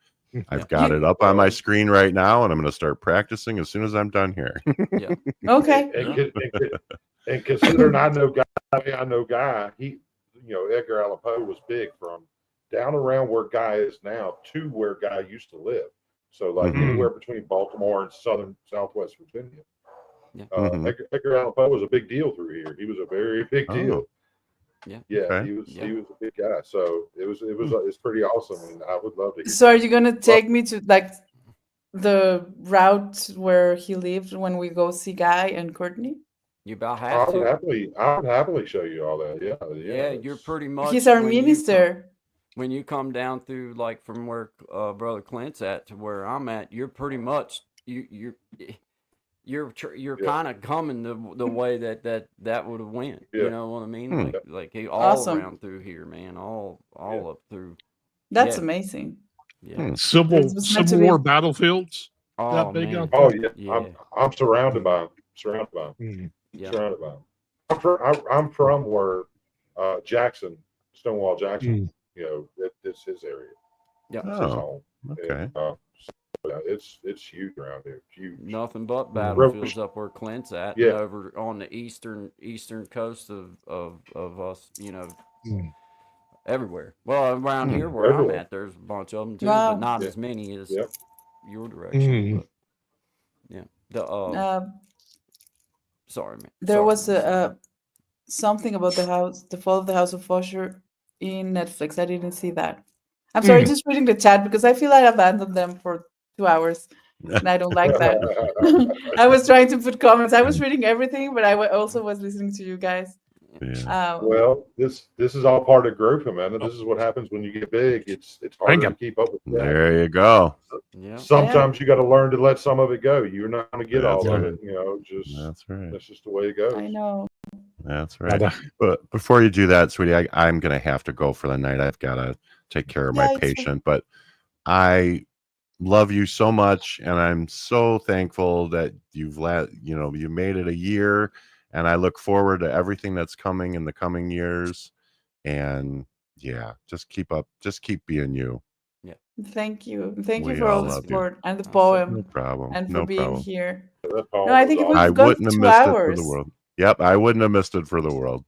Speaker 4: I've got it up on my screen right now, and I'm going to start practicing as soon as I'm done here.
Speaker 5: Yeah.
Speaker 1: Okay.
Speaker 2: And considering I know Guy, he, Edgar Allan Poe was big from down around where Guy is now to where Guy used to live. So like
Speaker 4: Mhm.
Speaker 2: anywhere between Baltimore and southwest Virginia.
Speaker 5: Yeah.
Speaker 4: Mhm.
Speaker 2: Edgar Allan Poe was a big deal through here. He was a very big
Speaker 4: Oh.
Speaker 2: deal.
Speaker 5: Yeah.
Speaker 2: Yeah,
Speaker 4: Okay.
Speaker 2: he was a big guy. So it's pretty awesome, and I would love to.
Speaker 1: So are you gonna take me to like the route where he lived when we go see Guy and Courtney?
Speaker 5: You about
Speaker 2: I
Speaker 5: have
Speaker 2: would
Speaker 5: to.
Speaker 2: happily show you all that. Yeah,
Speaker 5: Yeah, you're
Speaker 2: it's-
Speaker 5: pretty much
Speaker 1: He's our
Speaker 5: when you come,
Speaker 1: minister.
Speaker 5: when you come down through like from where Brother Clint's at to where I'm at, you're pretty much you're
Speaker 2: Yeah.
Speaker 5: kind of coming the way that would have went.
Speaker 2: Yeah.
Speaker 5: You know what I mean?
Speaker 4: Hmm.
Speaker 5: Like all
Speaker 1: Awesome.
Speaker 5: around through here, man. All up through.
Speaker 1: That's
Speaker 5: Yeah.
Speaker 1: amazing.
Speaker 5: Yeah.
Speaker 4: Hmm.
Speaker 6: Civil
Speaker 1: It was meant to
Speaker 6: Civil
Speaker 1: be.
Speaker 6: War battlefields.
Speaker 5: Oh
Speaker 6: That big
Speaker 5: man.
Speaker 6: out
Speaker 2: Oh
Speaker 6: there.
Speaker 2: yeah,
Speaker 5: Yeah.
Speaker 2: I'm surrounded by him. Surrounded by him.
Speaker 6: Mhm.
Speaker 5: Yeah.
Speaker 2: Surrounded by him. I'm from where Jackson, Stonewall Jackson. It's his area.
Speaker 5: Yeah.
Speaker 2: It's his
Speaker 4: Oh,
Speaker 2: home.
Speaker 4: okay.
Speaker 2: And, yeah, it's huge around here. It's huge.
Speaker 5: Nothing but
Speaker 6: Mhm.
Speaker 5: battlefields up where Clint's at, and
Speaker 2: Yeah.
Speaker 5: over on the eastern coast of us.
Speaker 6: Mm.
Speaker 5: Everywhere. Well, around here where I'm
Speaker 2: Everywhere.
Speaker 5: at, there's a bunch of them too,
Speaker 1: Wow.
Speaker 5: but not
Speaker 2: Yeah.
Speaker 5: as many as
Speaker 2: Yep.
Speaker 5: your direction.
Speaker 6: Mhm.
Speaker 5: But yeah, the sorry, man.
Speaker 1: There
Speaker 5: Sorry,
Speaker 1: was
Speaker 5: man. Sorry.
Speaker 1: something about the fall of the House of Usher in Netflix. I didn't see that. I'm sorry, just reading the chat because I feel I abandoned them for 2 hours, and I don't like that. I was trying to put comments. I was reading everything, but I also was listening to you guys.
Speaker 4: Yeah.
Speaker 2: Well, this is all part of growth, Amanda. This is what happens when you get big. It's harder to
Speaker 6: got-
Speaker 2: keep up with that.
Speaker 4: There you go.
Speaker 5: Yeah.
Speaker 2: Sometimes you got to learn to let some of it go. You're not going to get
Speaker 4: That's
Speaker 2: all of
Speaker 6: right.
Speaker 2: it. Just
Speaker 4: That's right.
Speaker 2: that's just the way it goes.
Speaker 1: I know.
Speaker 4: That's
Speaker 6: But,
Speaker 4: right. But before you do that, sweetie, I'm going to have to go for the night. I've got to take care of my
Speaker 1: Yeah, it's fine.
Speaker 4: patient. But I love you so much, and I'm so thankful that you made it a year, and I look forward to everything that's coming in the coming years. And yeah, just keep being you.
Speaker 1: Thank you. Thank you
Speaker 4: We
Speaker 1: for all
Speaker 4: all
Speaker 1: the
Speaker 4: love you.
Speaker 1: support and the
Speaker 5: Awesome.
Speaker 1: poem
Speaker 4: No problem.
Speaker 1: and for
Speaker 4: No
Speaker 1: being
Speaker 4: problem.
Speaker 1: here.
Speaker 2: That poem
Speaker 1: No, I
Speaker 2: was
Speaker 1: think
Speaker 2: awesome.
Speaker 4: I
Speaker 1: we've gone
Speaker 4: wouldn't have
Speaker 1: 2
Speaker 4: missed it for
Speaker 1: hours.
Speaker 4: the world. Yep, I wouldn't have missed it for the world.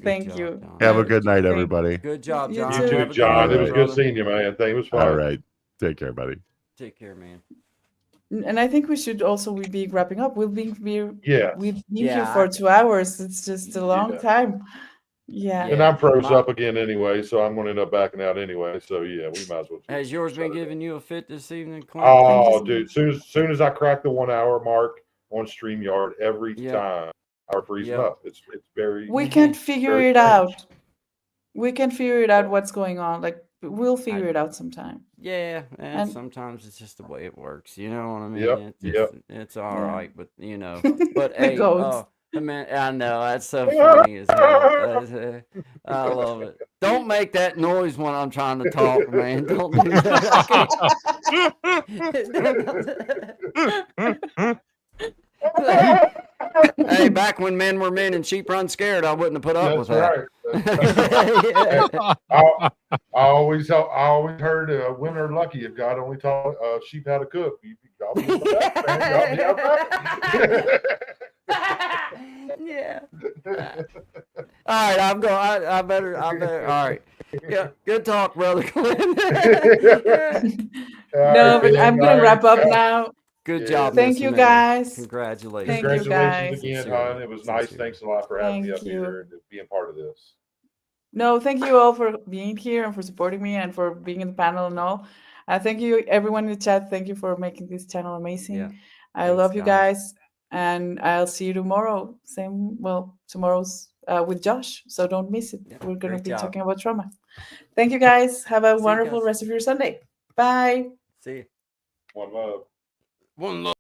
Speaker 1: Thank
Speaker 5: job,
Speaker 1: you.
Speaker 5: John.
Speaker 4: Have a
Speaker 1: Yeah,
Speaker 4: good night,
Speaker 1: thank-
Speaker 4: everybody.
Speaker 5: Good job,
Speaker 1: You
Speaker 5: John.
Speaker 1: too.
Speaker 2: You too,
Speaker 5: Have a good
Speaker 2: John.
Speaker 5: night,
Speaker 2: It was good
Speaker 5: brother.
Speaker 2: seeing you, man. It was fun.
Speaker 4: All right. Take care, buddy.
Speaker 5: Take care, man.
Speaker 1: And I think we should also be wrapping up. We've been
Speaker 2: Yeah.
Speaker 1: here for 2 hours. It's just a long
Speaker 2: Yeah.
Speaker 1: time. Yeah.
Speaker 2: And
Speaker 5: Yeah.
Speaker 2: I'm froze
Speaker 5: My-
Speaker 2: up again anyway, so I'm going to end up backing out anyway. So yeah, we might as well.
Speaker 5: Has yours been
Speaker 2: shut it
Speaker 5: giving you a fit this evening, Clint?
Speaker 2: Oh,
Speaker 1: so
Speaker 2: dude! Soon as I crack the 1 hour mark on StreamYard, every
Speaker 5: Yeah.
Speaker 2: time I freeze
Speaker 5: Yeah.
Speaker 2: up. It's very.
Speaker 1: We can't figure
Speaker 2: Very
Speaker 1: it
Speaker 2: strange.
Speaker 1: out. We can figure it out what's going on. Like we'll figure it out sometime.
Speaker 5: Yeah, and
Speaker 1: And-
Speaker 5: sometimes it's just the way it works. You know what I mean?
Speaker 2: Yep,
Speaker 5: It's,
Speaker 2: yep.
Speaker 5: it's all
Speaker 1: Yeah.
Speaker 5: right, but but
Speaker 1: The
Speaker 5: hey,
Speaker 1: goats.
Speaker 5: man, I know that's so funny as hell. I love it. Don't make that noise when I'm trying to talk, man. Don't do that. Hey, back when men were men and sheep run scared, I wouldn't have put up
Speaker 2: That's
Speaker 5: with that.
Speaker 2: right. I always heard women are lucky if God only taught sheep how to cook. Y'all be all right, man. Y'all be all right.
Speaker 5: Yeah. All right, I'm going. I better. All right. Yeah. Good talk, brother Clint.
Speaker 1: No, but I'm gonna wrap up now.
Speaker 5: Good
Speaker 2: Yeah.
Speaker 5: job.
Speaker 1: Thank
Speaker 5: Miss
Speaker 1: you,
Speaker 5: Ximena.
Speaker 1: guys.
Speaker 5: Congratulations.
Speaker 1: Thank you,
Speaker 2: Congratulations
Speaker 1: guys.
Speaker 2: again,
Speaker 5: Sincerely.
Speaker 2: hon. It was nice.
Speaker 5: Sincerely.
Speaker 2: Thanks a lot for having me
Speaker 1: Thank
Speaker 2: up
Speaker 1: you.
Speaker 2: here and being part of this.
Speaker 1: No, thank you all for being here and for supporting me and for being in the panel and all. Thank you, everyone in the chat. Thank you for making this channel amazing.
Speaker 5: Yeah.
Speaker 1: I
Speaker 5: Thanks,
Speaker 1: love you
Speaker 5: guys.
Speaker 1: guys, and I'll see you tomorrow. Tomorrow's with Josh, so don't miss it.
Speaker 5: Yeah,
Speaker 1: We're gonna
Speaker 5: great
Speaker 1: be
Speaker 5: job.
Speaker 1: talking about trauma. Thank you guys. Have a
Speaker 5: See you
Speaker 1: wonderful
Speaker 5: guys.
Speaker 1: rest of your Sunday. Bye.
Speaker 5: See you.
Speaker 2: One love.
Speaker 6: One love.